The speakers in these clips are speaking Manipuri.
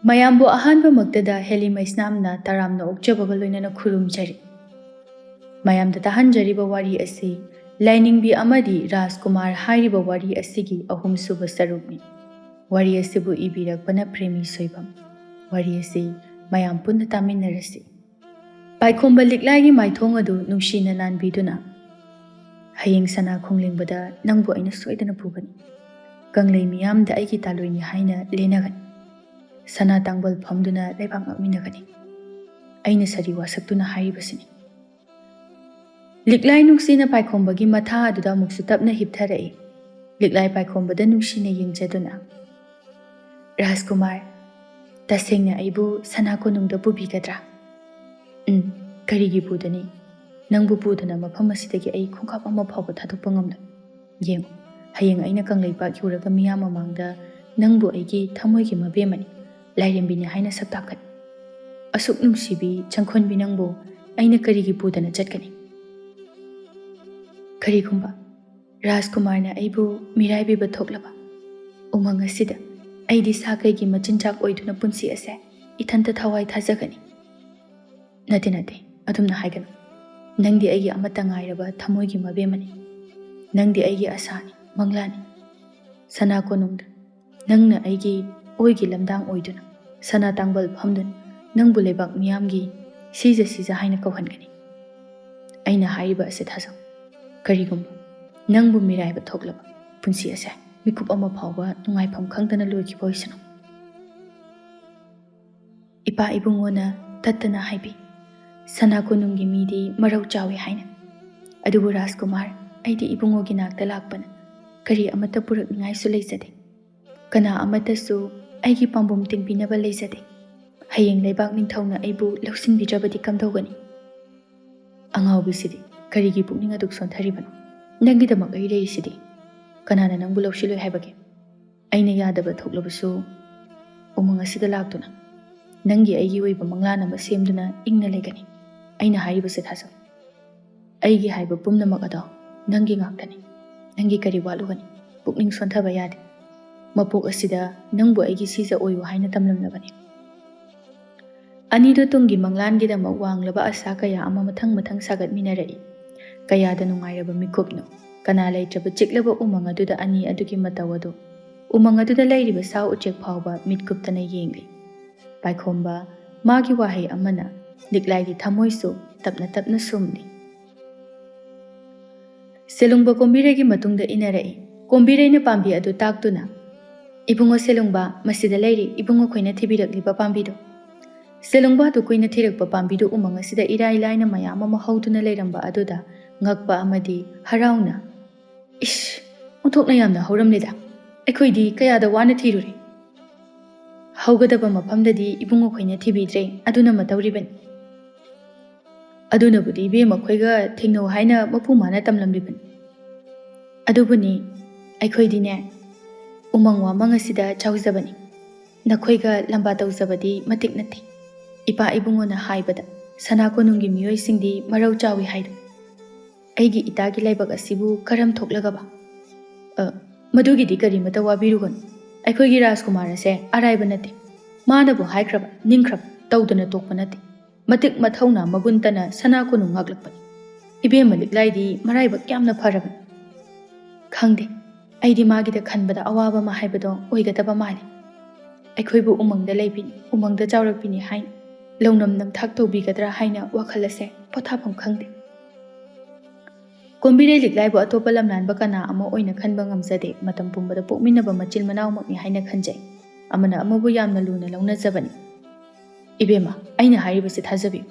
ꯃꯌꯥꯝꯕꯨ ꯑꯍꯥꯟꯕꯃꯛꯇꯗ ꯍꯦꯂꯤ ꯃꯩꯁꯅꯥꯝꯅ ꯇꯔꯥꯝꯅ ꯑꯣꯛꯆꯕꯒ ꯂꯣꯏꯅꯅ ꯈꯨꯔꯨꯝꯖꯔꯤ꯫ ꯃꯌꯥꯝꯗ ꯇꯥꯍꯟꯖꯔꯤꯕ ꯋꯥꯔꯤ ꯑꯁꯤ ꯂꯥꯏꯅꯤꯡꯕꯤ ꯑꯃꯗꯤ ꯔꯥꯖꯀꯨꯃꯥꯔ ꯍꯥꯏꯔꯤꯕ ꯋꯥꯔꯤ ꯑꯁꯤꯒꯤ ꯑꯍꯨꯝꯁꯨꯕ ꯁꯔꯨꯛꯅꯤ꯫ ꯋꯥꯔꯤ ꯑꯁꯤꯕꯨ ꯏꯕꯤꯔꯛꯄꯅ ꯄ꯭ꯔꯦꯃꯤ ꯁꯣꯏꯕꯝ꯫ ꯋꯥꯔꯤ ꯑꯁꯤ ꯃꯌꯥꯝ ꯄꯨꯟꯅ ꯇꯥꯃꯤꯟꯅꯔꯁꯤ꯫ ꯄꯥꯏꯈꯣꯝꯕ ꯂꯤꯛꯂꯥꯏꯒꯤ ꯃꯥꯏꯊꯣꯡ ꯑꯗꯨ ꯅꯨꯡꯁꯤꯅ ꯅꯥꯟꯕꯤꯗꯨꯅ, ꯍꯌꯦꯡ ꯁꯅꯥ ꯈꯣꯡꯂꯦꯡꯕꯗ ꯅꯪꯕꯨ ꯑꯩꯅ ꯁꯣꯏꯗꯅ ꯄꯨꯒꯅꯤ꯫ ꯀꯪꯂꯩ ꯃꯤꯌꯥꯝꯗ ꯑꯩꯒꯤ ꯇꯥꯂꯣꯏꯅꯤ ꯍꯥꯏꯅ ꯂꯦꯟꯅꯒꯅꯤ꯫ ꯁꯅꯥ ꯇꯥꯡꯕꯜ ꯐꯝꯗꯨꯅ ꯂꯩꯕꯥꯛ ꯉꯥꯛꯃꯤꯟꯅꯒꯅꯤ꯫ ꯑꯩꯅ ꯁꯔꯤ ꯋꯥꯁꯛꯇꯨꯅ ꯍꯥꯏꯔꯤꯕꯁꯤꯅꯤ꯫ ꯂꯤꯛꯂꯥꯏ ꯅꯨꯡꯁꯤꯅ ꯄꯥꯏꯈꯣꯝꯕꯒꯤ ꯃꯊꯥ ꯑꯗꯨꯗ ꯑꯃꯨꯛꯁꯨ ꯇꯞꯅ ꯍꯤꯞꯊꯔꯛꯏ꯫ ꯂꯤꯛꯂꯥꯏ ꯄꯥꯏꯈꯣꯝꯕꯗ ꯅꯨꯡꯁꯤꯅ ꯌꯦꯡꯖꯗꯨꯅ, ꯔꯥꯖꯀꯨꯃꯥꯔ, ꯇꯁꯦꯡꯅ ꯑꯩꯕꯨ ꯁꯅꯥ ꯀꯣꯅꯨꯡꯗ ꯄꯨꯕꯤꯒꯗ꯭ꯔꯥ? ꯀꯔꯤꯒꯤ ꯄꯨꯗꯅꯤ? ꯅꯪꯕꯨ ꯄꯨꯗꯅ ꯃꯐꯝ ꯑꯁꯤꯗꯒꯤ ꯑꯩ ꯈꯣꯡꯀꯥꯞ ꯑꯃ ꯐꯥꯎꯕ ꯊꯥꯗꯣꯛꯄ ꯉꯝꯂꯣꯏ꯫ ꯌꯦꯡꯉꯨ, ꯍꯌꯦꯡ ꯑꯩꯅ ꯀꯪꯂꯩꯄꯥꯛ ꯌꯧꯔꯒ ꯃꯤꯌꯥꯝ ꯃꯃꯥꯡꯗ ꯅꯪꯕꯨ ꯑꯩꯒꯤ ꯊꯃꯣꯏꯒꯤ ꯃꯕꯦꯝꯃꯅꯤ, ꯂꯥꯏꯔꯦꯝꯕꯤꯅꯤ ꯍꯥꯏꯅ ꯁꯛ ꯇꯥꯛꯀꯅꯤ꯫ ꯑꯁꯨꯛ ꯅꯨꯡꯁꯤꯕꯤ ꯆꯪꯈꯣꯟꯕꯤ ꯅꯪꯕꯨ ꯑꯩꯅ ꯀꯔꯤꯒꯤ ꯄꯨꯗꯅ ꯆꯠꯀꯅꯤ? ꯀꯔꯤꯒꯨꯝꯕ ꯔꯥꯖꯀꯨꯃꯥꯔꯅ ꯑꯩꯕꯨ ꯃꯤꯔꯥꯏꯕꯤꯕ ꯊꯣꯛꯂꯕ ꯎꯃꯪ ꯑꯁꯤꯗ ꯑꯩꯗꯤ ꯁꯥ ꯀꯩꯒꯤ ꯃꯆꯤꯟꯖꯥꯛ ꯑꯣꯏꯗꯨꯅ ꯄꯨꯟꯁꯤ ꯑꯁꯦ ꯏꯊꯟꯇ ꯊꯋꯥꯏ ꯊꯥꯖꯒꯅꯤ꯫ ꯅꯠꯇꯦ, ꯑꯗꯨꯝꯅ ꯍꯥꯏꯒꯅꯨ꯫ ꯅꯪꯗꯤ ꯑꯩꯒꯤ ꯑꯃꯠꯇ ꯉꯥꯏꯔꯕ ꯊꯃꯣꯏꯒꯤ ꯃꯕꯦꯝꯃꯅꯤ꯫ ꯅꯪꯗꯤ ꯑꯩꯒꯤ ꯑꯁꯥꯅꯤ, ꯃꯪꯂꯥꯟꯅꯤ꯫ ꯁꯅꯥ ꯀꯣꯅꯨꯡꯗ ꯅꯪꯅ ꯑꯩꯒꯤ ꯑꯣꯏꯒꯤ ꯂꯝꯗꯥꯡ ꯑꯣꯏꯗꯨꯅ, ꯁꯅꯥ ꯇꯥꯡꯕꯜ ꯐꯝꯗꯨꯅ ꯅꯪꯕꯨ ꯂꯩꯕꯥꯛ ꯃꯤꯌꯥꯝꯒꯤ ꯁꯤꯖ ꯍꯥꯏꯅ ꯀꯧꯍꯟꯒꯅꯤ꯫ ꯑꯩꯅ ꯍꯥꯏꯔꯤꯕ ꯑꯁꯤ ꯊꯥꯖꯧ꯫ ꯀꯔꯤꯒꯨꯝꯕ ꯅꯪꯕꯨ ꯃꯤꯔꯥꯏꯕ ꯊꯣꯛꯂꯕ ꯄꯨꯟꯁꯤ ꯑꯁꯦ ꯃꯤꯀꯨꯞ ꯑꯃ ꯐꯥꯎꯕ ꯅꯨꯡꯉꯥꯏꯐꯝ ꯈꯪꯗꯅ ꯂꯣꯏꯈꯤꯕ ꯑꯣꯏꯁꯅꯨ꯫ ꯏꯄꯥ ꯏꯕꯨꯡꯉꯣꯅ ꯇꯠꯇꯅ ꯍꯥꯏꯕꯤ, ꯁꯅꯥ ꯀꯣꯅꯨꯡꯒꯤ ꯃꯤꯗꯤ ꯃꯔꯧ ꯆꯥꯎꯏ ꯍꯥꯏꯅ꯫ ꯑꯗꯨꯕꯨ ꯔꯥꯖꯀꯨꯃꯥꯔ, ꯑꯩꯗꯤ ꯏꯕꯨꯡꯉꯣꯒꯤ ꯅꯥꯛꯇ ꯂꯥꯛꯄꯅ ꯀꯔꯤ ꯑꯃꯠꯇ ꯄꯨꯔꯛꯅꯤꯡꯉꯥꯏꯁꯨ ꯂꯩꯖꯗꯦ꯫ ꯀꯅꯥ ꯑꯃꯠꯇꯁꯨ ꯑꯩꯒꯤ ꯄꯥꯝꯕꯣꯝ ꯇꯤꯡꯕꯤꯅꯕ ꯂꯩꯖꯗꯦ꯫ ꯍꯌꯦꯡ ꯂꯩꯕꯥꯛ ꯅꯤꯡꯊꯧꯅ ꯑꯩꯕꯨ ꯂꯧꯁꯤꯟꯕꯤꯗ꯭ꯔꯕꯗꯤ ꯀꯝꯗꯧꯒꯅꯤ? ꯑꯉꯥꯎꯕꯤꯁꯤꯗꯤ ꯀꯔꯤꯒꯤ ꯄꯨꯛꯅꯤꯡ ꯑꯗꯨꯛ ꯁꯣꯟꯊꯔꯤꯕꯅꯣ? ꯅꯪꯒꯤꯗꯃꯛ ꯑꯩ ꯂꯩꯔꯤꯁꯤꯗꯤ꯫ ꯀꯅꯥꯅ ꯅꯪꯕꯨ ꯂꯧꯁꯤꯜꯂꯣꯏ ꯍꯥꯏꯕꯒꯦ? ꯑꯩꯅ ꯌꯥꯗꯕ ꯊꯣꯛꯂꯕꯁꯨ ꯎꯃꯪ ꯑꯁꯤꯗ ꯂꯥꯛꯇꯨꯅ ꯅꯪꯒꯤ ꯑꯩꯒꯤ ꯑꯣꯏꯕ ꯃꯪꯂꯥꯟ ꯑꯃ ꯁꯦꯝꯗꯨꯅ ꯏꯪꯅ ꯂꯩꯒꯅꯤ꯫ ꯑꯩꯅ ꯍꯥꯏꯔꯤꯕꯁꯦ ꯊꯥꯖꯧ꯫ ꯑꯩꯒꯤ ꯍꯥꯏꯕ ꯄꯨꯝꯅꯃꯛ ꯑꯗꯣ ꯅꯪꯒꯤ ꯉꯥꯛꯇꯅꯤ꯫ ꯅꯪꯒꯤ ꯀꯔꯤ ꯋꯥꯠꯂꯨꯒꯅꯤ? ꯄꯨꯛꯅꯤꯡ ꯁꯣꯟꯊꯕ ꯌꯥꯗꯦ꯫ ꯃꯄꯣꯛ ꯑꯁꯤꯗ ꯅꯪꯕꯨ ꯑꯩꯒꯤ ꯁꯤꯖ ꯑꯣꯏꯌꯨ ꯍꯥꯏꯅ ꯇꯝꯂꯝꯂꯕꯅꯤ꯫ ꯑꯅꯤꯗꯨ ꯇꯨꯡꯒꯤ ꯃꯪꯂꯥꯟꯒꯤꯗꯃꯛ ꯋꯥꯡꯂꯕ ꯑꯁꯥ ꯀꯌꯥ ꯑꯃ ꯃꯊꯪ ꯁꯥꯒꯠꯃꯤꯟꯅꯔꯛꯏ꯫ ꯀꯌꯥꯗ ꯅꯨꯡꯉꯥꯏꯔꯕ ꯃꯤꯀꯨꯞꯅꯣ! ꯀꯅꯥ ꯂꯩꯇ꯭ꯔꯕ ꯆꯤꯛꯂꯕ ꯎꯃꯪ ꯑꯗꯨꯗ ꯑꯅꯤ ꯑꯗꯨꯒꯤ ꯃꯇꯧ ꯑꯗꯨ ꯎꯃꯪ ꯑꯗꯨꯗ ꯂꯩꯔꯤꯕ ꯁꯥ ꯎꯆꯦꯛ ꯐꯥꯎꯕ ꯃꯤꯠ ꯀꯨꯞꯇꯅ ꯌꯦꯡꯂꯤ꯫ ꯄꯥꯏꯈꯣꯝꯕ, ꯃꯥꯒꯤ ꯋꯥꯍꯩ ꯑꯃꯅ ꯂꯤꯛꯂꯥꯏꯒꯤ ꯊꯃꯣꯏꯁꯨ ꯇꯞꯅ ꯁꯨꯝꯂꯤ꯫ ꯁꯦꯂꯨꯡꯕ ꯀꯣꯝꯕꯤꯔꯩꯒꯤ ꯃꯇꯨꯡꯗ ꯏꯟꯅꯔꯛꯏ꯫ ꯀꯣꯝꯕꯤꯔꯩꯅ ꯄꯥꯝꯕꯤ ꯑꯗꯨ ꯇꯥꯛꯇꯨꯅ, ꯏꯕꯨꯡꯉꯣ ꯁꯦꯂꯨꯡꯕ, ꯃꯁꯤꯗ ꯂꯩꯔꯤ ꯏꯕꯨꯡꯉꯣ ꯈꯣꯏꯅ ꯊꯤꯕꯤꯔꯛꯂꯤꯕ ꯄꯥꯝꯕꯤꯗꯣ꯫ ꯁꯦꯂꯨꯡꯕ ꯑꯗꯨ ꯀꯨꯏꯅ ꯊꯤꯔꯛꯄ ꯄꯥꯝꯕꯤꯗꯨ ꯎꯃꯪ ꯑꯁꯤꯗ ꯏꯔꯥꯏ ꯂꯥꯏꯅ ꯃꯌꯥꯝ ꯑꯃ ꯍꯧꯗꯨꯅ ꯂꯩꯔꯝꯕ ꯑꯗꯨꯗ ꯉꯛꯄ ꯑꯃꯗꯤ ꯍꯔꯥꯎꯅ, ꯏꯁ, ꯑꯣꯟꯊꯣꯛꯅ ꯌꯥꯝꯅ ꯍꯧꯔꯝꯂꯦꯗ! ꯑꯩꯈꯣꯏꯗꯤ ꯀꯌꯥꯗ ꯋꯥꯅ ꯊꯤꯔꯨꯔꯦ! ꯍꯧꯒꯗꯕ ꯃꯐꯝꯗꯗꯤ ꯏꯕꯨꯡꯉꯣ ꯈꯣꯏꯅ ꯊꯤꯕꯤꯗ꯭ꯔꯦ, ꯑꯗꯨꯅ ꯃꯇꯧꯔꯤꯕꯅꯤ꯫ ꯑꯗꯨꯅꯕꯨꯗꯤ ꯏꯕꯦꯝꯃ ꯈꯣꯏꯒ ꯊꯦꯡꯅꯧ ꯍꯥꯏꯅ ꯃꯄꯨ ꯃꯥꯅ ꯇꯝꯂꯝꯂꯤꯕꯅꯤ꯫ ꯑꯗꯨꯕꯨꯅꯤ, ꯑꯩꯈꯣꯏꯗꯤꯅꯦ ꯎꯃꯪ ꯋꯥꯃꯪ ꯑꯁꯤꯗ ꯆꯥꯎꯖꯕꯅꯤ꯫ ꯅꯈꯣꯏꯒ ꯂꯝꯕꯥ ꯇꯧꯖꯕꯗꯤ ꯃꯇꯤꯛ ꯅꯠꯇꯦ꯫ ꯏꯄꯥ ꯏꯕꯨꯡꯉꯣꯅ ꯍꯥꯏꯕꯗ ꯁꯅꯥ ꯀꯣꯅꯨꯡꯒꯤ ꯃꯤꯑꯣꯏꯁꯤꯡꯗꯤ ꯃꯔꯧ ꯆꯥꯎꯏ ꯍꯥꯏꯗꯣ ꯑꯩꯒꯤ ꯏꯇꯥꯒꯤ ꯂꯥꯏꯕꯛ ꯑꯁꯤꯕꯨ ꯀꯔꯝ ꯊꯣꯛꯂꯒꯕ? ꯃꯗꯨꯒꯤꯗꯤ ꯀꯔꯤꯃꯇ ꯋꯥꯕꯤꯔꯨꯒꯅꯨ꯫ ꯑꯩꯈꯣꯏꯒꯤ ꯔꯥꯖꯀꯨꯃꯥꯔ ꯑꯁꯦ ꯑꯔꯥꯏꯕ ꯅꯠꯇꯦ꯫ ꯃꯥꯅꯕꯨ ꯍꯥꯏꯈ꯭ꯔꯕ ꯅꯤꯡꯈ꯭ꯔꯕ ꯇꯧꯗꯅ ꯇꯣꯛꯄ ꯅꯠꯇꯦ꯫ ꯃꯇꯤꯛ ꯃꯊꯧꯅꯥ ꯃꯒꯨꯟꯇꯅ ꯁꯅꯥ ꯀꯣꯅꯨꯡ ꯉꯥꯛꯂꯛꯄꯅꯤ꯫ ꯏꯕꯦꯝꯃ ꯂꯤꯛꯂꯥꯏꯗꯤ ꯃꯔꯥꯏꯕꯛ ꯌꯥꯝꯅ ꯐꯔꯕꯅꯤ꯫ ꯈꯪꯗꯦ, ꯑꯩꯗꯤ ꯃꯥꯒꯤꯗ ꯈꯟꯕꯗ ꯑꯋꯥꯕ ꯑꯃ ꯍꯥꯏꯕꯗꯣ ꯑꯣꯏꯒꯗꯕ ꯃꯥꯜꯂꯤ꯫ ꯑꯩꯈꯣꯏꯕꯨ ꯎꯃꯪꯗ ꯂꯩꯕꯤꯅꯤ, ꯎꯃꯪꯗ ꯆꯥꯎꯔꯛꯄꯤꯅꯤ ꯍꯥꯏꯅ ꯂꯧꯅꯝ ꯅꯝꯊꯥꯛ ꯇꯧꯕꯤꯒꯗ꯭ꯔꯥ ꯍꯥꯏꯅ ꯋꯥꯈꯜ ꯑꯁꯦ ꯄꯣꯊꯥꯐꯝ ꯈꯪꯗꯦ꯫ ꯀꯣꯝꯕꯤꯔꯩ ꯂꯤꯛꯂꯥꯏꯕꯨ ꯑꯇꯣꯞꯄ ꯂꯝꯂꯥꯟꯕ ꯀꯅꯥ ꯑꯃ ꯑꯣꯏꯅ ꯈꯟꯕ ꯉꯝꯖꯗꯦ꯫ ꯃꯇꯝ ꯄꯨꯝꯕꯗ ꯄꯣꯛꯃꯤꯟꯅꯕ ꯃꯆꯤꯜ ꯃꯅꯥꯎꯃꯛꯅꯤ ꯍꯥꯏꯅ ꯈꯟꯖꯩ꯫ ꯑꯃꯅ ꯑꯃꯕꯨ ꯌꯥꯝꯅ ꯂꯨꯅ ꯂꯧꯅꯖꯕꯅꯤ꯫ ꯏꯕꯦꯝꯃ, ꯑꯩꯅ ꯍꯥꯏꯔꯤꯕꯁꯤ ꯊꯥꯖꯕꯤꯌꯨ꯫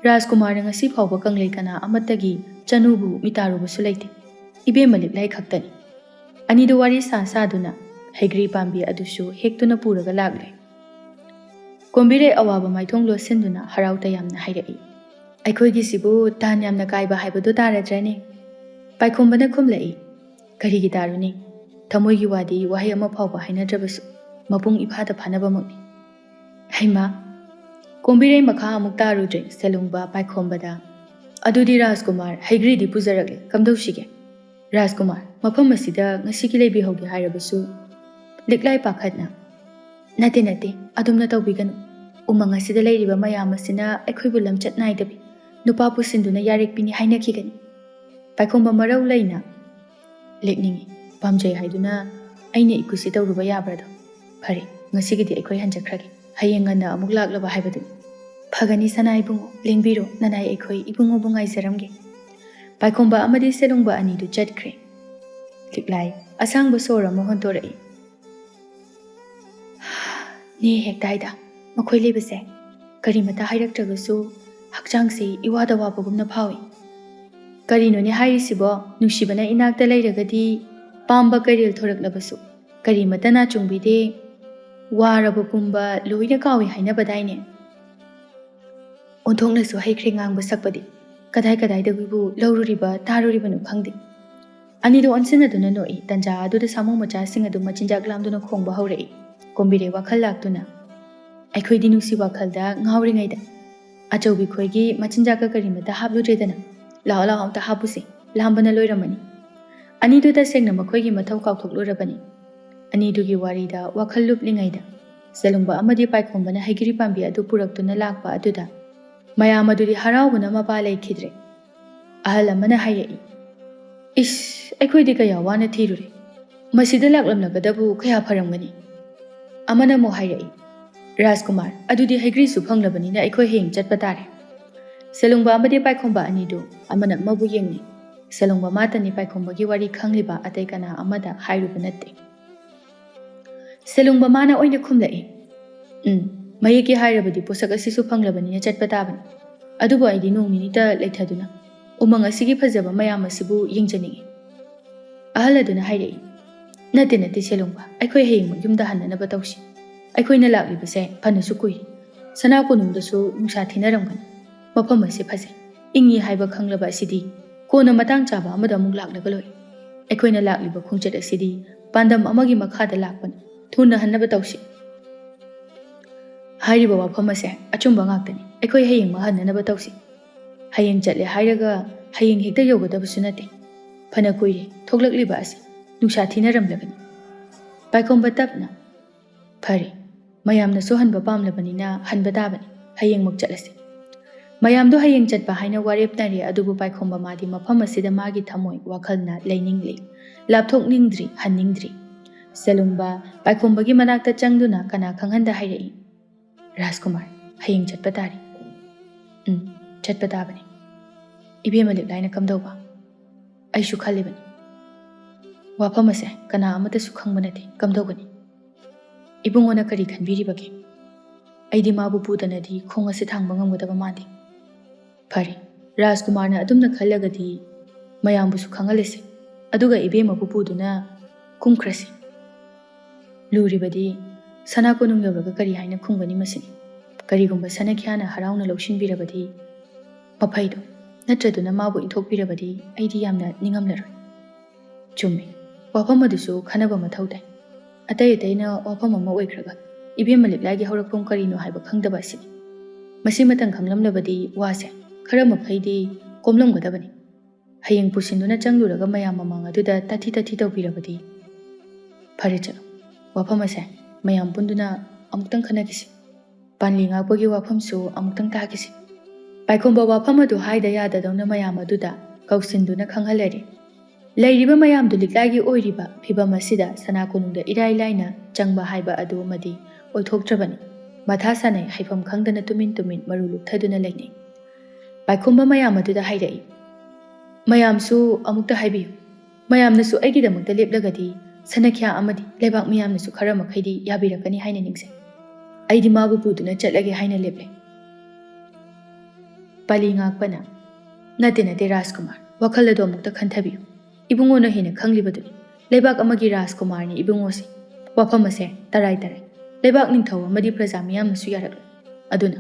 ꯔꯥꯖꯀꯨꯃꯥꯔꯅ ꯉꯁꯤ ꯐꯥꯎꯕ ꯀꯪꯂꯩ ꯀꯅꯥ ꯑꯃꯠꯇꯒꯤ ꯆꯅꯨꯕꯨ ꯃꯤꯇꯥꯔꯨꯕꯁꯨ ꯂꯩꯇꯦ꯫ ꯏꯕꯦꯝꯃ ꯂꯤꯛꯂꯥꯏ ꯈꯛꯇꯅꯤ꯫ ꯑꯅꯤꯗꯨ ꯋꯥꯔꯤ ꯁꯥꯗꯨꯅ ꯍꯩꯒ꯭ꯔꯤ ꯄꯥꯝꯕꯤ ꯑꯗꯨꯁꯨ ꯍꯦꯛꯇꯨꯅ ꯄꯨꯔꯒ ꯂꯥꯛꯂꯦ꯫ ꯀꯣꯝꯕꯤꯔꯩ ꯑꯋꯥꯕ ꯃꯥꯏꯊꯣꯡ ꯂꯣꯠꯁꯤꯟꯗꯨꯅ ꯍꯔꯥꯎ ꯇꯌꯥꯝꯅ ꯍꯥꯏꯔꯛꯏ꯫ ꯑꯩꯈꯣꯏꯒꯤꯁꯤꯕꯨ ꯇꯥꯟ ꯌꯥꯝꯅ ꯀꯥꯏꯕ ꯍꯥꯏꯕꯗꯨ ꯇꯥꯔꯗ꯭ꯔꯅꯦ? ꯄꯥꯏꯈꯣꯝꯕꯅ ꯈꯨꯝꯂꯛꯏ꯫ ꯀꯔꯤꯒꯤ ꯇꯥꯔꯨꯅꯤ? ꯊꯃꯣꯏꯒꯤ ꯋꯥꯗꯤ ꯋꯥꯍꯩ ꯑꯃ ꯐꯥꯎꯕ ꯍꯥꯏꯅꯗ꯭ꯔꯕꯁꯨ ꯃꯄꯨꯡ ꯏꯐꯥꯗ ꯐꯥꯅꯕꯃꯛꯅꯤ꯫ ꯍꯩꯃꯥ! ꯀꯣꯝꯕꯤꯔꯩ ꯃꯈꯥ ꯑꯃꯨꯛ ꯇꯥꯔꯨꯗ꯭ꯔꯦ ꯁꯦꯂꯨꯡꯕ ꯄꯥꯏꯈꯣꯝꯕꯗ꯫ ꯑꯗꯨꯗꯤ ꯔꯥꯖꯀꯨꯃꯥꯔ, ꯍꯩꯒ꯭ꯔꯤꯗꯤ ꯄꯨꯖꯔꯛꯂꯦ, ꯀꯝꯗꯧꯁꯤꯒꯦ? ꯔꯥꯖꯀꯨꯃꯥꯔ, ꯃꯐꯝ ꯑꯁꯤꯗ ꯉꯁꯤꯒꯤ ꯂꯩꯕꯤꯍꯧꯒꯦ ꯍꯥꯏꯔꯕꯁꯨ ꯂꯤꯛꯂꯥꯏ ꯄꯥꯈꯠꯅ, ꯅꯠꯇꯦ ꯑꯗꯨꯝꯅ ꯇꯧꯕꯤꯒꯅꯨ ꯎꯃꯪ ꯑꯁꯤꯗ ꯂꯩꯔꯤꯕ ꯃꯌꯥꯝ ꯑꯁꯤꯅ ꯑꯩꯈꯣꯏꯕꯨ ꯂꯝꯆꯠ ꯅꯥꯏꯗꯕꯤ ꯅꯨꯄꯥ ꯄꯨꯁꯤꯟꯗꯨꯅ ꯌꯥꯔꯦꯛꯄꯤꯅꯤ ꯍꯥꯏꯅꯈꯤꯒꯅꯤ ꯄꯥꯏꯈꯣꯝꯕ ꯃꯔꯧ ꯂꯩꯅ ꯂꯦꯛꯅꯤꯡꯉꯤ ꯄꯥꯝꯖꯩ ꯍꯥꯏꯗꯨꯅ ꯑꯩꯅ ꯏꯀꯨꯁꯤ ꯇꯧꯔꯨꯕ ꯌꯥꯕ꯭ꯔꯗꯣ ꯐꯔꯦ ꯉꯁꯤꯒꯤꯗꯤ ꯑꯩꯈꯣꯏ ꯍꯟꯖꯈ꯭ꯔꯒꯦ ꯍꯌꯦꯡ ꯉꯟꯅ ꯑꯃꯨꯛ ꯂꯥꯛꯂꯕ ꯍꯥꯏꯕꯗꯨꯅꯤ ꯐꯒꯅꯤ ꯁꯅꯥ ꯏꯕꯨꯡꯉꯣ ꯂꯦꯡꯕꯤꯔꯣ ꯅꯅꯥꯏ ꯑꯩꯈꯣꯏ ꯏꯕꯨꯡꯉꯣꯕꯨ ꯉꯥꯏꯖꯔꯝꯒꯦ ꯄꯥꯏꯈꯣꯝꯕ ꯑꯃꯗꯤ ꯁꯦꯂꯨꯡꯕ ꯑꯅꯤꯗꯨ ꯆꯠꯈ꯭ꯔꯦ ꯂꯤꯛꯂꯥꯏ ꯑꯁꯥꯡꯕ ꯁꯣꯔ ꯑꯃ ꯍꯣꯟꯇꯣꯔꯛꯏ ꯅꯦ ꯍꯦꯛꯇꯥꯏꯗ ꯃꯈꯣꯏ ꯂꯩꯕꯁꯦ ꯀꯔꯤꯃꯇ ꯍꯥꯏꯔꯛꯇ꯭ꯔꯒꯁꯨ ꯍꯛꯆꯥꯡꯁꯦ ꯏꯋꯥꯗ ꯋꯥꯕꯒꯨꯝꯅ ꯐꯥꯎꯏ ꯀꯔꯤꯅꯣꯅꯦ ꯍꯥꯏꯔꯤꯁꯤꯕꯣ ꯅꯨꯡꯁꯤꯕꯅ ꯏꯅꯥꯛꯇ ꯂꯩꯔꯒꯗꯤ ꯄꯥꯝꯕ ꯀꯩꯔꯦꯜ ꯊꯣꯔꯛꯂꯕꯁꯨ ꯀꯔꯤꯃꯇ ꯅꯥꯆꯨꯡꯕꯤꯗꯦ ꯋꯥꯔꯕ ꯄꯨꯝꯕ ꯂꯣꯏꯅ ꯀꯥꯎꯏ ꯍꯥꯏꯅꯕꯗꯥꯏꯅꯦ ꯑꯣꯟꯊꯣꯛꯅꯁꯨ ꯍꯩꯈ꯭ꯔꯦ ꯉꯥꯡꯕ ꯁꯛꯄꯗꯤ ꯀꯗꯥꯏꯗꯒꯤꯕꯨ ꯂꯧꯔꯨꯔꯤꯕ ꯇꯥꯔꯨꯔꯤꯕꯅꯣ ꯈꯪꯗꯦ ꯑꯅꯤꯗꯣ ꯑꯣꯟꯁꯤꯟꯅꯗꯨꯅ ꯅꯣꯛꯏ ꯇꯟꯖꯥ ꯑꯗꯨꯗ ꯁꯥꯃꯨ ꯃꯆꯥꯁꯤꯡ ꯑꯗꯨ ꯃꯆꯤꯟꯖꯥꯛ ꯂꯥꯝꯗꯨꯅ ꯈꯣꯡꯕ ꯍꯧꯔꯛꯏ ꯀꯣꯝꯕꯤꯔꯦ ꯋꯥꯈꯜ ꯂꯥꯛꯇꯨꯅ ꯑꯩꯈꯣꯏꯗꯤ ꯅꯨꯡꯁꯤ ꯋꯥꯈꯜꯗ ꯉꯥꯎꯔꯤꯉꯩꯗ ꯑꯆꯧꯕꯤ ꯈꯣꯏꯒꯤ ꯃꯆꯤꯟꯖꯥꯛꯀ ꯀꯔꯤꯃꯇ ꯍꯥꯞꯂꯨꯗ꯭ꯔꯦꯗꯅ ꯂꯥꯛꯑꯣ ꯑꯝꯇ ꯍꯥꯞꯄꯨꯁꯤ ꯂꯥꯝꯕꯅ ꯂꯣꯏꯔꯝꯃꯅꯤ ꯑꯅꯤꯗꯨ ꯇꯁꯦꯡꯅ ꯃꯈꯣꯏꯒꯤ ꯃꯊꯧ ꯀꯥꯎꯊꯣꯛꯂꯨꯔꯕꯅꯤ ꯑꯅꯤꯗꯨꯒꯤ ꯋꯥꯔꯤꯗ ꯋꯥꯈꯜ ꯂꯨꯞꯂꯤꯉꯩꯗ ꯁꯦꯂꯨꯡꯕ ꯑꯃꯗꯤ ꯄꯥꯏꯈꯣꯝꯕꯅ ꯍꯩꯒꯤꯔꯤ ꯄꯥꯝꯕꯤ ꯑꯗꯨ ꯄꯨꯔꯛꯇꯨꯅ ꯂꯥꯛꯄ ꯑꯗꯨꯗ ꯃꯌꯥꯝ ꯑꯗꯨꯗꯤ ꯍꯔꯥꯎꯕꯅ ꯃꯄꯥ ꯂꯩꯈꯤꯗ꯭ꯔꯦ ꯑꯍꯜ ꯑꯃꯅ ꯍꯥꯏꯔꯛꯏ ꯏꯁ ꯑꯩꯈꯣꯏꯗꯤ ꯀꯌꯥ ꯋꯥꯅ ꯊꯤꯔꯨꯔꯦ ꯃꯁꯤꯗ ꯂꯥꯛꯂꯝꯂꯒꯗꯕꯨ ꯀꯌꯥ ꯐꯔꯝꯒꯅꯤ ꯑꯃꯅ ꯑꯃꯨꯛ ꯍꯥꯏꯔꯛꯏ ꯔꯥꯖꯀꯨꯃꯥꯔ ꯑꯗꯨꯗꯤ ꯍꯩꯒ꯭ꯔꯤꯁꯨ ꯐꯪꯂꯕꯅꯤꯅ ꯑꯩꯈꯣꯏ ꯍꯌꯦꯡ ꯆꯠꯄ ꯇꯥꯔꯦ ꯁꯦꯂꯨꯡꯕ ꯑꯃꯗꯤ ꯄꯥꯏꯈꯣꯝꯕ ꯑꯅꯤꯗꯨ ꯑꯃꯅ ꯑꯃꯕꯨ ꯌꯦꯡꯅꯩ ꯁꯦꯂꯨꯡꯕ ꯃꯥꯇꯅꯤ ꯄꯥꯏꯈꯣꯝꯕꯒꯤ ꯋꯥꯔꯤ ꯈꯪꯂꯤꯕ ꯑꯇꯩ ꯀꯅꯥ ꯑꯃꯗ ꯍꯥꯏꯔꯨꯕ ꯅꯠꯇꯦ ꯁꯦꯂꯨꯡꯕ ꯃꯥꯅ ꯑꯣꯏꯅ ꯈꯨꯝꯂꯛꯏ ꯃꯌꯦꯛꯀꯤ ꯍꯥꯏꯔꯕꯗꯤ ꯄꯣꯠꯁꯛ ꯑꯁꯤꯁꯨ ꯐꯪꯂꯕꯅꯤꯅ ꯆꯠꯄ ꯇꯥꯕꯅꯤ ꯑꯗꯨꯕꯨ ꯑꯩꯗꯤ ꯅꯣꯡ ꯅꯤꯅꯤꯇ ꯂꯩꯊꯗꯨꯅ ꯎꯃꯪ ꯑꯁꯤꯒꯤ ꯐꯖꯕ ꯃꯌꯥꯝ ꯑꯁꯤꯕꯨ ꯌꯦꯡꯖꯅꯤꯡꯏ ꯑꯍꯜ ꯑꯗꯨꯅ ꯍꯥꯏꯔꯛꯏ ꯅꯠꯇꯦ ꯁꯦꯂꯨꯡꯕ ꯑꯩꯈꯣꯏ ꯍꯌꯦꯡꯃꯛ ꯌꯨꯝꯗ ꯍꯟꯅꯅꯕ ꯇꯧꯁꯤ ꯑꯩꯈꯣꯏꯅ ꯂꯥꯛꯂꯤꯕꯁꯦ ꯐꯅꯁꯨ ꯀꯨꯏꯔꯦ ꯁꯅꯥ ꯀꯣꯅꯨꯡꯗꯁꯨ ꯅꯨꯡꯁꯥ ꯊꯤꯅꯔꯝꯒꯅꯤ ꯃꯐꯝ ꯑꯁꯤ ꯐꯖꯩ ꯏꯪꯉꯤ ꯍꯥꯏꯕ ꯈꯪꯂꯕ ꯑꯁꯤꯗꯤ ꯀꯣꯟꯅ ꯃꯇꯥꯡ ꯆꯥꯕ ꯑꯃꯗ ꯑꯃꯨꯛ ꯂꯥꯛꯂꯒ ꯂꯣꯏꯔꯦ ꯑꯩꯈꯣꯏꯅ ꯂꯥꯛꯂꯤꯕ ꯈꯣꯡꯆꯠ ꯑꯁꯤꯗꯤ ꯄꯥꯟꯗꯝ ꯑꯃꯒꯤ ꯃꯈꯥꯗ ꯂꯥꯛꯄꯅꯤ ꯊꯨꯅ ꯍꯟꯅꯕ ꯇꯧꯁꯤ ꯍꯥꯏꯔꯤꯕ ꯋꯥꯐꯝ ꯑꯁꯦ ꯑꯆꯨꯝꯕ ꯉꯥꯛꯇꯅꯤ ꯑꯩꯈꯣꯏ ꯍꯌꯦꯡꯃꯛ ꯍꯟꯅꯅꯕ ꯇꯧꯁꯤ ꯍꯌꯦꯡ ꯆꯠꯂꯦ ꯍꯥꯏꯔꯒ ꯍꯌꯦꯡ ꯍꯦꯛꯇ ꯌꯧꯒꯗꯕꯁꯨ ꯅꯠꯇꯦ ꯐꯅ ꯀꯨꯏꯔꯦ ꯊꯣꯛꯂꯛꯂꯤꯕ ꯑꯁꯤ ꯅꯨꯡꯁꯥ ꯊꯤꯅꯔꯝꯂꯒꯅꯤ ꯄꯥꯏꯈꯣꯝꯕ ꯇꯞꯅ ꯐꯔꯦ ꯃꯌꯥꯝꯅꯁꯨ ꯍꯟꯕ ꯄꯥꯝꯂꯕꯅꯤꯅ ꯍꯟꯕ ꯇꯥꯕꯅꯤ ꯍꯌꯦꯡꯃꯛ ꯆꯠꯂꯁꯤ ꯃꯌꯥꯝꯗꯣ ꯍꯌꯦꯡ ꯆꯠꯄ ꯍꯥꯏꯅ ꯋꯥꯔꯦꯞꯅꯔꯦ ꯑꯗꯨꯕꯨ ꯄꯥꯏꯈꯣꯝꯕ ꯃꯥꯗꯤ ꯃꯐꯝ ꯑꯁꯤꯗ ꯃꯥꯒꯤ ꯊꯃꯣꯏ ꯋꯥꯈꯜꯅ ꯂꯩꯅꯤꯡꯂꯤ ꯂꯥꯞꯊꯣꯛꯅꯤꯡꯗ꯭ꯔꯤ ꯍꯟꯅꯤꯡꯗ꯭ꯔꯤ ꯁꯦꯂꯨꯡꯕ ꯄꯥꯏꯈꯣꯝꯕꯒꯤ ꯃꯅꯥꯛꯇ ꯆꯪꯗꯨꯅ ꯀꯅꯥ ꯈꯪꯍꯟꯗ ꯍꯥꯏꯔꯛꯏ ꯔꯥꯖꯀꯨꯃꯥꯔ ꯍꯌꯦꯡ ꯆꯠꯄ ꯇꯥꯔꯤ ꯆꯠꯄ ꯇꯥꯕꯅꯤ ꯏꯕꯦꯝꯃ ꯂꯤꯛꯂꯥꯏꯅ ꯀꯝꯗꯧꯕ ꯑꯩꯁꯨ ꯈꯜꯂꯤꯕꯅꯤ ꯋꯥꯐꯝ ꯑꯁꯦ ꯀꯅꯥ ꯑꯃꯇꯁꯨ ꯈꯪꯕ ꯅꯠꯇꯦ ꯀꯝꯗꯧꯒꯅꯤ ꯏꯕꯨꯡꯉꯣꯅ ꯀꯔꯤ ꯈꯟꯕꯤꯔꯤꯕꯒꯦ ꯑꯩꯗꯤ ꯃꯥꯕꯨ ꯄꯨꯗꯅꯗꯤ ꯈꯣꯡ ꯑꯁꯤ ꯊꯥꯡꯕ ꯉꯝꯒꯗꯕ ꯃꯥꯟꯗꯦ ꯐꯔꯦ ꯔꯥꯖꯀꯨꯃꯥꯔꯅ ꯑꯗꯨꯝꯅ ꯈꯜꯂꯒꯗꯤ ꯃꯌꯥꯝꯕꯨꯁꯨ ꯈꯪꯍꯜꯂꯁꯤ ꯑꯗꯨꯒ ꯏꯕꯦꯝꯃꯕꯨ ꯄꯨꯗꯨꯅ ꯀꯨꯝꯈ꯭ꯔꯁꯤ ꯂꯨꯔꯤꯕꯗꯤ ꯁꯅꯥ ꯀꯣꯅꯨꯡ ꯌꯧꯔꯒ ꯀꯔꯤ ꯍꯥꯏꯅ ꯈꯨꯝꯒꯅꯤ ꯃꯁꯤꯅꯤ ꯀꯔꯤꯒꯨꯝꯕ ꯁꯅꯥꯈ꯭ꯌꯥꯅ ꯍꯔꯥꯎꯅ ꯂꯧꯁꯤꯟꯕꯤꯔꯕꯗꯤ ꯃꯐꯩꯗꯣ ꯅꯠꯇ꯭ꯔꯗꯨꯅ ꯃꯥꯕꯨ ꯏꯟꯊꯣꯛꯄꯤꯔꯕꯗꯤ ꯑꯩꯗꯤ ꯌꯥꯝꯅ ꯅꯤꯡꯉꯝꯂꯔꯣꯏ ꯆꯨꯝꯃꯤ ꯋꯥꯐꯝ ꯑꯗꯨꯁꯨ ꯈꯟꯅꯕ ꯃꯊꯧ ꯇꯥꯏ ꯑꯇꯩꯅ ꯋꯥꯐꯝ ꯑꯃ ꯑꯣꯏꯈ꯭ꯔꯒ ꯏꯕꯦꯝꯃ ꯂꯤꯛꯂꯥꯏꯒꯤ ꯍꯧꯔꯛꯐꯝ ꯀꯔꯤꯅꯣ ꯍꯥꯏꯕ ꯈꯪꯗꯕ ꯑꯁꯤꯅꯤ ꯃꯁꯤꯃꯇꯪ ꯈꯪꯂꯝꯂꯕꯗꯤ ꯋꯥꯁꯦ ꯈꯔ ꯃꯈꯩꯗꯤ ꯀꯣꯝꯂꯝꯒꯗꯕꯅꯤ ꯍꯌꯦꯡ ꯄꯨꯁꯤꯟꯗꯨꯅ ꯆꯪꯂꯨꯔꯒ ꯃꯌꯥꯝ ꯃꯃꯥꯡ ꯑꯗꯨꯗ ꯇꯥꯊꯤ ꯇꯧꯕꯤꯔꯕꯗꯤ ꯐꯔꯦ ꯆꯠꯂꯣ ꯋꯥꯐꯝ ꯑꯁꯦ ꯃꯌꯥꯝ ꯄꯨꯟꯗꯨꯅ ꯑꯃꯨꯛꯇꯪ ꯈꯟꯅꯈꯤꯁꯤ ꯄꯥꯟꯂꯤ ꯉꯥꯛꯄꯒꯤ ꯋꯥꯐꯝꯁꯨ ꯑꯃꯨꯛꯇꯪ ꯇꯥꯈꯤꯁꯤ ꯄꯥꯏꯈꯣꯝꯕ ꯋꯥꯐꯝ ꯑꯗꯨ ꯍꯥꯏꯗ ꯌꯥꯗꯗꯧꯅ ꯃꯌꯥꯝ ꯑꯗꯨꯗ ꯀꯧꯁꯤꯟꯗꯨꯅ ꯈꯪꯍꯜꯂꯔꯤ ꯂꯩꯔꯤꯕ ꯃꯌꯥꯝꯗꯨ ꯂꯤꯛꯂꯥꯏꯒꯤ ꯑꯣꯏꯔꯤꯕ ꯐꯤꯕꯝ ꯑꯁꯤꯗ ꯁꯅꯥ ꯀꯣꯅꯨꯡꯗ ꯏꯔꯥꯏ ꯂꯥꯏꯅ ꯆꯪꯕ ꯍꯥꯏꯕ ꯑꯗꯨ ꯑꯃꯗꯤ ꯑꯣꯏꯊꯣꯛꯇ꯭ꯔꯕꯅꯤ ꯃꯊꯥ ꯁꯥꯅꯩ ꯍꯥꯏꯐꯝ ꯈꯪꯗꯅ ꯇꯨꯃꯤꯟ ꯃꯔꯨ ꯂꯨꯞꯊꯗꯨꯅ ꯂꯩꯅꯩ ꯄꯥꯏꯈꯣꯝꯕ ꯃꯌꯥꯝ ꯑꯗꯨꯗ ꯍꯥꯏꯔꯛꯏ ꯃꯌꯥꯝꯁꯨ ꯑꯃꯨꯛꯇ ꯍꯥꯏꯕꯤꯌꯨ ꯃꯌꯥꯝꯅꯁꯨ ꯑꯩꯒꯤꯗꯃꯛꯇ ꯂꯦꯞꯂꯒꯗꯤ ꯁꯅꯥꯈ꯭ꯌꯥ ꯑꯃꯗꯤ ꯂꯩꯕꯥꯛ ꯃꯤꯌꯥꯝꯅꯁꯨ ꯈꯔ ꯃꯈꯩꯗꯤ ꯌꯥꯕꯤꯔꯛꯀꯅꯤ ꯍꯥꯏꯅ ꯅꯤꯡꯖꯩ ꯑꯩꯗꯤ ꯃꯥꯕꯨ ꯄꯨꯗꯨꯅ ꯆꯠꯂꯒꯦ ꯍꯥꯏꯅ ꯂꯦꯞꯂꯦ ꯄꯥꯂꯤ ꯉꯥꯛꯄꯅ ꯅꯠꯇꯦ ꯔꯥꯖꯀꯨꯃꯥꯔ ꯋꯥꯈꯜ ꯑꯗꯨ ꯑꯃꯨꯛꯇ ꯈꯟꯊꯕꯤꯌꯨ ꯏꯕꯨꯡꯉꯣꯅ ꯍꯦꯟꯅ ꯈꯪꯂꯤꯕꯗꯨꯅꯤ ꯂꯩꯕꯥꯛ ꯑꯃꯒꯤ ꯔꯥꯖꯀꯨꯃꯥꯔꯅꯤ ꯏꯕꯨꯡꯉꯣꯁꯤ ꯋꯥꯐꯝ ꯑꯁꯦ ꯇꯔꯥꯏ ꯂꯩꯕꯥꯛ ꯅꯤꯡꯊꯧ ꯑꯃꯗꯤ ꯄ꯭ꯔꯖꯥ ꯃꯤꯌꯥꯝꯅꯁꯨ ꯌꯥꯔꯛꯂꯣꯏ ꯑꯗꯨꯅ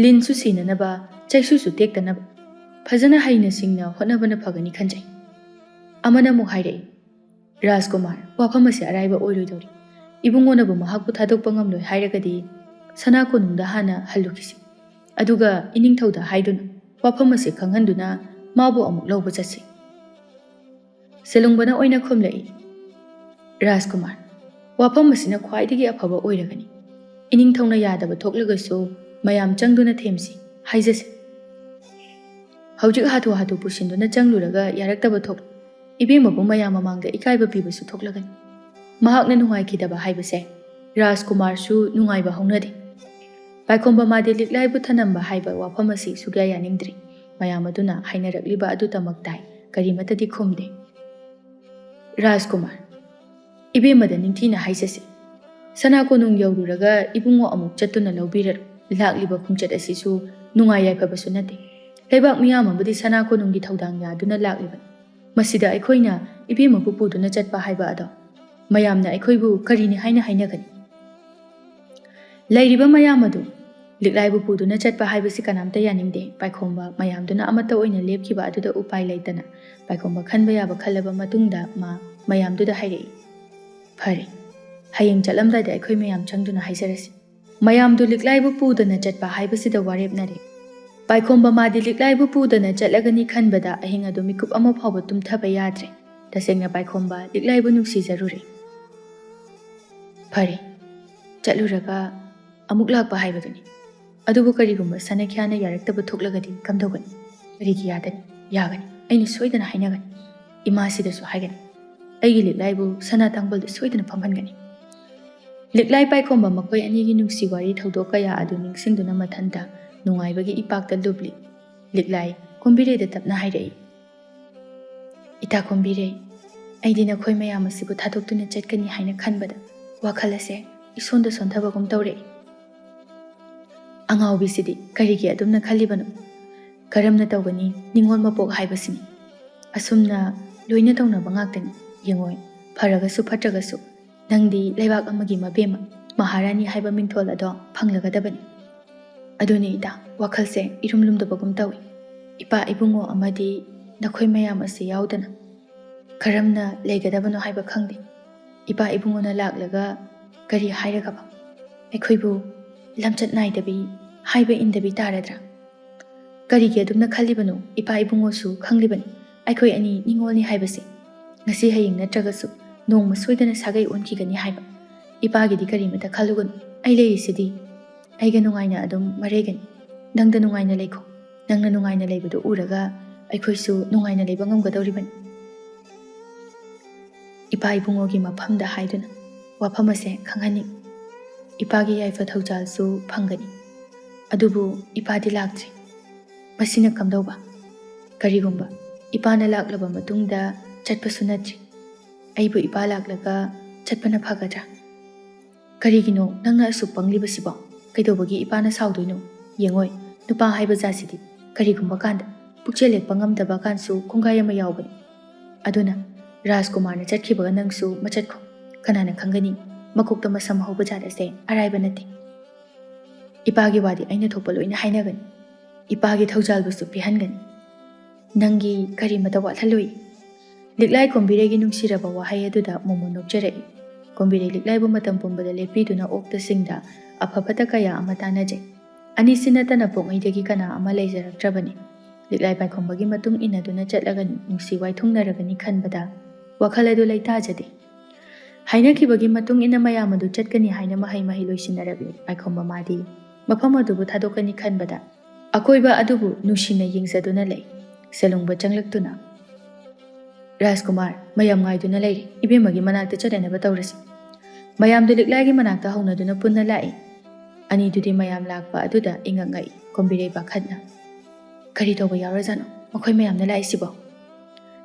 ꯂꯤꯟꯁꯨ ꯁꯤꯅꯅꯕ ꯆꯩꯁꯨꯁꯨ ꯇꯦꯛꯇꯅꯕ ꯐꯖꯅ ꯍꯩꯅ ꯁꯤꯡꯅ ꯍꯣꯠꯅꯕꯅ ꯐꯒꯅꯤ ꯈꯟꯖꯩ ꯑꯃꯅ ꯑꯃꯨꯛ ꯍꯥꯏꯔꯛꯏ ꯔꯥꯖꯀꯨꯃꯥꯔ ꯋꯥꯐꯝ ꯑꯁꯤ ꯑꯔꯥꯏꯕ ꯑꯣꯏꯔꯣꯏꯗꯧꯔꯤ ꯏꯕꯨꯡꯉꯣꯅꯕꯨ ꯃꯍꯥꯛꯄꯨ ꯊꯥꯗꯣꯛꯄ ꯉꯝꯂꯣꯏ ꯍꯥꯏꯔꯒꯗꯤ ꯁꯅꯥ ꯀꯣꯅꯨꯡꯗ ꯍꯥꯟꯅ ꯍꯜꯂꯨꯈꯤꯁꯤ ꯑꯗꯨꯒ ꯏꯅꯤꯡꯊꯧꯗ ꯍꯥꯏꯗꯨꯅ ꯋꯥꯐꯝ ꯑꯁꯤ ꯈꯪꯍꯟꯗꯨꯅ ꯃꯥꯕꯨ ꯑꯃꯨꯛ ꯂꯧꯕ ꯆꯠꯁꯤ ꯁꯦꯂꯨꯡꯕꯅ ꯑꯣꯏꯅ ꯈꯨꯝꯂꯛꯏ ꯔꯥꯖꯀꯨꯃꯥꯔ ꯋꯥꯐꯝ ꯑꯁꯤꯅ ꯈ꯭ꯋꯥꯏꯗꯒꯤ ꯑꯐꯕ ꯑꯣꯏꯔꯒꯅꯤ ꯏꯅꯤꯡ ꯊꯧꯅ ꯌꯥꯗꯕ ꯊꯣꯛꯂꯒꯁꯨ ꯃꯌꯥꯝ ꯆꯪꯗꯨꯅ ꯊꯦꯝꯁꯤ ꯍꯥꯏꯖꯁꯤ꯫ ꯍꯧꯖꯤꯛ ꯍꯥꯊꯨ ꯍꯥꯊꯨ ꯄꯨꯁꯤꯟꯗꯨꯅ ꯆꯪꯂꯨꯔꯒ ꯌꯥꯔꯛꯇꯕ ꯊꯣꯛ ꯏꯕꯦꯝꯃꯕꯨ ꯃꯌꯥꯝ ꯃꯃꯥꯡꯗ ꯏꯀꯥꯏꯕ ꯄꯤꯕꯁꯨ ꯊꯣꯛꯂꯒꯅꯤ꯫ ꯃꯍꯥꯛꯅ ꯅꯨꯡꯉꯥꯏꯈꯤꯗꯕ ꯍꯥꯏꯕꯁꯦ ꯔꯥꯖꯀꯨꯃꯥꯔꯁꯨ ꯅꯨꯡꯉꯥꯏꯕ ꯍꯧꯅꯗꯦ꯫ ꯄꯥꯏꯈꯣꯝꯕ ꯃꯥꯗꯤ ꯂꯤꯛꯂꯥꯏꯕꯨ ꯊꯅꯝꯕ ꯍꯥꯏꯕ ꯋꯥꯐꯝ ꯑꯁꯤ ꯁꯨꯛꯌꯥ ꯌꯥꯅꯤꯡꯗ꯭ꯔꯤ꯫ ꯃꯌꯥꯝ ꯑꯗꯨꯅ ꯍꯥꯏꯅꯔꯛꯂꯤꯕ ꯑꯗꯨꯇꯃꯛ ꯇꯥꯏ, ꯀꯔꯤꯃꯇꯗꯤ ꯈꯨꯝꯗꯦ꯫ ꯔꯥꯖꯀꯨꯃꯥꯔ, ꯏꯕꯦꯝꯃꯗ ꯅꯤꯡꯊꯤꯅ ꯍꯥꯏꯖꯁꯤ, ꯁꯅꯥ ꯀꯣꯅꯨꯡ ꯌꯧꯔꯨꯔꯒ ꯏꯕꯨꯡꯉꯣ ꯑꯃꯨꯛ ꯆꯠꯇꯨꯅ ꯂꯧꯕꯤꯔꯔꯣ꯫ ꯂꯥꯛꯂꯤꯕ ꯈꯣꯡꯆꯠ ꯑꯁꯤꯁꯨ ꯅꯨꯡꯉꯥꯏ ꯌꯥꯏꯐꯕꯁꯨ ꯅꯠꯇꯦ꯫ ꯂꯩꯕꯥꯛ ꯃꯤꯌꯥꯝ ꯑꯃꯗꯤ ꯁꯅꯥ ꯀꯣꯅꯨꯡꯒꯤ ꯊꯧꯗꯥꯡ ꯌꯥꯗꯨꯅ ꯂꯥꯛꯂꯤꯕꯅꯤ꯫ ꯃꯁꯤꯗ ꯑꯩꯈꯣꯏꯅ ꯏꯕꯦꯝꯃꯕꯨ ꯄꯨꯗꯨꯅ ꯆꯠꯄ ꯍꯥꯏꯕ ꯑꯗꯣ ꯃꯌꯥꯝꯅ ꯑꯩꯈꯣꯏꯕꯨ ꯀꯔꯤꯅꯤ ꯍꯥꯏꯅ ꯍꯥꯏꯅꯒꯅꯤ? ꯂꯩꯔꯤꯕ ꯃꯌꯥꯝ ꯑꯗꯨ ꯂꯤꯛꯂꯥꯏꯕꯨ ꯄꯨꯗꯨꯅ ꯆꯠꯄ ꯍꯥꯏꯕꯁꯤ ꯀꯅꯥꯝꯇ ꯌꯥꯅꯤꯡꯗꯦ꯫ ꯄꯥꯏꯈꯣꯝꯕ ꯃꯌꯥꯝꯗꯨꯅ ꯑꯃꯠꯇ ꯑꯣꯏꯅ ꯂꯦꯞꯈꯤꯕ ꯑꯗꯨꯗ ꯎꯄꯥꯏ ꯂꯩꯇꯅ ꯄꯥꯏꯈꯣꯝꯕ ꯈꯟꯕ ꯌꯥꯕ ꯈꯜꯂꯕ ꯃꯇꯨꯡꯗ ꯃꯌꯥꯝꯗꯨꯗ ꯍꯥꯏꯔꯛꯏ, ꯐꯔꯦ, ꯍꯌꯦꯡ ꯆꯠꯂꯝꯗꯥꯏꯗ ꯑꯩꯈꯣꯏ ꯃꯌꯥꯝ ꯆꯪꯗꯨꯅ ꯍꯥꯏꯖꯔꯁꯤ꯫ ꯃꯌꯥꯝꯗꯨ ꯂꯤꯛꯂꯥꯏꯕꯨ ꯄꯨꯗꯅ ꯆꯠꯄ ꯍꯥꯏꯕꯁꯤꯗ ꯋꯥꯔꯦꯞꯅꯔꯦ꯫ ꯄꯥꯏꯈꯣꯝꯕ ꯃꯥꯗꯤ ꯂꯤꯛꯂꯥꯏꯕꯨ ꯄꯨꯗꯅ ꯆꯠꯂꯒꯅꯤ ꯈꯟꯕꯗ ꯑꯍꯤꯡ ꯑꯗꯨ ꯃꯤꯀꯨꯞ ꯑꯃ ꯐꯥꯎꯕ ꯇꯨꯝꯊꯕ ꯌꯥꯗ꯭ꯔꯦ꯫ ꯇꯁꯦꯡꯅ ꯄꯥꯏꯈꯣꯝꯕ ꯂꯤꯛꯂꯥꯏꯕꯨ ꯅꯨꯡꯁꯤꯖꯔꯨꯔꯦ꯫ ꯐꯔꯦ, ꯆꯠꯂꯨꯔꯒ ꯑꯃꯨꯛ ꯂꯥꯛꯄ ꯍꯥꯏꯕꯗꯨꯅꯤ꯫ ꯑꯗꯨꯕꯨ ꯀꯔꯤꯒꯨꯝꯕ ꯁꯅꯥꯈ꯭ꯌꯥꯅ ꯌꯥꯔꯛꯇꯕ ꯊꯣꯛꯂꯒꯗꯤ ꯀꯝꯗꯧꯒꯅꯤ? ꯀꯔꯤꯒꯤ ꯌꯥꯗꯅꯤ? ꯌꯥꯒꯅꯤ, ꯑꯩꯅ ꯁꯣꯏꯗꯅ ꯍꯥꯏꯅꯒꯅꯤ꯫ ꯏꯃꯥꯁꯤꯗꯁꯨ ꯍꯥꯏꯒꯅꯤ꯫ ꯑꯩꯒꯤ ꯂꯤꯛꯂꯥꯏꯕꯨ ꯁꯅꯥ ꯇꯥꯡꯕꯜꯗ ꯁꯣꯏꯗꯅ ꯐꯝꯍꯟꯒꯅꯤ꯫ ꯂꯤꯛꯂꯥꯏ ꯄꯥꯏꯈꯣꯝꯕ ꯃꯈꯣꯏ ꯑꯅꯤꯒꯤ ꯅꯨꯡꯁꯤ ꯋꯥꯔꯤ ꯊꯧꯗꯣꯛ ꯀꯌꯥ ꯑꯗꯨ ꯅꯤꯡꯁꯤꯡꯗꯨꯅ ꯃꯊꯟꯇ ꯅꯨꯡꯉꯥꯏꯕꯒꯤ ꯏꯄꯥꯛꯇ ꯂꯨꯞꯂꯤ꯫ ꯂꯤꯛꯂꯥꯏ ꯀꯣꯝꯕꯤꯔꯩꯗ ꯇꯞꯅ ꯍꯥꯏꯔꯛꯏ, ꯏꯇꯥ ꯀꯣꯝꯕꯤꯔꯩ, ꯑꯩꯗꯤ ꯅꯈꯣꯏ ꯃꯌꯥꯝ ꯑꯁꯤꯕꯨ ꯊꯥꯗꯣꯛꯇꯨꯅ ꯆꯠꯀꯅꯤ ꯍꯥꯏꯅ ꯈꯟꯕꯗ ꯋꯥꯈꯜ ꯑꯁꯦ ꯏꯁꯣꯟꯗ ꯁꯣꯟꯊꯕꯒꯨꯝ ꯇꯧꯔꯛꯏ꯫ ꯑꯉꯥꯎꯕꯤꯁꯤꯗꯤ ꯀꯔꯤꯒꯤ ꯑꯗꯨꯝꯅ ꯈꯜꯂꯤꯕꯅꯣ? ꯀꯔꯝꯅ ꯇꯧꯒꯅꯤ ꯅꯤꯡꯉꯣꯜ ꯃꯄꯣꯛ ꯍꯥꯏꯕꯁꯤꯅꯤ꯫ ꯑꯁꯨꯝꯅ ꯂꯣꯏꯅ ꯇꯧꯅꯕ ꯉꯥꯛꯇꯅꯤ꯫ ꯌꯦꯡꯉꯣꯏ, ꯐꯔꯒꯁꯨ ꯐꯠꯇ꯭ꯔꯒꯁꯨ ꯅꯪꯗꯤ ꯂꯩꯕꯥꯛ ꯑꯃꯒꯤ ꯃꯕꯦꯝꯃ, ꯃꯍꯥꯔꯥꯅꯤ ꯍꯥꯏꯕ ꯃꯤꯡꯊꯣꯜ ꯑꯗꯣ ꯐꯪꯂꯒꯗꯕꯅꯤ꯫ ꯑꯗꯨꯅꯤ ꯏꯇꯥ, ꯋꯥꯈꯜꯁꯦ ꯏꯔꯨꯝ ꯂꯨꯝꯗꯕꯒꯨꯝ ꯇꯧꯏ꯫ ꯏꯄꯥ ꯏꯕꯨꯡꯉꯣ ꯑꯃꯗꯤ ꯅꯈꯣꯏ ꯃꯌꯥꯝ ꯑꯁꯤ ꯌꯥꯎꯗꯅ ꯀꯔꯝꯅ ꯂꯩꯒꯗꯕꯅꯣ ꯍꯥꯏꯕ ꯈꯪꯗꯦ꯫ ꯏꯄꯥ ꯏꯕꯨꯡꯉꯣꯅ ꯂꯥꯛꯂꯒ ꯀꯔꯤ ꯍꯥꯏꯔꯒꯕ ꯑꯩꯈꯣꯏꯕꯨ ꯂꯝꯆꯠ ꯅꯥꯏꯗꯕꯤ, ꯍꯥꯏꯕ ꯏꯟꯗꯕꯤ ꯇꯥꯔꯗ꯭ꯔꯥ? ꯀꯔꯤꯒꯤ ꯑꯗꯨꯝꯅ ꯈꯜꯂꯤꯕꯅꯣ? ꯏꯄꯥ ꯏꯕꯨꯡꯉꯣꯁꯨ ꯈꯪꯂꯤꯕꯅꯤ ꯑꯩꯈꯣꯏ ꯑꯅꯤ ꯅꯤꯡꯉꯣꯜꯅꯤ ꯍꯥꯏꯕꯁꯦ꯫ ꯉꯁꯤ ꯍꯌꯦꯡ ꯅꯠꯇ꯭ꯔꯒꯁꯨ ꯅꯣꯡꯃ ꯁꯣꯏꯗꯅ ꯁꯥꯒꯩ ꯑꯣꯟꯈꯤꯒꯅꯤ ꯍꯥꯏꯕ꯫ ꯏꯄꯥꯒꯤꯗꯤ ꯀꯔꯤꯃꯇ ꯈꯜꯂꯨꯒꯅꯨ, ꯑꯩ ꯂꯩꯔꯤꯁꯤꯗꯤ꯫ ꯑꯩꯒ ꯅꯨꯡꯉꯥꯏꯅ ꯑꯗꯨꯝ ꯃꯔꯩꯒꯅꯤ꯫ ꯅꯪꯗ ꯅꯨꯡꯉꯥꯏꯅ ꯂꯩꯈꯣ꯫ ꯅꯪꯅ ꯅꯨꯡꯉꯥꯏꯅ ꯂꯩꯕꯗꯨ ꯎꯔꯒ ꯑꯩꯈꯣꯏꯁꯨ ꯅꯨꯡꯉꯥꯏꯅ ꯂꯩꯕ ꯉꯝꯒꯗꯧꯔꯤꯕꯅꯤ꯫ ꯏꯄꯥ ꯏꯕꯨꯡꯉꯣꯒꯤ ꯃꯐꯝꯗ ꯍꯥꯏꯗꯨꯅ ꯋꯥꯐꯝ ꯑꯁꯦ ꯈꯪꯍꯟꯅꯤꯡꯏ꯫ ꯏꯄꯥꯒꯤ ꯌꯥꯏꯐ ꯊꯧꯖꯥꯜꯁꯨ ꯐꯪꯒꯅꯤ꯫ ꯑꯗꯨꯕꯨ ꯏꯄꯥꯗꯤ ꯂꯥꯛꯇ꯭ꯔꯤ꯫ ꯃꯁꯤꯅ ꯀꯝꯗꯧꯕ? ꯀꯔꯤꯒꯨꯝꯕ ꯏꯄꯥꯅ ꯂꯥꯛꯂꯕ ꯃꯇꯨꯡꯗ ꯆꯠꯄꯁꯨ ꯅꯠꯇ꯭ꯔꯤ꯫ ꯑꯩꯕꯨ ꯏꯄꯥ ꯂꯥꯛꯂꯒ ꯆꯠꯄꯅ ꯐꯒꯗ꯭ꯔꯥ? ꯀꯔꯤꯒꯤꯅꯣ ꯅꯪꯅ ꯑꯁꯨꯛ ꯄꯪꯂꯤꯕꯁꯤꯕꯣ? ꯀꯩꯗꯧꯕꯒꯤ ꯏꯄꯥꯅ ꯁꯥꯎꯗꯣꯏꯅꯣ? ꯌꯦꯡꯉꯣꯏ, ꯅꯨꯄꯥ ꯍꯥꯏꯕ ꯖꯥꯠꯁꯤꯗꯤ ꯀꯔꯤꯒꯨꯝꯕ ꯀꯥꯟꯗ ꯄꯨꯛꯆꯦꯜ ꯂꯦꯞꯄ ꯉꯝꯗꯕ ꯀꯥꯟꯁꯨ ꯀꯣꯡꯒꯥꯏ ꯑꯃ ꯌꯥꯎꯕꯅꯤ꯫ ꯑꯗꯨꯅ ꯔꯥꯖꯀꯨꯃꯥꯔꯅ ꯆꯠꯈꯤꯕꯒ ꯅꯪꯁꯨ ꯃꯆꯠꯈꯣ꯫ ꯀꯅꯥꯅ ꯈꯪꯒꯅꯤ, ꯃꯀꯣꯛꯇ ꯃꯁꯝ ꯍꯧꯕ ꯖꯥꯠ ꯑꯁꯦ ꯑꯔꯥꯏꯕ ꯅꯠꯇꯦ꯫ ꯏꯄꯥꯒꯤ ꯋꯥꯗꯤ ꯑꯩꯅ ꯊꯣꯛꯄ ꯂꯣꯏꯅ ꯍꯥꯏꯅꯒꯅꯤ꯫ ꯏꯄꯥꯒꯤ ꯊꯧꯖꯥꯜꯕꯨꯁꯨ ꯄꯤꯍꯟꯒꯅꯤ꯫ ꯅꯪꯒꯤ ꯀꯔꯤꯃꯇ ꯋꯥꯠꯍꯜꯂꯣꯏ꯫ ꯂꯤꯛꯂꯥꯏ ꯀꯣꯝꯕꯤꯔꯩꯒꯤ ꯅꯨꯡꯁꯤꯔꯕ ꯋꯥꯍꯩ ꯑꯗꯨꯗ ꯃꯣꯃꯣꯟ ꯅꯣꯛꯆꯔꯛꯏ꯫ ꯀꯣꯝꯕꯤꯔꯩ ꯂꯤꯛꯂꯥꯏꯕꯨ ꯃꯇꯝ ꯄꯨꯝꯕꯗ ꯂꯦꯞꯄꯤꯗꯨꯅ ꯑꯣꯛꯇꯁꯤꯡꯗ ꯑꯐ ꯐꯠꯇ ꯀꯌꯥ ꯑꯃ ꯇꯥꯟꯅꯖꯩ꯫ ꯑꯅꯤꯁꯤ ꯅꯠꯇꯅ ꯄꯣꯛꯉꯩꯗꯒꯤ ꯀꯅꯥ ꯑꯃ ꯂꯩꯖꯔꯛꯇ꯭ꯔꯕꯅꯤ꯫ ꯂꯤꯛꯂꯥꯏ ꯄꯥꯏꯈꯣꯝꯕꯒꯤ ꯃꯇꯨꯡ ꯏꯟꯅꯗꯨꯅ ꯆꯠꯂꯒꯅꯤ ꯅꯨꯡꯁꯤ ꯋꯥꯏꯊꯨꯡꯅꯔꯒꯅꯤ ꯈꯟꯕꯗ ꯋꯥꯈꯜ ꯑꯗꯨ ꯂꯩꯇꯥꯖꯗꯦ꯫ ꯍꯥꯏꯅꯈꯤꯕꯒꯤ ꯃꯇꯨꯡ ꯏꯟꯅ ꯃꯌꯥꯝ ꯑꯗꯨ ꯆꯠꯀꯅꯤ ꯍꯥꯏꯅ ꯃꯍꯩ ꯂꯣꯏꯁꯤꯟꯅꯔꯛꯂꯤ꯫ ꯄꯥꯏꯈꯣꯝꯕ ꯃꯥꯗꯤ ꯃꯐꯝ ꯑꯗꯨꯕꯨ ꯊꯥꯗꯣꯛꯀꯅꯤ ꯈꯟꯕꯗ ꯑꯀꯣꯏꯕ ꯑꯗꯨꯕꯨ ꯅꯨꯡꯁꯤꯅ ꯌꯦꯡꯖꯗꯨꯅ ꯂꯩ꯫ ꯁꯦꯂꯨꯡꯕ ꯆꯪꯂꯛꯇꯨꯅ, ꯔꯥꯖꯀꯨꯃꯥꯔ, ꯃꯌꯥꯝ ꯉꯥꯏꯗꯨꯅ ꯂꯩꯔꯤ꯫ ꯏꯕꯦꯝꯃꯒꯤ ꯃꯅꯥꯛꯇ ꯆꯠꯅꯅꯕ ꯇꯧꯔꯁꯤ꯫ ꯃꯌꯥꯝꯗꯨ ꯂꯤꯛꯂꯥꯏꯒꯤ ꯃꯅꯥꯛꯇ ꯍꯧꯅꯗꯨꯅ ꯄꯨꯟꯅ ꯂꯥꯛꯏ꯫ ꯑꯅꯤꯗꯨꯗꯤ ꯃꯌꯥꯝ ꯂꯥꯛꯄ ꯑꯗꯨꯗ ꯏꯉꯛ ꯉꯛꯏ꯫ ꯀꯣꯝꯕꯤꯔꯩ ꯄꯥꯈꯠꯅ, ꯀꯔꯤ ꯇꯧꯕ ꯌꯥꯎꯔꯖꯥꯠꯅꯣ ꯃꯈꯣꯏ ꯃꯌꯥꯝꯅ ꯂꯥꯛꯏꯁꯤꯕꯣ?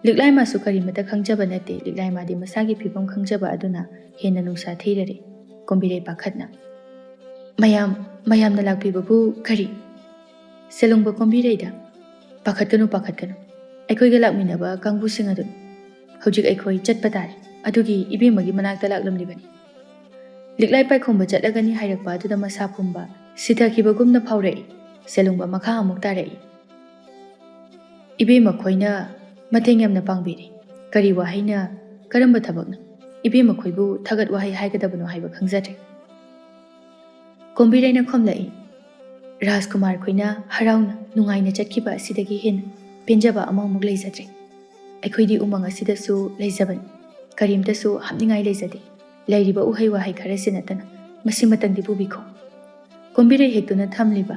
ꯂꯤꯛꯂꯥꯏ ꯃꯥꯁꯨ ꯀꯔꯤꯃꯇ ꯈꯪꯖꯕ ꯅꯠꯇꯦ꯫ ꯂꯤꯛꯂꯥꯏ ꯃꯥꯗꯤ ꯃꯁꯥꯒꯤ ꯐꯤꯚꯝ ꯈꯪꯖꯕ ꯑꯗꯨꯅ ꯍꯦꯟꯅ ꯅꯨꯡꯁꯥ ꯊꯤꯔꯔꯦ꯫ ꯀꯣꯝꯕꯤꯔꯩ ꯄꯥꯈꯠꯅ, ꯃꯌꯥꯝꯅ ꯂꯥꯛꯄꯤꯕꯕꯨ ꯀꯔꯤ? ꯁꯦꯂꯨꯡꯕ ꯀꯣꯝꯕꯤꯔꯩꯗ, ꯄꯥꯈꯠꯀꯅꯨ ꯄꯥꯈꯠꯀꯅꯨ, ꯑꯩꯈꯣꯏꯒ ꯂꯥꯛꯃꯤꯟꯅꯕ ꯀꯥꯡꯕꯨꯁꯤꯡ ꯑꯗꯨꯅꯤ꯫ ꯍꯧꯖꯤꯛ ꯑꯩꯈꯣꯏ ꯆꯠꯄ ꯇꯥꯔꯦ꯫ ꯑꯗꯨꯒꯤ ꯏꯕꯦꯝꯃꯒꯤ ꯃꯅꯥꯛꯇ ꯂꯥꯛꯂꯝꯂꯤꯕꯅꯤ꯫ ꯂꯤꯛꯂꯥꯏ ꯄꯥꯏꯈꯣꯝꯕ ꯆꯠꯂꯒꯅꯤ ꯍꯥꯏꯔꯛꯄ ꯑꯗꯨꯗ ꯃꯁꯥ ꯄꯨꯝꯕ ꯁꯤꯊꯈꯤꯕꯒꯨꯝꯅ ꯐꯥꯎꯔꯛꯏ꯫ ꯁꯦꯂꯨꯡꯕ ꯃꯈꯥ ꯑꯃꯨꯛ ꯇꯥꯔꯛꯏ꯫ ꯏꯕꯦꯝꯃ ꯈꯣꯏꯅ ꯃꯇꯦꯡ ꯌꯥꯝꯅ ꯄꯥꯡꯕꯤꯔꯤ꯫ ꯀꯔꯤ ꯋꯥꯍꯩꯅ, ꯀꯔꯝꯕ ꯊꯕꯛꯅ ꯏꯕꯦꯝꯃ ꯈꯣꯏꯕꯨ ꯊꯥꯒꯠ ꯋꯥꯍꯩ ꯍꯥꯏꯒꯗꯕꯅꯣ ꯍꯥꯏꯕ ꯈꯪꯖꯗ꯭ꯔꯦ꯫ ꯀꯣꯝꯕꯤꯔꯩꯅ ꯈꯨꯝꯂꯛꯏ, ꯔꯥꯖꯀꯨꯃꯥꯔ ꯈꯣꯏꯅ ꯍꯔꯥꯎꯅ ꯅꯨꯡꯉꯥꯏꯅ ꯆꯠꯈꯤꯕ ꯑꯁꯤꯗꯒꯤ ꯍꯦꯟꯅ ꯄꯦꯟꯖꯕ ꯑꯃꯃꯨꯛ ꯂꯩꯖꯗ꯭ꯔꯦ꯫ ꯑꯩꯈꯣꯏꯗꯤ ꯎꯃꯪ ꯑꯁꯤꯗꯁꯨ ꯂꯩꯖꯕꯅꯤ, ꯀꯔꯤꯝꯇꯁꯨ ꯍꯥꯞꯅꯤꯡꯉꯥꯏ ꯂꯩꯖꯗꯦ꯫ ꯂꯩꯔꯤꯕ ꯎꯍꯩ ꯋꯥꯍꯩ ꯈꯔꯁꯤ ꯅꯠꯇꯅ ꯃꯁꯤꯃꯇꯪꯗꯤ ꯄꯨꯕꯤꯈꯣ꯫ ꯀꯣꯝꯕꯤꯔꯩ ꯍꯦꯛꯇꯨꯅ ꯊꯝꯂꯤꯕ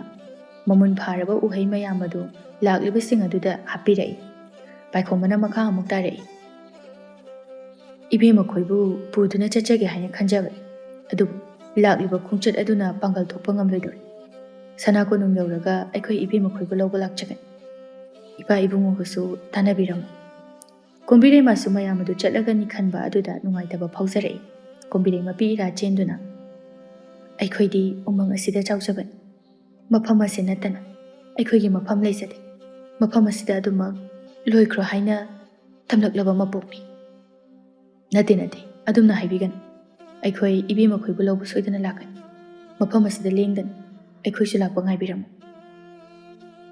ꯃꯃꯨꯟ ꯐꯥꯔꯕ ꯎꯍꯩ ꯃꯌꯥꯝ ꯑꯗꯨ ꯂꯥꯛꯂꯤꯕꯁꯤꯡ ꯑꯗꯨꯗ ꯍꯥꯞꯄꯤꯔꯛꯏ꯫ ꯄꯥꯏꯈꯣꯝꯕꯅ ꯃꯈꯥ ꯑꯃꯨꯛ ꯇꯥꯔꯛꯏ꯫ ꯏꯕꯦꯝꯃꯈꯣꯏꯕꯨ ꯄꯨꯗꯨꯅ ꯆꯠꯆꯒꯦ ꯍꯥꯏꯅ ꯈꯟꯖꯕꯅꯤ, ꯑꯗꯨꯕꯨ ꯂꯥꯛꯂꯤꯕ ꯈꯣꯡꯆꯠ ꯑꯗꯨꯅ ꯄꯥꯡꯒꯜ ꯊꯣꯛꯄ ꯉꯝꯂꯣꯏꯗꯣꯔꯤ꯫ ꯁꯅꯥꯀꯣꯅꯨꯡ ꯌꯧꯔꯒ ꯑꯩꯈꯣꯏ ꯏꯕꯦꯝꯃꯈꯣꯏꯕꯨ ꯂꯧꯕ ꯂꯥꯛꯆꯒꯅꯤ꯫ ꯏꯄꯥ ꯏꯕꯨꯡꯉꯣꯕꯨꯁꯨ ꯇꯥꯟꯅꯕꯤꯔꯝꯃꯨ꯫ ꯀꯣꯝꯕꯤꯔꯩꯃꯁꯨ ꯃꯌꯥꯝ ꯑꯗꯨ ꯆꯠꯂꯒꯅꯤ ꯈꯟꯕ ꯑꯗꯨꯗ ꯅꯨꯡꯉꯥꯏꯇꯕ ꯐꯥꯎꯖꯔꯛꯏ꯫ ꯀꯣꯝꯕꯤꯔꯩ ꯃꯄꯤ ꯏꯔꯥ ꯆꯦꯟꯗꯨꯅ ꯑꯩꯈꯣꯏꯗꯤ ꯎꯃꯪ ꯑꯁꯤꯗ ꯆꯥꯎꯖꯕꯅꯤ꯫ ꯃꯐꯝ ꯑꯁꯤ ꯅꯠꯇꯅ ꯑꯩꯈꯣꯏꯒꯤ ꯃꯐꯝ ꯂꯩꯖꯗꯦ꯫ ꯃꯐꯝ ꯑꯁꯤꯗ ꯑꯗꯨꯃꯛ ꯂꯣꯏꯈ꯭ꯔꯣ ꯍꯥꯏꯅ ꯊꯝꯂꯛꯂꯕ ꯃꯄꯣꯛꯅꯤ꯫ ꯅꯠꯇꯦ ꯅꯠꯇꯦ, ꯑꯗꯨꯝꯅ ꯍꯥꯏꯕꯤꯒꯅꯨ꯫ ꯑꯩꯈꯣꯏ ꯏꯕꯦꯝꯃꯈꯣꯏꯕꯨ ꯂꯧꯕ ꯁꯣꯏꯗꯅ ꯂꯥꯛꯀꯅꯤ꯫ ꯃꯐꯝ ꯑꯁꯤꯗ ꯂꯦꯡꯗꯅ ꯑꯩꯈꯣꯏꯁꯨ ꯂꯥꯛꯄ ꯉꯥꯏꯕꯤꯔꯝꯃꯨ꯫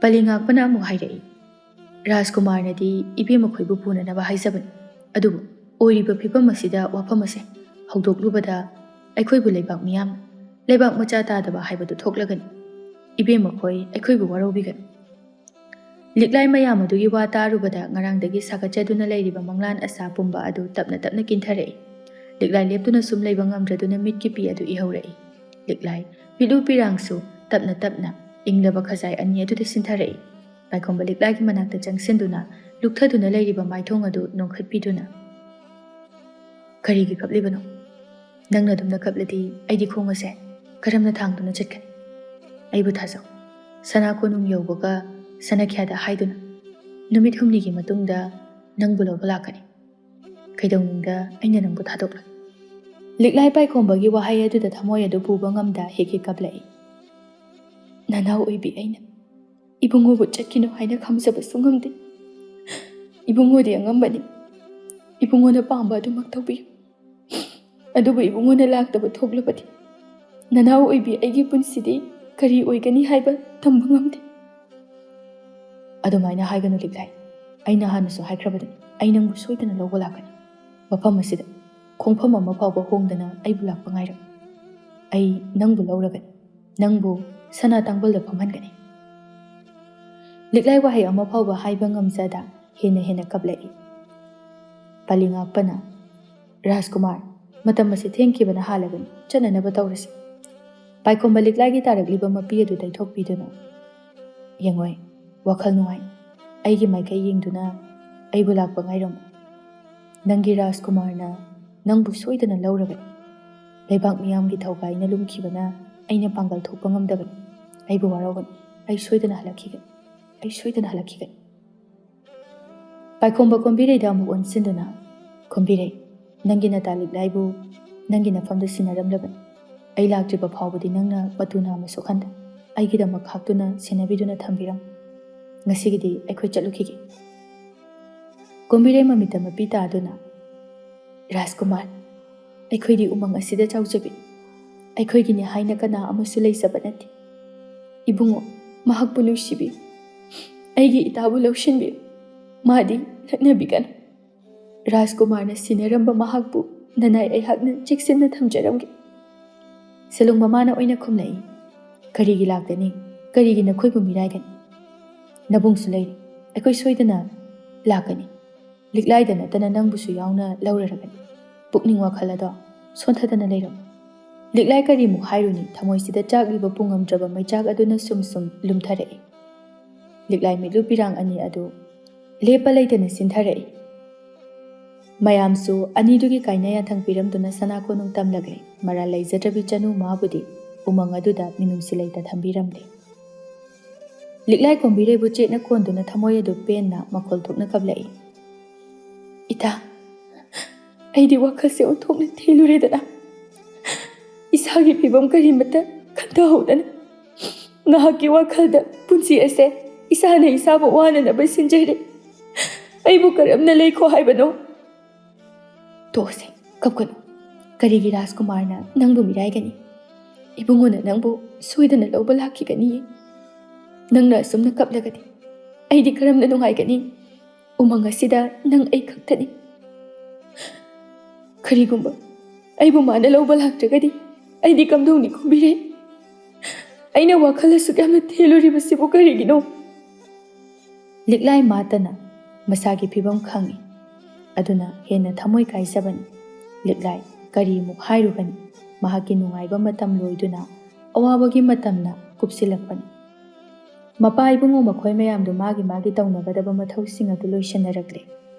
ꯄꯂꯤ ꯉꯥꯛꯄꯅ ꯑꯃꯨꯛ ꯍꯥꯏꯔꯛꯏ꯫ ꯔꯥꯖꯀꯨꯃꯥꯔꯅꯗꯤ ꯏꯕꯦꯝꯃꯈꯣꯏꯕꯨ ꯄꯨꯅꯅꯕ ꯍꯥꯏꯖꯕꯅꯤ, ꯑꯗꯨꯕꯨ ꯑꯣꯏꯔꯤꯕ ꯐꯤꯕꯝ ꯑꯁꯤꯗ ꯋꯥꯐꯝ ꯑꯁꯦ ꯍꯧꯗꯣꯛꯂꯨꯕꯗ ꯑꯩꯈꯣꯏꯕꯨ ꯂꯩꯕꯥꯛ ꯃꯤꯌꯥꯝꯅ ꯂꯩꯕꯥꯛ ꯃꯆꯥ ꯇꯥꯗꯕ ꯍꯥꯏꯕꯗꯨ ꯊꯣꯛꯂꯒꯅꯤ꯫ ꯏꯕꯦꯝꯃꯈꯣꯏ ꯑꯩꯈꯣꯏꯕꯨ ꯋꯥꯔꯧꯕꯤꯒꯅꯨ꯫ ꯂꯤꯛꯂꯥꯏ ꯃꯌꯥꯝ ꯑꯗꯨꯒꯤ ꯋꯥ ꯇꯥꯔꯨꯕꯗ ꯉꯔꯥꯡꯗꯒꯤ ꯁꯥꯒꯠꯆꯗꯨꯅ ꯂꯩꯔꯤꯕ ꯃꯪꯂꯥꯟ ꯑꯁꯥ ꯄꯨꯝꯕ ꯑꯗꯨ ꯇꯞꯅ ꯇꯞꯅ ꯀꯤꯟꯊꯔꯛꯏ꯫ ꯂꯤꯛꯂꯥꯏ ꯂꯦꯞꯇꯨꯅ ꯁꯨꯝ ꯂꯩꯕ ꯉꯝꯗ꯭ꯔꯗꯨꯅ ꯃꯤꯠꯀꯤ ꯄꯤ ꯑꯗꯨ ꯏꯍꯧꯔꯛꯏ꯫ ꯂꯤꯛꯂꯥꯏ ꯄꯤꯂꯨ ꯄꯤꯔꯥꯡꯁꯨ ꯇꯞꯅ ꯇꯞꯅ ꯏꯪꯂꯕ ꯈꯖꯥꯏ ꯑꯅꯤ ꯑꯗꯨꯗ ꯁꯤꯟꯊꯔꯛꯏ꯫ ꯄꯥꯏꯈꯣꯝꯕ ꯂꯤꯛꯂꯥꯏꯒꯤ ꯃꯅꯥꯛꯇ ꯆꯪꯁꯤꯟꯗꯨꯅ ꯂꯨꯛꯊꯗꯨꯅ ꯂꯩꯔꯤꯕ ꯃꯥꯏꯊꯣꯡ ꯑꯗꯨ ꯅꯣꯡꯈꯠꯄꯤꯗꯨꯅ ꯀꯔꯤꯒꯤ ꯀꯞꯂꯤꯕꯅꯣ? ꯅꯪꯅ ꯑꯗꯨꯝꯅ ꯀꯞꯂꯗꯤ ꯑꯩꯗꯤ ꯈꯣꯡ ꯑꯁꯦ ꯀꯔꯝꯅ ꯊꯥꯡꯗꯨꯅ ꯆꯠꯀꯅꯤ? ꯑꯩꯕꯨ ꯊꯥꯖꯧ꯫ ꯁꯅꯥꯀꯣꯅꯨꯡ ꯌꯧꯕꯒ ꯁꯅꯥꯈ꯭ꯌꯥꯗ ꯍꯥꯏꯗꯨꯅ ꯅꯨꯃꯤꯠ 6ꯅꯤꯒꯤ ꯃꯇꯨꯡꯗ ꯅꯪꯕꯨ ꯂꯧꯕ ꯂꯥꯛꯀꯅꯤ꯫ ꯀꯩꯗꯧꯅꯨꯡꯗ ꯑꯩꯅ ꯅꯪꯕꯨ ꯊꯥꯗꯣꯛꯂꯣꯏ꯫ ꯂꯤꯛꯂꯥꯏ ꯄꯥꯏꯈꯣꯝꯕꯒꯤ ꯋꯥꯍꯩ ꯑꯗꯨꯗ ꯊꯃꯣꯏ ꯑꯗꯨ ꯄꯨꯕ ꯉꯝꯗ ꯍꯦꯛ ꯍꯦꯛ ꯀꯞꯂꯛꯏ꯫ ꯅꯅꯥꯎ ꯑꯣꯏꯕꯤ ꯑꯩꯅ ꯏꯕꯨꯡꯉꯣꯕꯨ ꯆꯠꯈꯤꯅꯨ ꯍꯥꯏꯅ ꯈꯝꯖꯕꯁꯨ ꯉꯝꯗꯦ꯫ ꯏꯕꯨꯡꯉꯣꯗꯤ ꯑꯉꯝꯕꯅꯤ꯫ ꯏꯕꯨꯡꯉꯣꯅ ꯄꯥꯝꯕ ꯑꯗꯨꯃꯛ ꯇꯧꯕꯤꯌꯨ꯫ ꯑꯗꯨꯕꯨ ꯏꯕꯨꯡꯉꯣꯅ ꯂꯥꯛꯇꯕ ꯊꯣꯛꯂꯕꯗꯤ ꯅꯅꯥꯎ ꯑꯣꯏꯕꯤ ꯑꯩꯒꯤ ꯄꯨꯟꯁꯤꯗꯤ ꯀꯔꯤ ꯑꯣꯏꯒꯅꯤ ꯍꯥꯏꯕ ꯇꯝꯕ ꯉꯝꯗꯦ꯫ ꯑꯗꯨꯃꯥꯏꯅ ꯍꯥꯏꯒꯅꯨ ꯂꯤꯛꯂꯥꯏ꯫ ꯑꯩꯅ ꯍꯥꯟꯅꯁꯨ ꯍꯥꯏꯈ꯭ꯔꯕꯅꯤ, ꯑꯩ ꯅꯪꯕꯨ ꯁꯣꯏꯗꯅ ꯂꯧꯕ ꯂꯥꯛꯀꯅꯤ꯫ ꯃꯐꯝ ꯑꯁꯤꯗ ꯈꯣꯡꯐꯝ ꯑꯃ ꯐꯥꯎꯕ ꯍꯣꯡꯗꯅ ꯑꯩꯕꯨ ꯂꯥꯛꯄ ꯉꯥꯏꯔꯝꯃꯨ꯫ ꯑꯩ ꯅꯪꯕꯨ ꯂꯧꯔꯒꯅꯤ, ꯅꯪꯕꯨ ꯁꯅꯥ ꯇꯥꯡꯕꯜꯗ ꯐꯝꯍꯟꯒꯅꯤ꯫ ꯂꯤꯛꯂꯥꯏ ꯋꯥꯍꯩ ꯑꯃ ꯐꯥꯎꯕ ꯍꯥꯏꯕ ꯉꯝꯖꯗ ꯍꯦꯟꯅ ꯍꯦꯟꯅ ꯀꯞꯂꯛꯏ꯫ ꯄꯂꯤ ꯉꯥꯛꯄꯅ ꯔꯥꯖꯀꯨꯃꯥꯔ, ꯃꯇꯝ ꯑꯁꯤ ꯊꯦꯡꯈꯤꯕꯅ ꯍꯥꯜꯂꯒꯅꯤ, ꯆꯠꯅꯅꯕ ꯇꯧꯔꯁꯤ꯫ ꯄꯥꯏꯈꯣꯝꯕ ꯂꯤꯛꯂꯥꯏꯒꯤ ꯇꯥꯔꯛꯂꯤꯕ ꯃꯄꯤ ꯑꯗꯨ ꯇꯩꯊꯣꯛꯄꯤꯗꯨꯅ ꯌꯦꯡꯉꯣꯏ, ꯋꯥꯈꯜ ꯅꯨꯡꯉꯥꯏ, ꯑꯩꯒꯤ ꯃꯥꯏꯀꯩ ꯌꯦꯡꯗꯨꯅ ꯑꯩꯕꯨ ꯂꯥꯛꯄ ꯉꯥꯏꯔꯝꯃꯨ꯫ ꯅꯪꯒꯤ ꯔꯥꯖꯀꯨꯃꯥꯔꯅ ꯅꯪꯕꯨ ꯁꯣꯏꯗꯅ ꯂꯧꯔꯒꯅꯤ꯫ ꯂꯩꯕꯥꯛ ꯃꯤꯌꯥꯝꯒꯤ ꯊꯧꯒꯥꯏꯅ ꯂꯨꯝꯈꯤꯕꯅ ꯑꯩꯅ ꯄꯥꯡꯒꯜ ꯊꯣꯛꯄ ꯉꯝꯗꯕꯅꯤ꯫ ꯑꯩꯕꯨ ꯋꯥꯔꯧꯒꯅꯨ, ꯑꯩ ꯁꯣꯏꯗꯅ ꯍꯜꯂꯛꯈꯤꯒꯅꯤ, ꯑꯩ ꯁꯣꯏꯗꯅ ꯍꯜꯂꯛꯈꯤꯒꯅꯤ꯫ ꯄꯥꯏꯈꯣꯝꯕ ꯀꯣꯝꯕꯤꯔꯩꯗ ꯑꯃꯨꯛ ꯑꯣꯟꯁꯤꯟꯗꯨꯅ ꯀꯣꯝꯕꯤꯔꯩ, ꯅꯪꯒꯤ ꯅꯇꯥ ꯂꯤꯛꯂꯥꯏꯕꯨ ꯅꯪꯒꯤ ꯅꯐꯝꯗ ꯁꯤꯟꯅꯔꯝꯂꯕꯅꯤ꯫ ꯑꯩ ꯂꯥꯛꯇ꯭ꯔꯤꯕ ꯐꯥꯎꯕꯗꯤ ꯅꯪꯅ ꯃꯇꯨ ꯅꯥꯝꯃ ꯁꯣꯛꯍꯟꯗ ꯑꯩꯒꯤꯗꯃꯛ ꯈꯥꯛꯇꯨꯅ ꯁꯦꯟꯅꯕꯤꯗꯨꯅ ꯊꯝꯕꯤꯔꯝꯃꯨ꯫ ꯉꯁꯤꯒꯤꯗꯤ ꯑꯩꯈꯣꯏ ꯆꯠꯂꯨꯈꯤꯒꯦ꯫ ꯀꯣꯝꯕꯤꯔꯩ ꯃꯃꯤꯠꯇ ꯃꯄꯤ ꯇꯥꯗꯨꯅ ꯔꯥꯖꯀꯨꯃꯥꯔ, ꯑꯩꯈꯣꯏꯗꯤ ꯎꯃꯪ ꯑꯁꯤꯗ ꯆꯥꯎꯖꯕꯤ, ꯑꯩꯈꯣꯏꯒꯤꯅꯤ ꯍꯥꯏꯅ ꯀꯅꯥ ꯑꯃꯁꯨ ꯂꯩꯖꯕ ꯅꯠꯇꯦ꯫ ꯏꯕꯨꯡꯉꯣ, ꯃꯍꯥꯛꯄꯨ ꯅꯨꯡꯁꯤꯕꯤꯌꯨ, ꯑꯩꯒꯤ ꯏꯇꯥꯕꯨ ꯂꯧꯁꯤꯟꯕꯤꯌꯨ, ꯃꯥꯗꯤ ꯂꯛꯅꯕꯤꯒꯅꯨ꯫ ꯔꯥꯖꯀꯨꯃꯥꯔꯅ ꯁꯤꯟꯅꯔꯝꯕ ꯃꯍꯥꯛꯄꯨ ꯅꯅꯥꯏ ꯑꯩꯍꯥꯛꯅ ꯆꯦꯛꯁꯤꯟꯅ ꯊꯝꯖꯔꯝꯒꯦ꯫ ꯁꯤꯂꯨꯡ ꯃꯃꯥꯅ ꯑꯣꯏꯅ ꯈꯨꯝꯂꯛꯏ꯫ ꯀꯔꯤꯒꯤ ꯂꯥꯛꯇꯅꯤ? ꯀꯔꯤꯒꯤ ꯅꯈꯣꯏꯕꯨ ꯃꯤꯔꯥꯏꯒꯅꯤ? ꯅꯕꯨꯡꯁꯨ ꯂꯩꯔꯤ, ꯑꯩꯈꯣꯏ ꯁꯣꯏꯗꯅ ꯂꯥꯛꯀꯅꯤ꯫ ꯂꯤꯛꯂꯥꯏꯗ ꯅꯠꯇꯅ ꯅꯪꯕꯨꯁꯨ ꯌꯥꯎꯅ ꯂꯧꯔꯔꯒꯅꯤ꯫ ꯄꯨꯛꯅꯤꯡ ꯋꯥꯈꯜ ꯑꯗꯣ ꯁꯣꯟꯊꯗꯅ ꯂꯩꯔꯝꯃꯨ꯫ ꯂꯤꯛꯂꯥꯏ ꯀꯔꯤꯃꯨꯛ ꯍꯥꯏꯔꯨꯅꯤ, ꯊꯃꯣꯏꯁꯤꯗ ꯆꯥꯛꯂꯤꯕ ꯄꯨꯡꯉꯝꯗ꯭ꯔꯕ ꯃꯩꯆꯥꯛ ꯑꯗꯨꯅ ꯁꯨꯝ ꯁꯨꯝ ꯂꯨꯝꯊꯔꯛꯏ꯫ ꯂꯤꯛꯂꯥꯏ ꯃꯤꯠꯂꯨ ꯄꯤꯔꯥꯡ ꯑꯅꯤ ꯑꯗꯨ ꯂꯦꯞꯄ ꯂꯩꯇꯅ ꯁꯤꯟꯊꯔꯛꯏ꯫ ꯃꯌꯥꯝꯁꯨ ꯑꯅꯤꯗꯨꯒꯤ ꯀꯥꯏꯅ ꯌꯥꯊꯪ ꯄꯤꯔꯝꯗꯨꯅ ꯁꯅꯥꯀꯣꯅꯨꯡ ꯇꯝꯂꯒ꯭ꯔꯦ꯫ ꯃꯔꯥꯜ ꯂꯩꯖꯗ꯭ꯔꯕꯤ ꯆꯅꯨ ꯃꯥꯕꯨꯗꯤ ꯎꯃꯪ ꯑꯗꯨꯗ ꯃꯤꯅꯨꯡꯁꯤ ꯂꯩꯇ ꯊꯝꯕꯤꯔꯝꯂꯦ꯫ ꯂꯤꯛꯂꯥꯏ ꯀꯣꯝꯕꯤꯔꯩꯕꯨ ꯆꯦꯠꯅ ꯀꯣꯟꯗꯨꯅ ꯊꯃꯣꯏ ꯑꯗꯨ ꯄꯦꯟꯅ ꯃꯈꯣꯜ ꯊꯣꯛꯅ ꯀꯞꯂꯛꯏ꯫ ꯏꯇꯥ, ꯑꯩꯗꯤ ꯋꯥꯈꯜꯁꯦ ꯑꯣꯟꯊꯣꯛꯅ ꯊꯦꯜꯂꯨꯔꯦꯗꯅ, ꯏꯁꯥꯒꯤ ꯐꯤꯕꯝ ꯀꯔꯤꯃꯠꯇ ꯈꯟꯊꯍꯧꯗꯅ ꯉꯥꯏꯍꯥꯛꯀꯤ ꯋꯥꯈꯜꯗ ꯄꯨꯟꯁꯤ ꯑꯁꯦ ꯏꯁꯥꯅ ꯏꯁꯥꯕꯨ ꯋꯥꯅꯅꯕ ꯁꯤꯟꯖꯔꯦ꯫ ꯑꯩꯕꯨ ꯀꯔꯝꯅ ꯂꯩꯈꯣ ꯍꯥꯏꯕꯅꯣ? ꯇꯣꯛꯑꯁꯦ, ꯀꯞꯀꯅꯨ꯫ ꯀꯔꯤꯒꯤ ꯔꯥꯖꯀꯨꯃꯥꯔꯅ ꯅꯪꯕꯨ ꯃꯤꯔꯥꯏꯒꯅꯤ? ꯏꯕꯨꯡꯉꯣꯅ ꯅꯪꯕු ꯁꯣꯏꯗꯅ ꯂꯧꯕ ꯂꯥꯛꯈꯤꯒꯅꯤꯌꯦ꯫ ꯅꯪꯅ ꯑꯁꯨꯝꯅ ꯀꯞꯂꯒꯗꯤ ꯑꯩꯗꯤ ꯀꯔꯝꯅ ꯅꯨꯡꯉꯥꯏꯒꯅꯤ? ꯎꯃꯪ ꯑꯁꯤꯗ ꯅꯪ ꯑꯩ ꯈꯛꯇꯅꯤ꯫ ꯀꯔꯤꯒꯨꯝꯕ ꯑꯩꯕꯨ ꯃꯥꯅ ꯂꯧꯕ ꯂꯥꯛꯇ꯭ꯔꯒꯗꯤ ꯑꯩꯗꯤ ꯀꯝꯗꯧꯅꯤ ꯀꯣꯝꯕꯤꯔꯩ? ꯑꯩꯅ ꯋꯥꯈꯜ ꯑꯁꯨꯛ ꯌꯥꯝꯅ ꯊꯦꯜꯂꯨꯔꯤꯕꯁꯤꯕꯨ ꯀꯔꯤꯒꯤꯅꯣ? ꯂꯤꯛꯂꯥꯏ ꯃꯥꯇꯅ ꯃꯁꯥꯒꯤ ꯐꯤꯕꯝ ꯈꯪꯏ, ꯑꯗꯨꯅ ꯍꯦꯟꯅ ꯊꯃꯣꯏ ꯀꯥꯏꯖꯕꯅꯤ꯫ ꯂꯤꯛꯂꯥꯏ ꯀꯔꯤꯃꯨꯛ ꯍꯥꯏꯔꯨꯒꯅꯤ? mahakki nungaiba matam loiduna awabagi matamna kupsilakpani. Mapa ibungo makhoi mayamdu magi taunagadaba mathausing adu loisannarakle.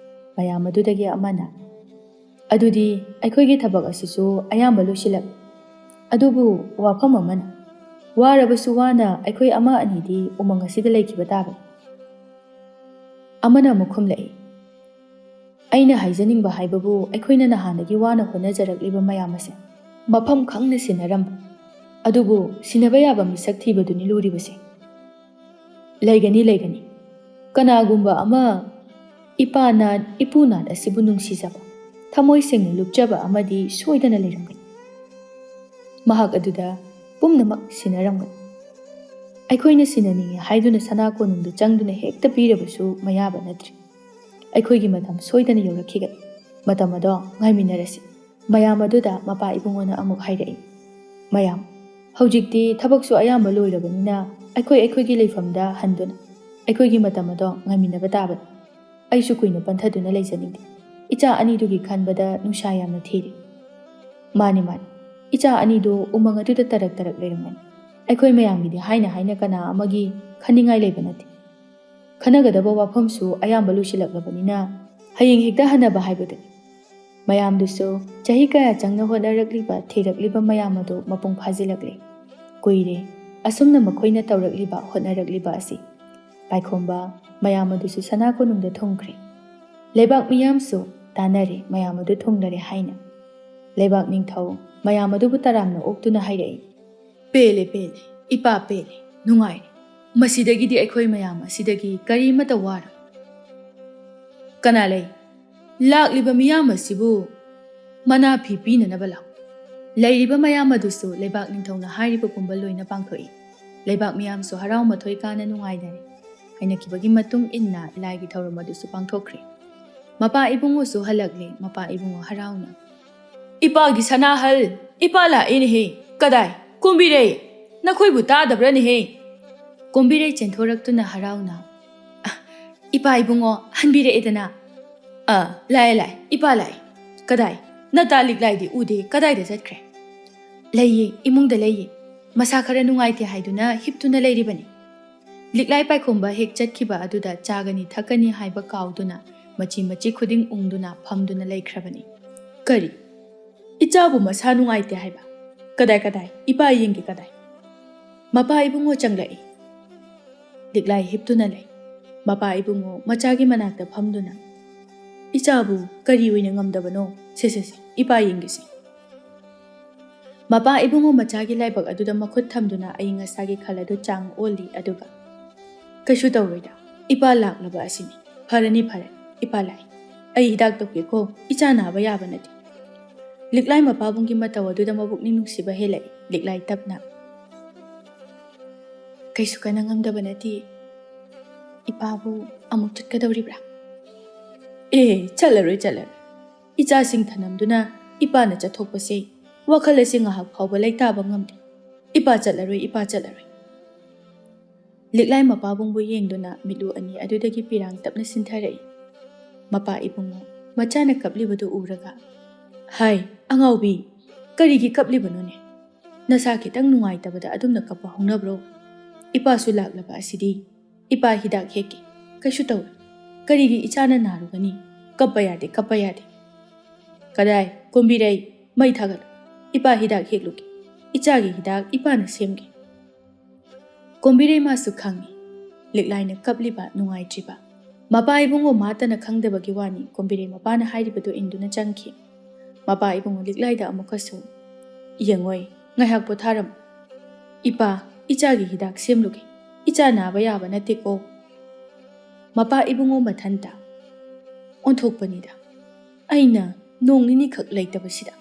Mayam adudagi amana adudi aikoigi thabak asisu ayamba loisilak. Adubu wafam amana warabasu wana aikoi ama anidi umang asida laikiba tabe. Amana mukhum lai. Aina haijaningba haibabu aikoina nahanagi wana honajaragliba mayam ase mafam khangna sinaramba. Adubu sinaba yaba misak thibaduni luribase. Laigani kanagumba ama ipana ipuna asibu nungsijaba thamoi sengna lupjaba amadi soidana leirangani. Mahak aduda pumnamak sinaramgani. Aikoina sinaningi haiduna sana konungdu changduna hekta pirabasu mayaba natri. Aikoigi matam soidana yorakigani. Matam ado ngaiminarasi. Mayam aduda mapa ibungona amuk hairai. Mayam haujikti thabaksu ayamba loirabanina aikoigi leifamda handuna aikoigi matam ado ngaiminaba tabani. Aisu kuina panthaduna leijaningdi. Icha anidugi khanbada nungsa yamna thiri. Mani icha anidu umang aduda tarak leirangani. Aikoi mayamgidi haina kana amagi khaningai leibanati. Khanagadaba wafamsu ayamba lusilaklabanina hayeng hekta hanaba haibadani. Mayamdusu chahi kaya changna honarakliba thirakliba mayam adu mapung phajilakle. Kuire asumna makhoina tawrakliba honarakliba asi paikhomba mayam adusu sana konungda thongkhre. Leibak miyamsu tanare mayam adu thonglare haina. Leibak ningthau mayam adubu taramna oktuna hairai. Pele ipa pele nungai masidagidi aikoi mayam asidagi karimata wara. Kana lei lakliba miyam asibu mana phi pinanaba lau. Leiriba mayam adusu leibak ningthauna hairiba pumba loina pangthoi. Leibak miyamsu harau mathoi kana nungaidare. Hainakibagi matung inna ilaigi thauram adusu pangthokre. Mapa ibungosu halakle mapa ibungo harauna. Ipagi sanahal ipala inhe kadai kumbirei nakhoibu tadabrani he. Kumbirei chenthораktuna harauna. Ipa ibungo hanbire edana. Lai ipa lai. Kadai nata liklaidi ude kadai da jatkre. Laiye imungda laiye. Masa khara nungaite haiduna hiptuna lairibani. Liklai paikhomba hek chatkiba aduda chagani thakani haiba kauduna machi khuding ungduna phamduna laikhrabani. Kari ichabu masa nungaite haiba. Kadai ipa yengi kadai. Mapa ibungo changlai. Liklai hiptuna lai. Mapa ibungo machagi manakta phamduna. Ichabu kari oina ngamdabano se ipa yengisi. Mapa ibungo machagi laibak aduda makhut thamduna ayinga sagi khaladu chang oli aduga. Kashu tawroida ipa laklaba asini. Farani ipa lai. Ai hidak tawke ko icha naba yaba nati. Liklai mapabungki mataw aduda mabukning nungsiba helai. Liklai tapna. Kaisu ka nangamdaba nati. Ipabu amuk chatkadawribra. Chalaroi. Icha sing thanamduna ipa na chathokpase wakhala sing ahak phawba laitaba ngamdi. Ipa chalaroi. Liklai mapabungbu yengduna milu ani adudagi pirang tapna sintharai. Mapa ibungo machana kaplibadu uraga. Hai angaubi karigi kaplibanone. Nasa kitang nungaitabada adumna kappa hongnabro. Ipa su laklaba asidi. Ipa hidak heke. Kaishu taw. Karigi ichana narugani. Kappa yade. Kadai kumbirei mai thagal. Ipa hidak hekluki. Ichagi hidak ipa na semgi. Kumbirei masu khangi. Liklai na kapliba nungai triba. Mapa ibungo mata na khangdabagi wani kumbirei mapa na hairibadu induna changki. Mapa ibungo liklai da amukasu. Yengoi ngaihak potharam. Ipa ichagi hidak semluki. Icha naba yaba natiko. Mapa ibungo mathanta. Onthokpanida. Aina nong nini khak laitabasida.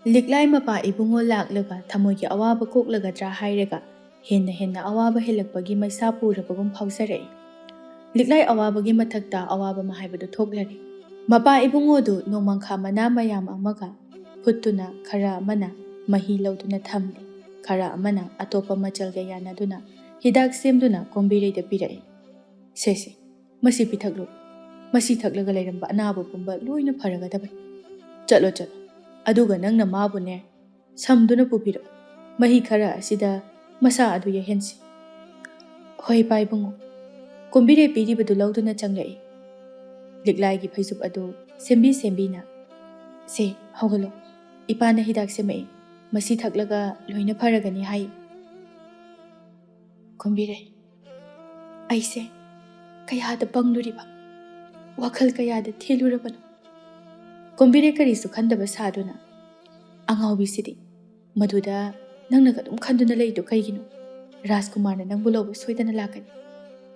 Liklai mapa ibungo laklaga thamoygi awaba koklaga tra hairaga henna awaba helakpagi maisa purabagum phawsarai. Liklai awabagi mathakta awaba mahaibadu thoklari. Mapa ibungo du nomangkha mana mayam amaga phuttuna khara amana mahi lauduna thamli. Khara amana atopa machalga yanaduna hidak semduna kombirei da pirai. Sese masi pithaklu. Masi thaklaga lairamba anaba pumba loina pharagadaba. Chalo. Aduga nangna mabune ꯁꯝꯗꯨꯅ ꯄꯨꯕꯤꯔꯛꯎ ꯃꯍꯤ ꯈꯔ ꯑꯁꯤꯗ ꯃꯁꯥ ꯑꯗꯨ ꯌꯩꯍꯟꯁꯤ ꯍꯣꯏ ꯏꯄꯥ ꯏꯕꯨꯡꯉꯣ ꯀꯣꯝꯕꯤꯔꯩ ꯄꯤꯔꯤꯕꯗꯨ ꯂꯧꯗꯨꯅ ꯆꯪꯂꯛꯏ ꯂꯤꯛꯂꯥꯏꯒꯤ ꯐꯩꯖꯨꯞ ꯑꯗꯨ ꯁꯦꯝꯕꯤꯅ ꯁꯦ ꯍꯧꯒꯠꯂꯣ ꯏꯄꯥꯅ ꯍꯤꯗꯥꯛ ꯁꯦꯝꯃꯛꯏ ꯃꯁꯤ ꯊꯛꯂꯒ ꯂꯣꯏꯅ ꯐꯔꯒꯅꯤ ꯍꯥꯏ ꯀꯣꯝꯕꯤꯔꯩ ꯑꯩꯁꯦ ꯀꯌꯥꯗ ꯄꯪꯂꯨꯔꯤꯕ ꯋꯥꯈꯜ ꯀꯌꯥꯗ ꯊꯦꯜꯂꯨꯔꯕꯅꯣ ꯀꯣꯝꯕꯤꯔꯩ ꯀꯔꯤꯁꯨ ꯈꯟꯗꯕ ꯁꯥꯗꯨꯅ ꯑꯉꯥꯎꯕꯤꯁꯤꯗꯤ ꯃꯗꯨꯗ ꯅꯪꯅ ꯑꯗꯨꯝ ꯈꯟꯗꯨꯅ ꯂꯩꯗꯣ ꯀꯩꯒꯤꯅꯣ ꯔꯥꯖꯀꯨꯃꯥꯔꯅ ꯅꯪꯕꯨ ꯂꯧꯕ ꯁꯣꯏꯗꯅ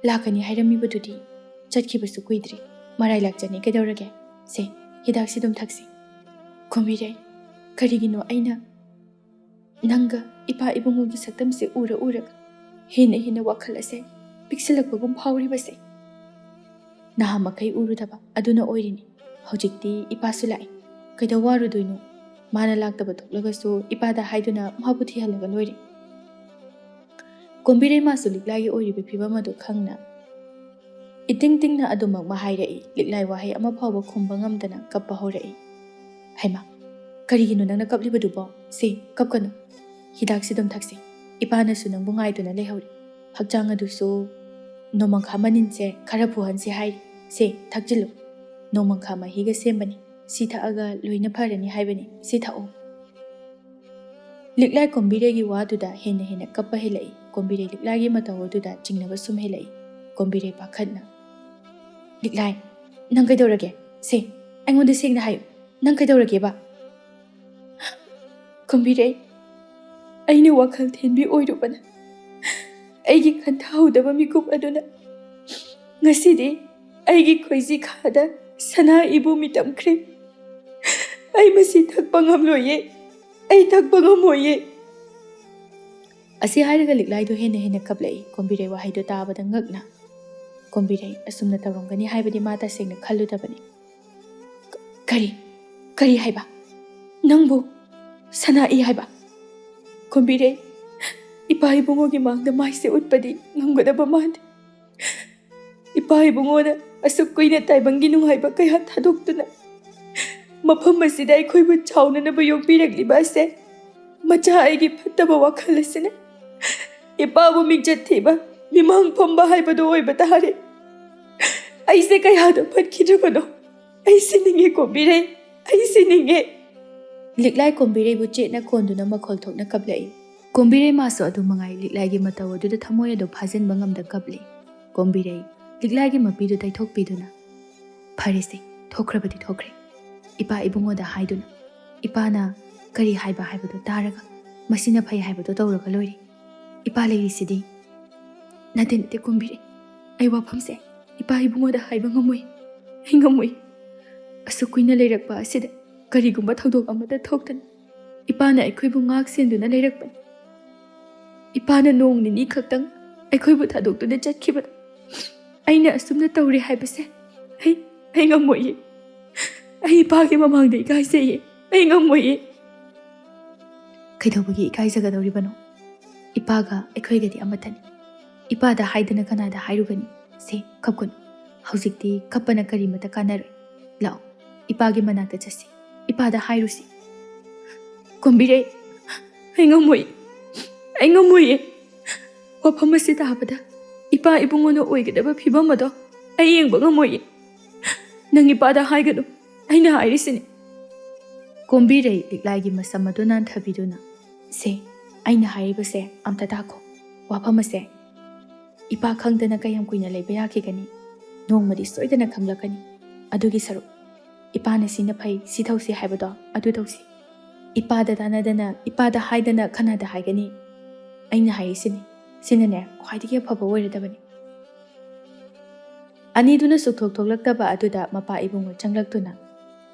ꯂꯥꯛꯀꯅꯤ ꯍꯥꯏꯔꯝꯃꯤꯕꯗꯨꯗꯤ ꯆꯠꯈꯤꯕꯁꯨ ꯀꯨꯏꯗ꯭ꯔꯤ ꯃꯔꯥꯏ ꯂꯥꯛꯆꯅꯤ ꯀꯩꯗꯧꯔꯒꯦ ꯁꯦ ꯍꯤꯗꯥꯛꯁꯤ ꯑꯗꯨꯝ ꯊꯛꯁꯤ ꯀꯣꯝꯕꯤꯔꯩ ꯀꯔꯤꯒꯤꯅꯣ ꯑꯩꯅ ꯅꯪꯒ ꯏꯄꯥ ꯏꯕꯨꯡꯉꯣꯒꯤ ꯁꯛꯇꯝꯁꯦ ꯎꯔꯒ ꯍꯦꯟꯅ ꯋꯥꯈꯜ ꯑꯁꯦ ꯄꯤꯛꯁꯤꯜꯂꯛꯄꯒꯨꯝ ꯐꯥꯎꯔꯤꯕꯁꯦ ꯅꯍꯥ ꯃꯈꯩ ꯎꯔꯨꯗꯕ ꯑꯗꯨꯅ ꯑꯣꯏꯔꯤꯅꯤ ꯍꯧꯖꯤꯛꯇꯤ ꯏꯄꯥꯁꯨ ꯂꯥꯛꯏ ꯀꯩꯗꯧ ꯋꯥꯔꯨꯗꯣꯏꯅꯣ ꯃꯥꯅ ꯂꯥꯛꯇꯕ ꯊꯣꯛꯂꯒꯁꯨ ꯏꯄꯥꯗ ꯍꯥꯏꯗꯨꯅ ꯃꯥꯕꯨ ꯊꯤꯍꯜꯂꯒ ꯂꯣꯏꯔꯦ ꯀꯣꯝꯕꯤꯔꯩ ꯃꯥꯁꯨ ꯂꯤꯛꯂꯥꯏꯒꯤ ꯑꯣꯏꯔꯤꯕ ꯐꯤꯕꯝ ꯑꯗꯨ ꯈꯪꯅ ꯏꯇꯤꯡ ꯇꯤꯡꯅ ꯑꯗꯨꯃꯛ ꯍꯥꯏꯔꯛꯏ ꯂꯤꯛꯂꯥꯏ ꯋꯥꯍꯩ ꯑꯃ ꯐꯥꯎꯕ ꯈꯨꯝꯕ ꯉꯝꯗꯅ ꯀꯞꯄ ꯍꯧꯔꯛꯏ ꯍꯩꯃꯥ ꯀꯔꯤꯒꯤꯅꯣ ꯅꯪꯅ ꯀꯞꯂꯤꯕꯗꯨꯕꯣ ꯁꯤ ꯀꯞꯀꯅꯨ ꯍꯤꯗꯥꯛꯁꯤ ꯑꯗꯨꯝ ꯊꯛꯁꯤ ꯏꯄꯥꯅꯁꯨ ꯅꯪꯕꯨ ꯉꯥꯏꯗꯨꯅ ꯂꯩꯍꯧꯔꯤ ꯍꯛꯆꯥꯡ ꯑꯗꯨꯁꯨ ꯅꯣꯡꯃꯪꯈꯥ ꯃꯅꯤꯟꯁꯦ ꯈꯔ ꯐꯨꯍꯟꯁꯤ ꯍꯥꯏꯔꯤ ꯁꯦ ꯊꯛꯆꯤꯜꯂꯨ ꯅꯣꯡꯃꯪꯈꯥ ꯃꯍꯤꯒ ꯁꯦꯝꯕꯅꯤ ꯁꯤ ꯊꯛꯑꯒ ꯂꯣꯏꯅ ꯐꯔꯅꯤ ꯍꯥꯏꯕꯅꯤ ꯁꯤ ꯊꯛꯑꯣ ꯂꯤꯛꯂꯥꯏ ꯀꯣꯝꯕꯤꯔꯩꯒꯤ ꯋꯥꯗꯨꯗ ꯍꯦꯟꯅ ꯀꯞꯄ ꯍꯦꯜꯂꯛꯏ ꯀꯣꯝꯕꯤꯔꯩ ꯂꯤꯛꯂꯥꯏꯒꯤ ꯃꯇꯧ ꯑꯗꯨꯗ ꯆꯤꯡꯅꯕ ꯁꯨꯝ ꯍꯦꯜꯂꯛꯏ ꯀꯣꯝꯕꯤꯔꯩ ꯄꯥꯈꯠꯅ ꯂꯤꯛꯂꯥꯏ ꯅꯪ ꯀꯩꯗꯧꯔꯒꯦ ꯁꯦ ꯑꯩꯉꯣꯟꯗ ꯁꯦꯡꯅ ꯍꯥꯏꯌꯨ ꯅꯪ ꯀꯩꯗꯧꯔꯒꯦꯕ ꯀꯣꯝꯕꯤꯔꯩ ꯑꯩꯅ ꯋꯥꯈꯜ ꯊꯦꯟꯕꯤ ꯑꯣꯏꯔꯨꯕꯅ ꯑꯩꯒꯤ ꯈꯟꯊꯍꯧꯗꯕ ꯃꯤꯀꯨꯞ ꯑꯗꯨꯅ ꯉꯁꯤꯗꯤ ꯑꯩꯒꯤ ꯈꯣꯏꯖꯤ ꯈꯥꯗ ꯁꯅꯥ ꯏꯕꯨ ꯃꯤꯇꯝꯈ꯭ꯔꯦ ꯑꯩ ꯃꯁꯤ ꯊꯛꯄ ꯉꯝꯂꯣꯏꯌꯦ ꯑꯩ ꯊꯛꯄ ꯉꯝꯃꯣꯏꯌꯦ ꯑꯁꯤ ꯍꯥꯏꯔꯒ ꯂꯤꯛꯂꯥꯏꯗꯣ ꯍꯦꯟꯅ ꯀꯞꯂꯛꯏ ꯀꯣꯝꯕꯤꯔꯩ ꯋꯥꯍꯩꯗꯣ ꯇꯥꯕꯗ ꯉꯛꯅ ꯀꯣꯝꯕꯤꯔꯩ ꯑꯁꯨꯝꯅ ꯇꯧꯔꯝꯒꯅꯤ ꯍꯥꯏꯕꯗꯤ ꯃꯥ ꯇꯁꯦꯡꯅ ꯈꯜꯂꯨꯗꯕꯅꯤ ꯀꯔꯤ ꯍꯥꯏꯕ ꯅꯪꯕꯨ ꯁꯅꯥꯏ ꯍꯥꯏꯕ ꯀꯣꯝꯕꯤꯔꯩ ꯏꯄꯥ ꯏꯕꯨꯡꯉꯣꯒꯤ ꯃꯥꯡꯗ ꯃꯥꯏꯁꯦ ꯎꯠꯄꯗꯤ ꯉꯝꯒꯗꯕ ꯃꯥꯟꯗꯦ ꯏꯄꯥ ꯏꯕꯨꯡꯉꯣꯅ ꯑꯁꯨꯛ ꯀꯨꯏꯅ ꯇꯥꯏꯕꯪꯒꯤ ꯅꯨꯡꯉꯥꯏꯕ ꯀꯌꯥ ꯊꯥꯗꯣꯛꯇꯨꯅ ꯃꯐꯝ ꯑꯁꯤꯗ ꯑꯩꯈꯣꯏꯕꯨ ꯆꯥꯎꯅꯅꯕ ꯌꯣꯛꯄꯤꯔꯛꯂꯤꯕ ꯑꯁꯦ ꯃꯆꯥ ꯑꯩꯒꯤ ꯐꯠꯇꯕ ꯋꯥꯈꯜ ꯑꯁꯤꯅ ꯏꯄꯥꯕꯨ ꯃꯤꯡꯆꯠ ꯊꯤꯕ ꯃꯤꯃꯥꯡ ꯐꯝꯕ ꯍꯥꯏꯕꯗꯨ ꯑꯣꯏꯕ ꯇꯥꯔꯦ ꯑꯩꯁꯦ ꯀꯌꯥꯗ ꯐꯠꯈꯤꯗ꯭ꯔꯕꯅꯣ ꯑꯩ ꯁꯤꯅꯤꯡꯉꯦ ꯀꯣꯝꯕꯤꯔꯩ ꯑꯩ ꯁꯤꯅꯤꯡꯉꯦ ꯂꯤꯛꯂꯥꯏ ꯀꯣꯝꯕꯤꯔꯩꯕꯨ ꯆꯦꯠꯅ ꯀꯣꯟꯗꯨꯅ ꯃꯈꯣꯜ ꯊꯣꯛꯅ ꯀꯞꯂꯛꯏ ꯀꯣꯝꯕꯤꯔꯩ ꯃꯥꯁꯨ ꯑꯗꯨ ꯃꯉꯥꯏ ꯂꯤꯛꯂꯥꯏꯒꯤ ꯃꯇꯧ ꯑꯗꯨꯗ ꯊꯃꯣꯏ ꯑꯗꯨ ꯐꯥꯖꯤꯟꯕ ꯉꯝꯗ ꯀꯞꯂꯤ ꯀꯣꯝꯕꯤꯔꯩ ꯂꯤꯛꯂꯥꯏꯒꯤ ꯃꯄꯤꯗꯨ ꯇꯩꯊꯣꯛꯄꯤꯗꯨꯅ ꯐꯔꯦꯁꯦ ꯊꯣꯛꯈ꯭ꯔꯕꯗꯤ ꯊꯣꯛꯈ꯭ꯔꯦ ꯏꯄꯥ ꯏꯕꯨꯡꯉꯣꯗ ꯍꯥꯏꯗꯨꯅ ꯏꯄꯥꯅ ꯀꯔꯤ ꯍꯥꯏꯕꯗꯨ ꯇꯥꯔꯒ ꯃꯁꯤꯅ ꯐꯩ ꯍꯥꯏꯕꯗꯨ ꯇꯧꯔꯒ ꯂꯣꯏꯔꯦ ꯏꯄꯥ ꯂꯩꯔꯤꯁꯤꯗꯤ ꯅꯠꯇꯦ ꯀꯣꯝꯕꯤꯔꯩ ꯑꯩ ꯋꯥꯐꯝꯁꯦ ꯏꯄꯥ ꯏꯕꯨꯡꯉꯣꯗ ꯍꯥꯏꯕ ꯉꯝꯃꯣꯏ ꯑꯩ ꯉꯝꯃꯣꯏ ꯑꯁꯨꯛ ꯀꯨꯏꯅ ꯂꯩꯔꯛꯄ ꯑꯁꯤꯗ ꯀꯔꯤꯒꯨꯝꯕ ꯊꯧꯗꯣꯛ ꯑꯃꯗ ꯊꯣꯛꯇꯅ ꯏꯄꯥꯅ ꯑꯩꯈꯣꯏꯕꯨ ꯉꯥꯛ ꯁꯦꯟꯗꯨꯅ ꯂꯩꯔꯛꯄꯅꯤ ꯏꯄꯥꯅ ꯅꯣꯡ ꯅꯤꯅꯤ ꯈꯛꯇꯪ ꯑꯩꯈꯣꯏꯕꯨ ꯊꯥꯗꯣꯛꯇꯨꯅ ꯆꯠꯈꯤꯕꯗ ꯑꯩꯅ ꯑꯁꯨꯝꯅ ꯇꯧꯔꯦ ꯍꯥꯏꯕꯁꯦ ꯑꯩ ꯉꯝꯃꯣꯏꯌꯦ ꯑꯩ ꯏꯄꯥꯒꯤ ꯃꯃꯥꯡꯗ ꯏꯀꯥꯏꯖꯩꯌꯦ ꯑꯩ ꯉꯝꯃꯣꯏꯌꯦ ꯀꯩꯗꯧꯕꯒꯤ ꯏꯀꯥꯏꯖꯒꯗꯧꯔꯤꯕꯅꯣ ꯏꯄꯥꯒ ꯑꯩꯈꯣꯏꯒꯗꯤ ꯑꯃꯠꯇꯅꯤ ꯏꯄꯥꯗ ꯍꯥꯏꯗꯅ ꯀꯅꯥꯗ ꯍꯥꯏꯔꯨꯒꯅꯤ ꯁꯦ ꯀꯞꯀꯅꯨ ꯍꯧꯖꯤꯛꯇꯤ ꯀꯞꯄꯅ ꯀꯔꯤꯃꯇ ꯀꯥꯟꯅꯔꯣꯏ ꯂꯥꯛꯑꯣ ꯏꯄꯥꯒꯤ ꯃꯅꯥꯛꯇ ꯆꯠꯁꯤ ꯏꯄꯥꯗ ꯍꯥꯏꯔꯨꯁꯤ ꯀꯣꯝꯕꯤꯔꯩ ꯑꯩ ꯉꯝꯃꯣꯏꯌꯦ ꯋꯥꯐꯝ ꯑꯁꯤ ꯇꯥꯕꯗ ꯏꯄꯥ ꯏꯕꯨꯡꯉꯣꯅ ꯑꯣꯏꯒꯗꯕ ꯐꯤꯕꯝ ꯑꯗꯣ ꯑꯩ ꯌꯦꯡꯕ ꯉꯝꯃꯣꯏꯌꯦ ꯅꯪ ꯏꯄꯥꯗ ꯍꯥꯏꯒꯅꯨ ꯑꯩꯅ ꯍꯥꯏꯔꯤꯁꯤꯅꯤ ꯀꯣꯝꯕꯤꯔꯩ ꯂꯤꯛꯂꯥꯏꯒꯤ ꯃꯁꯝ ꯑꯗꯨ ꯅꯥꯟꯊꯕꯤꯗꯨꯅ ꯁꯦ ꯑꯩꯅ ꯍꯥꯏꯔꯤꯕꯁꯦ ꯑꯝꯇ ꯇꯥꯈꯣ ꯋꯥꯐꯝ ꯑꯁꯦ ꯏꯄꯥ ꯈꯪꯗꯅ ꯀꯌꯥꯝ ꯀꯨꯏꯅ ꯂꯩꯕ ꯌꯥꯈꯤꯒꯅꯤ ꯅꯣꯡꯃꯗꯤ ꯁꯣꯏꯗꯅ ꯈꯪꯂꯛꯀꯅꯤ ꯑꯗꯨꯒꯤ ꯁꯔꯨꯛ ꯏꯄꯥꯅ ꯁꯤꯅ ꯐꯩ ꯁꯤ ꯇꯧꯁꯤ ꯍꯥꯏꯕꯗꯣ ꯑꯗꯨ ꯇꯧꯁꯤ ꯏꯄꯥꯗ ꯇꯥꯟꯅꯗꯅ ꯏꯄꯥꯗ ꯍꯥꯏꯗꯅ ꯀꯅꯥꯗ ꯍꯥꯏꯒꯅꯤ ꯑꯩꯅ ꯍꯥꯏꯔꯤꯁꯤꯅꯤ ꯁꯤꯅꯅꯦ ꯈ꯭ꯋꯥꯏꯗꯒꯤ ꯑꯐꯕ ꯑꯣꯏꯔꯗꯕꯅꯤ ꯑꯅꯤꯗꯨꯅ ꯁꯨꯛꯊꯣꯛ ꯊꯣꯛꯂꯛꯇꯕ ꯑꯗꯨꯗ ꯃꯄꯥ ꯏꯕꯨꯡꯉꯣ ꯆꯪꯂꯛꯇꯨꯅ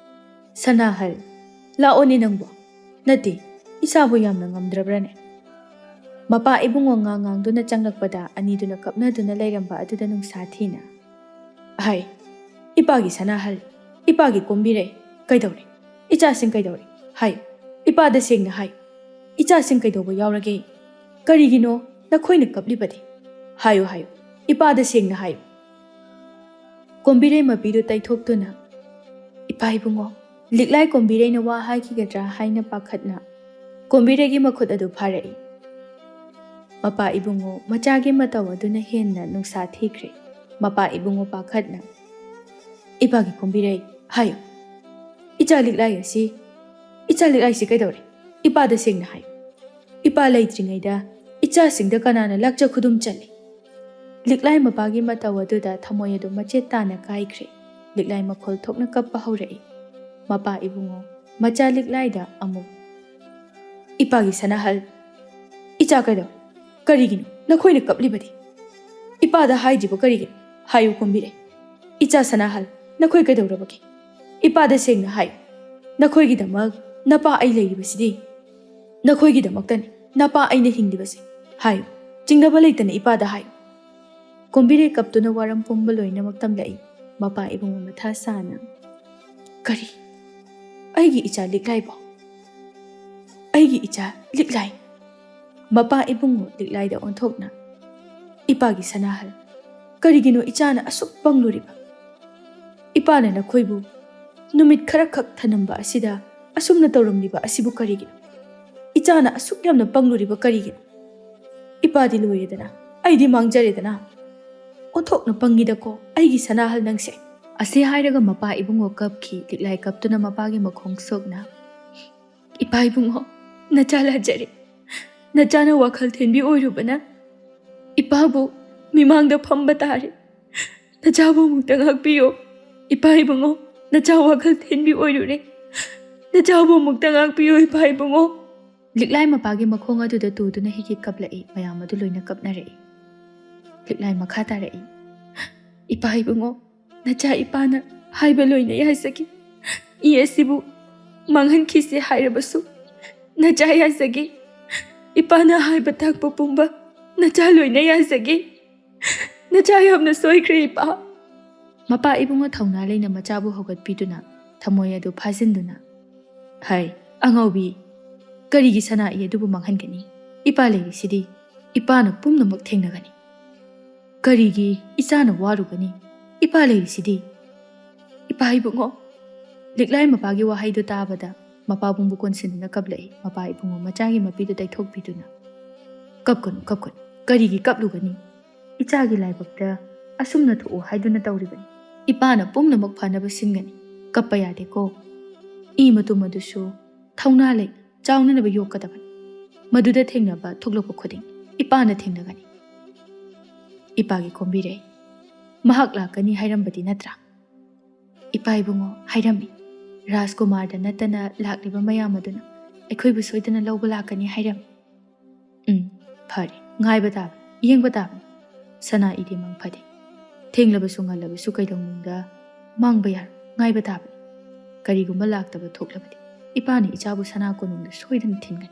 ꯁꯅꯥꯍꯜ ꯂꯥꯛꯑꯣꯅꯦ ꯅꯪꯕꯨ ꯅꯠꯇꯦ ꯏꯆꯥꯕꯨ ꯌꯥꯝꯅ ꯉꯝꯗ꯭ꯔꯕ꯭ꯔꯅꯦ ꯃꯄꯥ ꯏꯕꯨꯡꯉꯣ ꯉꯥꯡꯗꯨꯅ ꯆꯪꯂꯛꯄꯗ ꯑꯅꯤꯗꯨꯅ ꯀꯞꯅꯗꯨꯅ ꯂꯩꯔꯝꯕ ꯑꯗꯨꯗ ꯅꯨꯡꯁꯥ ꯊꯤꯅ ꯍꯥꯏ ꯏꯄꯥꯒꯤ ꯁꯅꯥꯍꯜ ꯏꯄꯥꯒꯤ ꯀꯣꯝꯕꯤꯔꯩ ꯀꯩꯗꯧꯔꯦ ꯏꯆꯥꯁꯤꯡ ꯀꯩꯗꯧꯔꯦ ꯍꯥꯏꯌꯨ ꯏꯄꯥꯗ ꯁꯦꯡꯅ ꯍꯥꯏꯌꯨ ꯏꯆꯥꯁꯤꯡ ꯀꯩꯗꯧꯕ ꯌꯥꯎꯔꯒꯦ ꯀꯔꯤꯒꯤꯅꯣ ꯅꯈꯣꯏꯅ ꯀꯞꯂꯤꯕꯗꯤ ꯍꯥꯏꯌꯨ ꯏꯄꯥꯗ ꯁꯦꯡꯅ ꯍꯥꯏꯌꯨ ꯀꯣꯝꯕꯤꯔꯩ ꯃꯄꯤꯗꯨ ꯇꯩꯊꯣꯛꯇꯨꯅ ꯏꯄꯥ ꯏꯕꯨꯡꯉꯣ ꯂꯤꯛꯂꯥꯏ ꯀꯣꯝꯕꯤꯔꯩꯅ ꯋꯥ ꯍꯥꯏꯈꯤꯒꯗ꯭ꯔꯥ ꯍꯥꯏꯅ ꯄꯥꯈꯠꯅ ꯀꯣꯝꯕꯤꯔꯩꯒꯤ ꯃꯈꯨꯠ ꯑꯗꯨ ꯐꯥꯔꯛꯏ꯫ ꯃꯄꯥ ꯏꯕꯨꯡꯉꯣ ꯃꯆꯥꯒꯤ ꯃꯇꯧ ꯑꯗꯨꯅ ꯍꯦꯟꯅ ꯅꯨꯡꯁꯥ ꯊꯤꯈ꯭ꯔꯦ꯫ ꯃꯄꯥ ꯏꯕꯨꯡꯉꯣ ꯄꯥꯈꯠꯅ "ꯏꯄꯥꯒꯤ ꯀꯣꯝꯕꯤꯔꯩ ꯍꯥꯏꯌꯨ, ꯏꯆꯥ ꯂꯤꯛꯂꯥꯏ ꯑꯁꯤ, ꯏꯆꯥ ꯂꯤꯛꯂꯥꯏꯁꯤ ꯀꯩꯗꯧꯔꯦ? ꯏꯄꯥꯗ ꯁꯦꯡꯅ ꯍꯥꯏꯌꯨ꯫ ꯏꯄꯥ ꯂꯩꯇ꯭ꯔꯤꯉꯩꯗ ꯏꯆꯥꯁꯤꯡꯗ ꯀꯅꯥꯅ ꯂꯥꯛꯆ ꯈꯨꯗꯨꯝ ꯆꯜꯂꯤ?" ꯂꯤꯛꯂꯥꯏ ꯃꯄꯥꯒꯤ ꯃꯇꯧ ꯑꯗꯨꯗ ꯊꯃꯣꯏ ꯑꯗꯨ ꯃꯆꯦꯠ ꯇꯥꯅ ꯀꯥꯏꯈ꯭ꯔꯦ꯫ ꯂꯤꯛꯂꯥꯏ ꯃꯈꯣꯜ ꯊꯣꯛꯅ ꯀꯞꯄ ꯍꯧꯔꯛꯏ꯫ ꯃꯄꯥ ꯏꯕꯨꯡꯉꯣ ꯃꯆꯥ ꯂꯤꯛꯂꯥꯏꯗ ꯑꯃꯨꯛ "ꯏꯄꯥꯒꯤ ꯁꯅꯥꯍꯜ, ꯏꯆꯥ ꯀꯩꯗꯧꯔꯦ? ꯀꯔꯤꯒꯤꯅꯣ ꯅꯈꯣꯏꯅ ꯀꯞꯂꯤꯕꯗꯤ? ꯏꯄꯥꯗ ꯍꯥꯏꯗ꯭ꯔꯤꯕ ꯀꯔꯤꯒꯤꯅꯣ? ꯍꯥꯏꯌꯨ ꯀꯣꯝꯕꯤꯔꯩ, ꯏꯆꯥ ꯁꯅꯥꯍꯜ, ꯅꯈꯣꯏ ꯀꯩꯗꯧꯔꯕꯒꯦ? ꯏꯄꯥꯗ ꯁꯦꯡꯅ ꯍꯥꯏꯌꯨ꯫ ꯅꯈꯣꯏꯒꯤꯗꯃꯛ ꯅꯄꯥ ꯑꯩ ꯂꯩꯔꯤꯕꯁꯤꯗꯤ, ꯅꯈꯣꯏꯒꯤꯗꯃꯛꯇꯅꯤ ꯅꯄꯥ ꯑꯩꯅ ꯍꯤꯡꯂꯤꯕꯁꯤ꯫ ꯍꯥꯏꯌꯨ, ꯆꯤꯡꯅꯕ ꯂꯩꯇꯅ ꯏꯄꯥꯗ ꯍꯥꯏꯌꯨ." ꯀꯣꯝꯕꯤꯔꯩ ꯀꯞꯇꯨꯅ ꯋꯥꯔꯝ ꯄꯨꯝꯕ ꯂꯣꯏꯅꯃꯛ ꯇꯝꯂꯛꯏ꯫ ꯃꯄꯥ ꯏꯕꯨꯡꯉꯣ ꯃꯊꯥ ꯁꯥꯅ "ꯀꯔꯤ? ꯑꯩꯒꯤ ꯏꯆꯥ ꯂꯤꯛꯂꯥꯏꯕꯣ? ꯑꯩꯒꯤ ꯏꯆꯥ ꯂꯤꯛꯂꯥꯏ?" ꯃꯄꯥ ꯏꯕꯨꯡꯉꯣ ꯂꯤꯛꯂꯥꯏꯗ ꯑꯣꯟꯊꯣꯛꯅ "ꯏꯄꯥꯒꯤ ꯁꯅꯥꯍꯜ, ꯀꯔꯤꯒꯤꯅꯣ ꯏꯆꯥꯅ ꯑꯁꯨꯛ ꯄꯪꯂꯨꯔꯤꯕ? ꯏꯄꯥꯅ ꯅꯈꯣꯏꯕꯨ ꯅꯨꯃꯤꯠ ꯈꯔꯈꯛ ꯊꯅꯝꯕ ꯑꯁꯤꯗ ꯑꯁꯨꯝꯅ ꯇꯧꯔꯝꯂꯤꯕ ꯑꯁꯤꯕꯨ ꯀꯔꯤꯒꯤꯅꯣ? ꯏꯆꯥꯅ ꯑꯁꯨꯛ ꯌꯥꯝꯅ ꯄꯪꯂꯨꯔꯤꯕ ꯀꯔꯤꯒꯤꯅꯣ? ꯏꯄꯥꯗꯤ ꯂꯣꯏꯔꯦꯗꯅ, ꯑꯩꯗꯤ ꯃꯥꯡꯖꯔꯦꯗꯅ. ꯑꯣꯟꯊꯣꯛꯅ ꯄꯪꯉꯤꯗꯀꯣ ꯑꯩꯒꯤ ꯁꯅꯥꯍꯜ ꯅꯪꯁꯦ." ꯑꯁꯤ ꯍꯥꯏꯔꯒ ꯃꯄꯥ ꯏꯕꯨꯡꯉꯣ ꯀꯞꯈꯤ꯫ ꯂꯤꯛꯂꯥꯏ ꯀꯞꯇꯨꯅ ꯃꯄꯥꯒꯤ ꯃꯈꯣꯡ ꯁꯣꯛꯅ "ꯏꯄꯥ ꯏꯕꯨꯡꯉꯣ, ꯅꯆꯥ ꯂꯥꯟꯖꯔꯦ. ꯅꯆꯥꯅ ꯋꯥꯈꯜ ꯊꯦꯟꯕꯤ ꯑꯣꯏꯔꯨꯕꯅ ꯏꯄꯥꯕꯨ ꯃꯤꯃꯥꯡꯗ ꯐꯝꯕ ꯇꯥꯔꯦ. ꯅꯆꯥꯕꯨ ꯑꯃꯨꯛꯇ ꯉꯥꯛꯄꯤꯌꯣ. ꯏꯄꯥ ꯏꯕꯨꯡꯉꯣ, ꯅꯆꯥ ꯋꯥꯈꯜ ꯊꯦꯟꯕꯤ ꯑꯣꯏꯔꯨꯔꯦ. ꯅꯆꯥꯕꯨ ꯑꯃꯨꯛꯇ ꯉꯥꯛꯄꯤꯌꯣ ꯏꯄꯥ ꯏꯕꯨꯡꯉꯣ." ꯂꯤꯛꯂꯥꯏ ꯃꯄꯥꯒꯤ ꯃꯈꯣꯡ ꯑꯗꯨꯗ ꯇꯨꯗꯨꯅ ꯍꯤꯛ ꯀꯞꯂꯛꯏ꯫ ꯃꯌꯥꯝ ꯑꯗꯨ ꯂꯣꯏꯅ ꯀꯞꯅꯔꯛꯏ꯫ ꯂꯤꯛꯂꯥꯏ ꯃꯈꯥ ꯇꯥꯔꯛꯏ꯫ "ꯏꯄꯥ ꯏꯕꯨꯡꯉꯣ, ꯅꯆꯥ ꯏꯄꯥꯅ ꯍꯥꯏꯕ ꯂꯣꯏꯅ ꯌꯥꯖꯈꯤ. ꯏ ꯑꯁꯤꯕꯨ ꯃꯥꯡꯍꯟꯈꯤꯁꯤ ꯍꯥꯏꯔꯕꯁꯨ ꯅꯆꯥ ꯌꯥꯖꯒꯦ. ꯏꯄꯥꯅ ꯍꯥꯏꯕ ꯇꯥꯛꯄ ꯄꯨꯝꯕ ꯅꯆꯥ ꯂꯣꯏꯅ ꯌꯥꯖꯒꯦ. ꯅꯆꯥ ꯌꯥꯝꯅ ꯁꯣꯏꯈ꯭ꯔꯦ ꯏꯄꯥ." ꯃꯄꯥ ꯏꯕꯨꯡꯉꯣ ꯊꯧꯅꯥ ꯂꯩꯅ ꯃꯆꯥꯕꯨ ꯍꯧꯒꯠꯄꯤꯗꯨꯅ ꯊꯃꯣꯏ ꯑꯗꯨ ꯐꯥꯖꯤꯟꯗꯨꯅ "ꯍꯩ ꯑꯉꯥꯎꯕꯤ, ꯀꯔꯤꯒꯤ ꯁꯅꯥ ꯏ ꯑꯗꯨꯕꯨ ꯃꯥꯡꯍꯟꯒꯅꯤ? ꯏꯄꯥ ꯂꯩꯔꯤꯁꯤꯗꯤ ꯏꯄꯥꯅ ꯄꯨꯝꯅꯃꯛ ꯊꯦꯡꯅꯒꯅꯤ. ꯀꯔꯤꯒꯤ ꯏꯆꯥꯅ ꯋꯥꯔꯨꯒꯅꯤ? ꯏꯄꯥ ꯂꯩꯔꯤꯁꯤꯗꯤ." "ꯏꯄꯥ ꯏꯕꯨꯡꯉꯣ." ꯂꯤꯛꯂꯥꯏ ꯃꯄꯥꯒꯤ ꯋꯥꯍꯩꯗꯨ ꯇꯥꯕꯗ ꯃꯄꯥꯕꯨꯡꯕꯨ ꯀꯣꯟꯁꯤꯟꯗꯨꯅ ꯀꯞꯂꯛꯏ꯫ ꯃꯄꯥ ꯏꯕꯨꯡꯉꯣ ꯃꯆꯥꯒꯤ ꯃꯄꯤꯗꯨ ꯇꯩꯊꯣꯛꯄꯤꯗꯨꯅ "ꯀꯞꯀꯅꯨ ꯀꯞꯀꯅꯨ, ꯀꯔꯤꯒꯤ ꯀꯞꯂꯨꯒꯅꯤ? ꯏꯆꯥꯒꯤ ꯂꯥꯏꯕꯛꯇ ꯑꯁꯨꯝꯅ ꯊꯣꯛꯎ ꯍꯥꯏꯗꯨꯅ ꯇꯧꯔꯤꯕꯅꯤ. ꯏꯄꯥꯅ ꯄꯨꯝꯅꯃꯛ ꯐꯅꯕ ꯁꯤꯟꯒꯅꯤ. ꯀꯞꯄ ꯌꯥꯗꯦꯀꯣ. ꯏ ꯃꯇꯨꯝ ꯑꯗꯨꯁꯨ ꯊꯧꯅꯥ ꯂꯩ ꯆꯥꯎꯅꯅꯕ ꯌꯣꯛꯀꯗꯕꯅꯤ. ꯃꯗꯨꯗ ꯊꯦꯡꯅꯕ ꯊꯣꯛꯂꯛꯄ ꯈꯨꯗꯤꯡ ꯏꯄꯥꯅ ꯊꯦꯡꯅꯒꯅꯤ." "ꯏꯄꯥꯒꯤ ꯀꯣꯝꯕꯤꯔꯩ, ꯃꯍꯥꯛ ꯂꯥꯛꯀꯅꯤ ꯍꯥꯏꯔꯝꯕꯗꯤ ꯅꯠꯇ꯭ꯔꯥ?" "ꯏꯄꯥ ꯏꯕꯨꯡꯉꯣ, ꯍꯥꯏꯔꯝꯃꯤ. ꯔꯥꯖꯀꯨꯃꯥꯔꯗ ꯅꯠꯇꯅ ꯂꯥꯛꯂꯤꯕ ꯃꯌꯥꯝ ꯑꯗꯨꯅ ꯑꯩꯈꯣꯏꯕꯨ ꯁꯣꯏꯗꯅ ꯂꯧꯕ ꯂꯥꯛꯀꯅꯤ ꯍꯥꯏꯔꯝꯃꯤ." "ꯐꯔꯦ, ꯉꯥꯏꯕ ꯇꯥꯕꯅꯤ, ꯌꯦꯡꯕ ꯇꯥꯕꯅꯤ. ꯁꯅꯥ ꯏꯗꯤ ꯃꯪ ꯐꯗꯦ. ꯊꯦꯡꯂꯕꯁꯨ ꯉꯜꯂꯕꯁꯨ ꯀꯩꯗꯧꯅꯨꯡꯗ ꯃꯥꯡꯕ ꯌꯥꯔꯣꯏ. ꯉꯥꯏꯕ ꯇꯥꯕꯅꯤ. ꯀꯔꯤꯒꯨꯝꯕ ꯂꯥꯛꯇꯕ ꯊꯣꯛꯂꯕꯗꯤ ꯏꯄꯥꯅ ꯏꯆꯥꯕꯨ ꯁꯅꯥ ꯀꯣꯅꯨꯡꯗ ꯁꯣꯏꯗꯅ ꯊꯤꯟꯒꯅꯤ.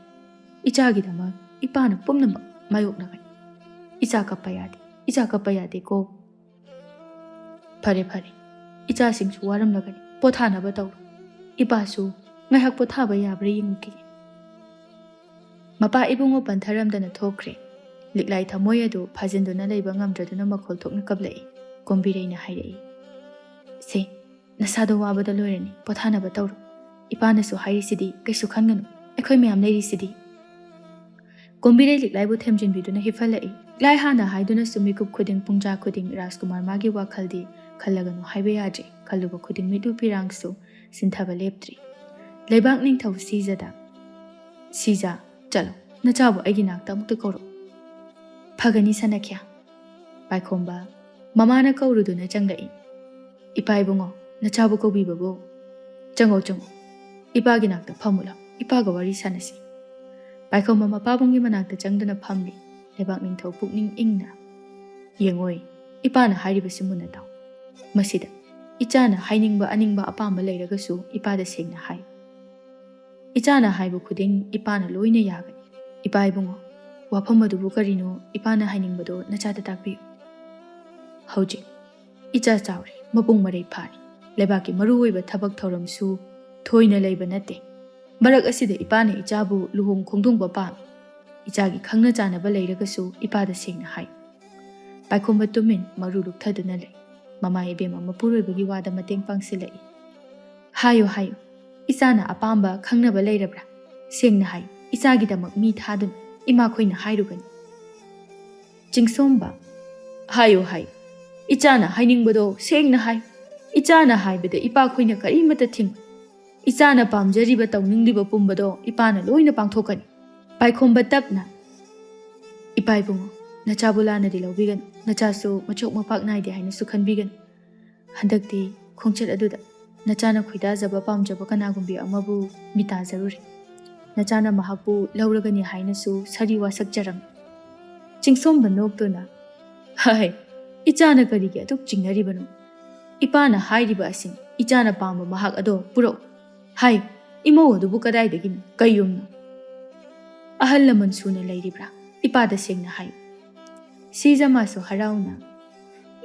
ꯏꯆꯥꯒꯤꯗꯃꯛ ꯏꯄꯥꯅ ꯄꯨꯝꯅꯃꯛ ꯃꯥꯌꯣꯛꯅꯒꯅꯤ. ꯏꯆꯥ ꯀꯞꯄ ꯌꯥꯗꯦ, ꯏꯆꯥ ꯀꯞꯄ ꯌꯥꯗꯦꯀꯣ." "ꯐꯔꯦ ꯐꯔꯦ, ꯏꯆꯥꯁꯤꯡꯁꯨ ꯋꯥꯔꯝꯂꯒꯅꯤ, ꯄꯣꯊꯥꯅꯕ ꯇꯧꯔꯣ. ꯏꯄꯥꯁꯨ ꯉꯥꯏꯍꯥꯛ ꯄꯣꯊꯥꯕ ꯌꯥꯕ꯭ꯔꯥ ꯌꯦꯡꯈꯤꯒꯦ." ꯃꯄꯥ ꯏꯕꯨꯡꯉꯣ ꯄꯟꯊꯔꯝꯗꯅ ꯊꯣꯛꯈ꯭ꯔꯦ꯫ ꯂꯤꯛꯂꯥꯏ ꯊꯃꯣꯏ ꯑꯗꯨ ꯐꯥꯖꯤꯟꯗꯨꯅ ꯂꯩꯕ ꯉꯝꯗ꯭ꯔꯗꯨꯅ ꯃꯈꯣꯜ ꯊꯣꯛꯅ ꯀꯞꯂꯛꯏ꯫ ꯀꯣꯝꯕꯤꯔꯩꯅ ꯍꯥꯏꯔꯛꯏ, "ꯁꯦ, ꯅꯁꯥꯗꯣ ꯋꯥꯕꯗ ꯂꯣꯏꯔꯅꯤ, ꯄꯣꯊꯥꯅꯕ ꯇꯧꯔꯣ. ꯏꯄꯥꯅꯁꯨ ꯍꯥꯏꯔꯤꯁꯤꯗꯤ, ꯀꯩꯁꯨ ꯈꯟꯒꯅꯨ, ꯑꯩꯈꯣꯏ ꯃꯌꯥꯝ ꯂꯩꯔꯤꯁꯤꯗꯤ." ꯀꯣꯝꯕꯤꯔꯩ ꯂꯤꯛꯂꯥꯏꯕꯨ ꯊꯦꯝꯖꯤꯟꯕꯤꯗꯨꯅ ꯍꯤꯞꯍꯜꯂꯛꯏ꯫ ꯂꯤꯛꯂꯥꯏ ꯍꯥꯟꯅ ꯍꯥꯏꯗꯨꯅꯁꯨ ꯃꯤꯀꯨꯞ ꯈꯨꯗꯤꯡ ꯄꯨꯡꯖꯥ ꯈꯨꯗꯤꯡ ꯔꯥꯖꯀꯨꯃꯥꯔ ꯃꯥꯒꯤ ꯋꯥꯈꯜꯗꯤ ꯈꯜꯂꯒꯅꯨ ꯍꯥꯏꯕ ꯌꯥꯗ꯭ꯔꯦ꯫ ꯈꯜꯂꯨꯕ ꯈꯨꯗꯤꯡ ꯃꯤꯠꯂꯨ ꯄꯤꯔꯥꯡꯁꯨ ꯁꯤꯟꯊꯕ ꯂꯦꯞꯇ꯭ꯔꯤ꯫ ꯂꯩꯕꯥꯛ ꯅꯤꯡꯊꯧ ꯁꯤꯖꯗ "ꯁꯤꯖ, ꯆꯠꯂꯣ, ꯅꯆꯥꯕꯨ ꯑꯩꯒꯤ ꯅꯥꯛꯇ ꯑꯃꯨꯛꯇ ꯀꯧꯔꯛꯎ." "ꯐꯒꯅꯤ ꯁꯅꯈ꯭ꯌꯥ." ꯄꯥꯏꯈꯣꯝꯕ ꯃꯃꯥꯅ ꯀꯧꯔꯨꯗꯨꯅ ꯆꯪꯂꯛꯏ꯫ "ꯏꯄꯥ ꯏꯕꯨꯡꯉꯣ, ꯅꯆꯥꯕꯨ ꯀꯧꯕꯤꯕꯕꯨ? ꯆꯪꯉꯣ ꯆꯪꯉꯣ, ꯏꯄꯥꯒꯤ ꯅꯥꯛꯇ ꯐꯝꯃꯨ ꯂꯥꯎ, ꯏꯄꯥꯒ ꯋꯥꯔꯤ ꯁꯥꯟꯅꯁꯤ." ꯄꯥꯏꯈꯣꯝꯕ ꯃꯄꯥꯕꯨꯡꯒꯤ ꯃꯅꯥꯛꯇ ꯆꯪꯗꯨꯅ ꯐꯝꯂꯤ꯫ ꯂꯩꯕꯥꯛ ꯅꯤꯡꯊꯧ ꯄꯨꯛꯅꯤꯡ ꯏꯪꯅ "ꯌꯦꯡꯉꯣꯏ, ꯏꯄꯥꯅ ꯍꯥꯏꯔꯤꯕꯁꯤ ꯃꯨꯟꯅ ꯇꯥꯎ. ꯃꯁꯤꯗ ꯏꯆꯥꯅ ꯍꯥꯏꯅꯤꯡꯕ ꯑꯅꯤꯡꯕ ꯑꯄꯥꯝꯕ ꯂꯩꯔꯒꯁꯨ ꯏꯄꯥꯗ ꯁꯦꯡꯅ ꯍꯥꯏ. ꯏꯆꯥꯅ ꯍꯥꯏꯕ ꯈꯨꯗꯤꯡ ꯏꯄꯥꯅ ꯂꯣꯏꯅ ꯌꯥꯒꯅꯤ. ꯏꯄꯥ ꯏꯕꯨꯡꯉꯣ, ꯋꯥꯐꯝ ꯑꯗꯨꯕꯨ ꯀꯔꯤꯅꯣ ꯏꯄꯥꯅ ꯍꯥꯏꯅꯤꯡꯕꯗꯣ ꯅꯆꯥꯗ ꯇꯥꯛꯄꯤꯌꯨ." "ꯍꯧꯖꯤꯛ ꯏꯆꯥ ꯆꯥꯎꯔꯦ, ꯃꯄꯨꯡ ꯃꯔꯩ ꯐꯥꯔꯦ. ꯂꯩꯕꯥꯛꯀꯤ ꯃꯔꯨꯑꯣꯏꯕ ꯊꯕꯛ ꯊꯧꯔꯝꯁꯨ ꯊꯣꯏꯅ ꯂꯩꯕ ꯅꯠꯇꯦ. ꯃꯔꯛ ꯑꯁꯤꯗ ꯏꯄꯥꯅ ꯏꯆꯥꯕꯨ ꯂꯨꯍꯣꯡ ꯈꯣꯡꯗꯣꯡꯕ ꯄꯥꯝꯃꯤ. ꯏꯆꯥꯒꯤ ꯈꯪꯅ ꯆꯥꯟꯅꯕ ꯂꯩꯔꯒꯁꯨ ꯏꯄꯥꯗ ꯁꯦꯡꯅ ꯍꯥꯏ." ꯄꯥꯏꯈꯣꯝꯕ ꯇꯨꯃꯤꯟ ꯃꯔꯨ ꯂꯨꯞꯊꯗꯨꯅ ꯂꯩ꯫ ꯃꯃꯥ ꯏꯕꯦꯝꯃ ꯃꯄꯨꯔꯣꯏꯕꯒꯤ ꯋꯥꯗ ꯃꯇꯦꯡ ꯄꯥꯡꯁꯤꯜꯂꯛꯏ꯫ "ꯍꯥꯏꯌꯨ ꯍꯥꯏꯌꯨ, ꯏꯆꯥꯅ ꯑꯄꯥꯝꯕ ꯈꯪꯅꯕ ꯂꯩꯔꯕ꯭ꯔꯥ? ꯁꯦꯡꯅ ꯍꯥꯏꯌꯨ, ꯏꯆꯥꯒꯤꯗꯃꯛ ꯃꯤ ꯊꯥꯗꯨꯅ ꯏꯃꯥꯈꯣꯏꯅ ꯍꯥꯏꯔꯨꯒꯅꯤ꯫ ꯆꯤꯡꯁꯣꯝꯕ: ꯍꯥꯏꯌꯨ ꯍꯥꯏꯌꯨ, ꯏꯆꯥꯅ ꯍꯥꯏꯅꯤꯡꯕꯗꯣ ꯁꯦꯡꯅ ꯍꯥꯏꯌꯨ꯫ ꯏꯆꯥꯅ ꯍꯥꯏꯕꯗ ꯏꯄꯥꯈꯣꯏꯅ ꯀꯔꯤꯃꯠꯇ ꯊꯤꯡꯉꯣꯏ꯫ ꯏꯆꯥꯅ ꯄꯥꯝꯖꯔꯤꯕ ꯇꯧꯅꯤꯡꯂꯤꯕ ꯄꯨꯝꯕꯗꯣ ꯏꯄꯥꯅ ꯂꯣꯏꯅ ꯄꯥꯡꯊꯣꯛꯀꯅꯤ꯫ ꯄꯥꯏꯈꯣꯝꯕ ꯇꯞꯅ: ꯏꯄꯥ ꯏꯕꯨꯡꯉꯣ, ꯅꯆꯥꯕꯨ ꯂꯥꯟꯅꯗꯤ ꯂꯧꯕꯤꯒꯅꯨ, ꯅꯆꯥꯁꯨ ꯃꯆꯣꯛ ꯃꯄꯥꯛ ナꯏꯗꯦ ꯍꯥꯏꯅꯁꯨ ꯈꯟꯕꯤꯒꯅꯨ꯫ ꯍꯟꯗꯛꯇꯤ ꯈꯣꯡꯆꯠ ꯑꯗꯨꯗ ꯅꯆꯥꯅ ꯈꯣꯏꯗꯥꯖꯕ ꯄꯥꯝꯖꯕ ꯀꯅꯥꯒꯨꯝꯕꯤ ꯑꯃꯕꯨ ꯃꯤꯇꯥꯖꯔꯨꯔꯦ꯫ ꯅꯆꯥꯅ ꯃꯍꯥꯛꯄꯨ ꯂꯧꯔꯒꯅꯤ ꯍꯥꯏꯅꯁꯨ ꯁꯔꯤ ꯋꯥꯁꯛꯆꯔꯝꯃꯤ꯫ ꯆꯤꯡꯁꯣꯝꯕ ꯅꯣꯛꯇꯨꯅ: ꯍꯥꯏ, ꯏꯆꯥꯅ ꯀꯔꯤꯒꯤ ꯑꯗꯨꯛ ꯆꯤꯡꯅꯔꯤꯕꯅꯣ? ꯏꯄꯥꯅ ꯍꯥꯏꯔꯤꯕ ꯑꯁꯤꯅꯤ, ꯏꯆꯥꯅ ꯄꯥꯝꯕ ꯃꯍꯥꯛ ꯑꯗꯣ ꯄꯨꯔꯛꯎ꯫ ꯍꯥꯏ, ꯏꯃꯧ ꯑꯗꯨꯕꯨ ꯀꯗꯥꯏꯗꯒꯤꯅꯣ, ꯀꯩ ꯌꯨꯝꯅꯣ? ꯑꯍꯜ ꯂꯃꯟ ꯁꯨꯅ ꯂꯩꯔꯤꯕ꯭ꯔꯥ? ꯏꯄꯥꯗ ꯁꯦꯡꯅ ꯍꯥꯏꯌꯨ꯫ ꯁꯤꯖꯥꯃꯥꯁꯨ ꯍꯔꯥꯎꯅ: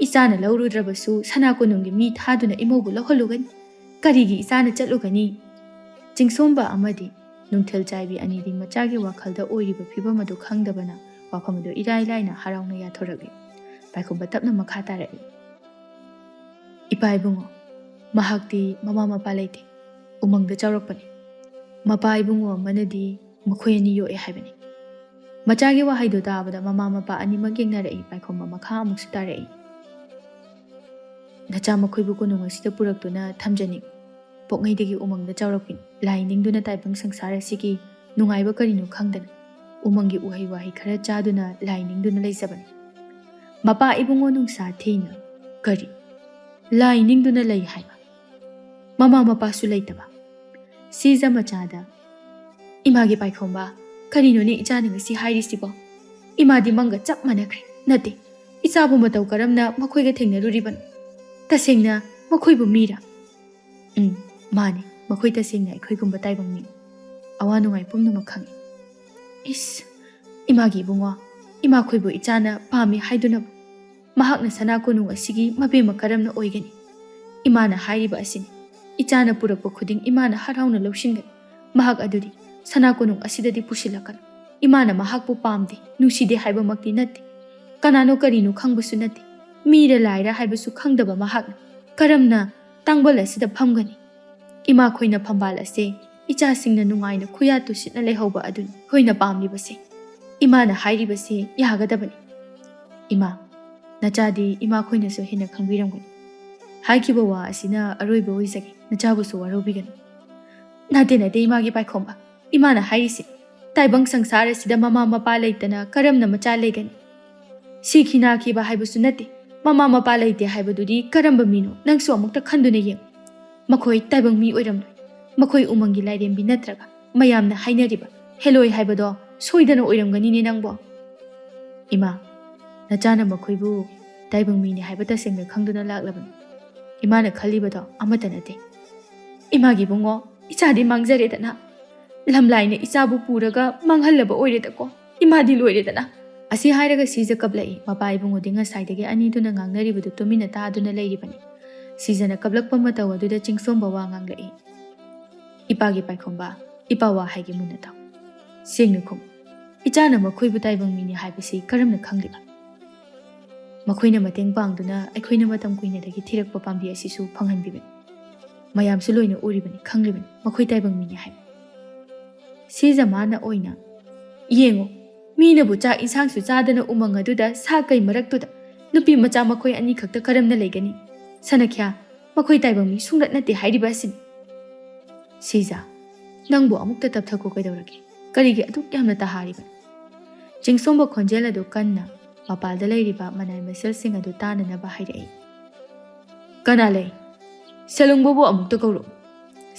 ꯏꯆꯥꯅ ꯂꯧꯔꯨꯗ꯭ꯔꯕꯁꯨ ꯁꯅꯥ ꯀꯣꯅꯨꯡꯒꯤ ꯃꯤ ꯊꯥꯗꯨꯅ ꯏꯃꯧꯕꯨ ꯂꯧꯍꯜꯂꯨꯒꯅꯤ꯫ ꯀꯔꯤꯒꯤ ꯏꯆꯥꯅ ꯆꯠꯂꯨꯒꯅꯤ? ꯆꯤꯡꯁꯣꯝꯕ ꯑꯃꯗꯤ ꯅꯨꯡꯊꯤꯜ ꯆꯥꯏꯕꯤ ꯑꯅꯤꯗꯤ ꯃꯆꯥꯒꯤ ꯋꯥꯈꯜꯗ ꯑꯣꯏꯔꯤꯕ ꯐꯤꯕꯝ ꯑꯗꯨ ꯈꯪꯗꯕꯅ ꯋꯥꯐꯝ ꯑꯗꯨ ꯏꯔꯥꯏ ꯂꯥꯏꯅ ꯍꯔꯥꯎꯅ ꯌꯥꯊꯣꯔꯛꯂꯤ꯫ ꯄꯥꯏꯈꯣꯝꯕ ꯇꯞꯅ ꯃꯈꯥ ꯇꯥꯔꯛꯏ: ꯏꯄꯥ ꯏꯕꯨꯡꯉꯣ, ꯃꯍꯥꯛꯇꯤ ꯃꯃꯥ ꯃꯄꯥ ꯂꯩꯇꯦ, ꯎꯃꯪꯗ ꯆꯥꯎꯔꯛꯄꯅꯤ꯫ ꯃꯄꯥ ꯏꯕꯨꯡꯉꯣ ꯑꯃꯅꯗꯤ ꯃꯈꯣꯏ ꯑꯅꯤ ꯌꯣꯛꯑꯦ ꯍꯥꯏꯕꯅꯤ꯫ ꯃꯆꯥꯒꯤ ꯋꯥꯍꯩꯗꯨ ꯇꯥꯕꯗ ꯃꯃꯥ ꯃꯄꯥ ꯑꯅꯤꯃꯛ ꯌꯦꯡꯅꯔꯛꯏ꯫ ꯄꯥꯏꯈꯣꯝꯕ ꯃꯈꯥ ꯑꯃꯨꯛꯁꯨ ꯇꯥꯔꯛꯏ: ꯅꯆꯥ ꯃꯈꯣꯏꯕꯨ ꯀꯣꯅꯨꯡ ꯑꯁꯤꯗ ꯄꯨꯔꯛꯇꯨꯅ ꯊꯝꯖꯅꯤꯡꯉꯤ꯫ ꯄꯣꯛꯉꯩꯗꯒꯤ ꯎꯃꯪꯗ ꯆꯥꯎꯔꯛꯄꯤꯅꯤ꯫ ꯂꯥꯏ ꯅꯤꯡꯗꯨꯅ ꯇꯥꯏꯕꯪ ꯁꯪꯁꯥꯔ ꯑꯁꯤꯒꯤ ꯅꯨꯡꯉꯥꯏꯕ ꯀꯔꯤꯅꯣ ꯈꯪꯗꯅ ꯎꯃꯪꯒꯤ ꯎꯍꯩ ꯋꯥꯍꯩ ꯈꯔ ꯆꯥꯗꯨꯅ ꯂꯥꯏ ꯅꯤꯡꯗꯨꯅ ꯂꯩꯖꯕꯅꯤ꯫ ꯃꯄꯥ ꯏꯕꯨꯡꯉꯣ ꯅꯨꯡꯁꯥ ꯊꯤꯅ: ꯀꯔꯤ? ꯂꯥꯏ ꯅꯤꯡꯗꯨꯅ ꯂꯩ ꯍꯥꯏꯕ? ꯃꯃꯥ ꯃꯄꯥꯁꯨ ꯂꯩꯇꯕ? ꯁꯤꯖ ꯃꯆꯥꯗ: ꯏꯃꯥꯒꯤ ꯄꯥꯏꯈꯣꯝꯕ, ꯀꯔꯤꯅꯣꯅꯦ ꯏꯆꯥꯅ ꯉꯁꯤ ꯍꯥꯏꯔꯤꯁꯤꯕꯣ? ꯏꯃꯥꯗꯤ ꯃꯪꯒ ꯆꯞ ꯃꯥꯟꯅꯈ꯭ꯔꯦ꯫ ꯅꯠꯇꯦ, ꯏꯆꯥꯕꯨ ꯃꯇꯧ ꯀꯔꯝꯅ ꯃꯈꯣꯏꯒ ꯊꯦꯡꯅꯔꯨꯔꯤꯕꯅꯣ? ꯇꯁꯦꯡꯅ ꯃꯈꯣꯏꯕꯨ ꯃꯤꯔꯥ? ꯃꯥꯅꯤ, ꯃꯈꯣꯏ ꯇꯁꯦꯡꯅ ꯑꯩꯈꯣꯏꯒꯨꯝꯕ ꯇꯥꯏꯕꯪ ꯃꯤꯅꯤ꯫ ꯑꯋꯥ ꯅꯨꯡꯉꯥꯏ ꯄꯨꯝꯅꯃꯛ ꯈꯪꯏ꯫ ꯏꯁ, ꯏꯃꯥꯒꯤ ꯏꯕꯨꯡꯉꯣ, ꯏꯃꯥꯈꯣꯏꯕꯨ ꯏꯆꯥꯅ ꯄꯥꯝꯃꯤ ꯍꯥꯏꯗꯨꯅꯕꯨ ꯃꯍꯥꯛꯅ ꯁꯅꯥ ꯀꯣꯅꯨꯡ ꯑꯁꯤꯒꯤ ꯃꯕꯦꯝꯃ ꯀꯔꯝꯅ ꯑꯣꯏꯒꯅꯤ? ꯏꯃꯥꯅ ꯍꯥꯏꯔꯤꯕ ꯑꯁꯤꯅꯤ, ꯏꯆꯥꯅ ꯄꯨꯔꯛꯄ ꯈꯨꯗꯤꯡ ꯏꯃꯥꯅ ꯍꯔꯥꯎꯅ ꯂꯧꯁꯤꯟꯒꯅꯤ꯫ ꯃꯍꯥꯛ ꯑꯗꯨꯗꯤ ꯁꯅꯥ ꯀꯣꯅꯨꯡ ꯑꯁꯤꯗꯗꯤ ꯄꯨꯁꯤꯜꯂꯛꯀꯅꯨ꯫ ꯏꯃꯥꯅ ꯃꯍꯥꯛꯄꯨ ꯄꯥꯝꯗꯦ, ꯅꯨꯡꯁꯤꯗꯦ ꯍꯥꯏꯕꯃꯛꯇꯤ ꯅꯠꯇꯦ꯫ ꯀꯅꯥꯅꯣ ꯀꯔꯤꯅꯣ ꯈꯪꯕꯁꯨ ꯅꯠꯇꯦ꯫ ꯃꯤꯔ ꯂꯥꯏꯔ ꯍꯥꯏꯕꯁꯨ ꯈꯪꯗꯕ ꯃꯍꯥꯛꯅ ꯀꯔꯝꯅ ꯇꯥꯡꯕꯜ ꯑꯁꯤꯗ ꯐꯝꯒꯅꯤ? ꯏꯃꯥꯈꯣꯏꯅ ꯐꯝꯕꯥꯜ ꯑꯁꯦ ꯏꯆꯥꯁꯤꯡꯅ ꯅꯨꯡꯉꯥꯏꯅ ꯈꯨꯌꯥ ꯇꯨꯁꯤꯠꯅ ꯂꯩꯍꯧꯕ ꯑꯗꯨꯅꯤ ꯑꯩꯈꯣꯏꯅ ꯄꯥꯝꯂꯤꯕꯁꯦ꯫ ꯏꯃꯥꯅ ꯍꯥꯏꯔꯤꯕꯁꯦ ꯌꯥꯒꯗꯕꯅꯤ꯫ ꯏꯃꯥ, ꯅꯆꯥꯗꯤ ꯏꯃꯥꯈꯣꯏꯅꯁꯨ ꯍꯦꯟꯅ ꯈꯪꯕꯤꯔꯝꯒꯅꯤ꯫ ꯍꯥꯏꯈꯤꯕ ꯋꯥ ꯑꯁꯤꯅ ꯑꯔꯣꯏꯕ ꯑꯣꯏꯖꯒꯦ, ꯅꯆꯥꯕꯨꯁꯨ ꯋꯥꯔꯧꯕꯤꯒꯅꯨ꯫ ꯅꯠꯇꯦ ꯅꯠꯇꯦ ꯏꯃꯥꯒꯤ ꯄꯥꯏꯈꯣꯝꯕ, ꯏꯃꯥꯅ ꯍꯥꯏꯔꯤꯁꯤ ꯇꯥꯏꯕꯪ ꯁꯪꯁꯥꯔ ꯑꯁꯤꯗ ꯃꯃꯥ ꯃꯄꯥ ꯂꯩꯇꯅ ꯀꯔꯝꯅ ꯃꯆꯥ ꯂꯩꯒꯅꯤ? ꯁꯤꯈꯤ ꯅꯥꯈꯤꯕ ꯍꯥꯏꯕꯁꯨ ꯅꯠꯇꯦ꯫ ꯃꯃꯥ ꯃꯄꯥ ꯂꯩꯇꯦ ꯍꯥꯏꯕꯗꯨꯗꯤ ꯀꯔꯝꯕ ꯃꯤꯅꯣ ꯅꯪꯁꯨ ꯑꯃꯨꯛꯇ ꯈꯟꯗꯨꯅ ꯌꯦꯡꯉꯨ꯫ ꯃꯈꯣꯏ ꯇꯥꯏꯕꯪ ꯃꯤ ꯑꯣꯏꯔꯝꯂꯣꯏ꯫ ꯃꯈꯣꯏ ꯎꯃꯪꯒꯤ ꯂꯥꯏꯔꯦꯝꯕꯤ ꯅꯠꯇ꯭ꯔꯒ ꯃꯌꯥꯝꯅ ꯍꯥꯏꯅꯔꯤꯕ ꯍꯦꯂꯣꯏ ꯍꯥꯏꯕꯗꯣ ꯁꯣꯏꯗꯅ ꯑꯣꯏꯔꯝꯒꯅꯤꯅꯦ ꯅꯪꯕꯣ꯫ ꯏꯃꯥ, ꯅꯆꯥꯅ ꯃꯈꯣꯏꯕꯨ ꯇꯥꯏꯕꯪ ꯃꯤꯅꯤ ꯍꯥꯏꯕ ꯇꯁꯦꯡꯅ ꯈꯪꯗꯨꯅ ꯂꯥꯛꯂꯕꯅꯤ꯫ ꯏꯃꯥꯅ ꯈꯜꯂꯤꯕꯗꯣ ꯑꯃꯠꯇ ꯅꯠꯇꯦ꯫ ꯏꯃꯥꯒꯤ ꯏꯕꯨꯡꯉꯣ, ꯏꯆꯥꯗꯤ ꯃꯥꯡꯖꯔꯦꯗꯅ꯫ ꯂꯝꯂꯥꯏꯅ ꯏꯆꯥꯕꯨ ꯄꯨꯔꯒ ꯃꯥꯡꯍꯜꯂꯕ ꯑꯣꯏꯔꯦꯗꯀꯣ꯫ ꯏꯃꯥꯗꯤ ꯂꯣꯏꯔꯦꯗꯅ꯫ ꯑꯁꯤ ꯍꯥꯏꯔꯒ ꯁꯤꯖ ꯀꯞꯂꯛꯏ꯫ ꯃꯄꯥ ꯏꯕꯨꯡꯉꯣꯗꯤ ꯉꯁꯥꯏꯗꯒꯤ ꯑꯅꯤꯗꯨꯅ ꯉꯥꯡꯅꯔꯤꯕꯗꯨ ꯇꯨꯃꯤꯟꯅ ꯇꯥꯗꯨꯅ ꯂꯩꯔꯤꯕꯅꯤ꯫ ꯁꯤꯖꯅ ꯀꯞꯂꯛꯄ ꯃꯇꯧ ꯑꯗꯨꯗ ꯆꯤꯡꯁꯣꯝꯕ ꯋꯥ ꯉꯥꯡꯂꯛꯏ: ꯏꯄꯥꯒꯤ ꯄꯥꯏꯈꯣꯝꯕ, ꯏꯄꯥ ꯋꯥ ꯍꯥꯏꯒꯦ ꯃꯨꯟꯅ ꯇꯥꯎ꯫ ꯁꯦꯡꯅ ꯈꯨꯝꯃꯨ꯫ ꯏꯆꯥꯅ ꯃꯈꯣꯏꯕꯨ ꯇꯥꯏꯕꯪ ꯃꯤꯅꯤ ꯍꯥꯏꯕꯁꯤ ꯀꯔꯝꯅ ꯈꯪꯂꯤꯕ? ꯃꯈꯣꯏꯅ ꯃꯇꯦꯡ ꯄꯥꯡꯗꯨꯅ ꯑꯩꯈꯣꯏꯅ ꯃꯇꯝ ꯀꯨꯏꯅꯗꯒꯤ ꯊꯤꯔꯛꯄ ꯄꯥꯝꯕꯤ ꯑꯁꯤꯁꯨ ꯐꯪꯍꯟꯕꯤꯕꯅꯤ꯫ ꯃꯌꯥꯝꯁꯨ ꯂꯣꯏꯅ ꯎꯔꯤꯕꯅꯤ, ꯈꯪꯂꯤꯕꯅꯤ ꯃꯈꯣꯏ ꯇꯥꯏꯕꯪ ꯃꯤꯅꯤ ꯍꯥꯏꯕ꯫ ꯁꯤꯖ ꯃꯥꯅ ꯑꯣꯏꯅ: ꯌꯦꯡꯉꯨ, ꯃꯤꯅꯕꯨ ꯆꯥꯛ ꯏꯟꯁꯥꯡꯁꯨ ꯆꯥꯗꯅ ꯎꯃꯪ ꯑꯗꯨꯗ ꯁꯥ ꯀꯩ ꯃꯔꯛꯇꯨꯗ ꯅꯨꯄꯤ ꯃꯆꯥ ꯃꯈꯣꯏ ꯑꯅꯤ ꯈꯛꯇ ꯀꯔꯝꯅ ꯂꯩꯒꯅꯤ? ꯁꯅꯈ꯭ꯌꯥ, ꯃꯈꯣꯏ ꯇꯥꯏꯕꯪ ꯃꯤ ꯁꯨꯡꯅꯠ ꯅꯠꯇꯦ ꯍꯥꯏꯔꯤꯕ ꯑꯁꯤꯅꯤ꯫ ꯁꯤꯖ, ꯅꯪꯕꯨ ꯑꯃꯨꯛꯇ ꯇꯞꯊꯈꯣ ꯀꯩꯗꯧꯔꯒꯦ? ꯀꯔꯤꯒꯤ ꯑꯗꯨꯛ ꯌꯥꯝꯅ ꯇꯥꯍꯥꯔꯤꯕꯅꯣ? ꯆꯤꯡꯁꯣꯝꯕ ꯈꯣꯟꯖꯦꯜ ꯑꯗꯨ ꯀꯟꯅ ꯃꯄꯥꯜꯗ ꯂꯩꯔꯤꯕ ꯃꯅꯥꯏ ꯃꯁꯜꯁꯤꯡ ꯑꯗꯨ ꯇꯥꯅꯅꯕ ꯍꯥꯏꯔꯛꯏ: ꯀꯅꯥ ꯂꯩ? ꯁꯦꯂꯨꯡꯕꯕꯨ ꯑꯃꯨꯛꯇ ꯀꯧꯔꯛꯎ꯫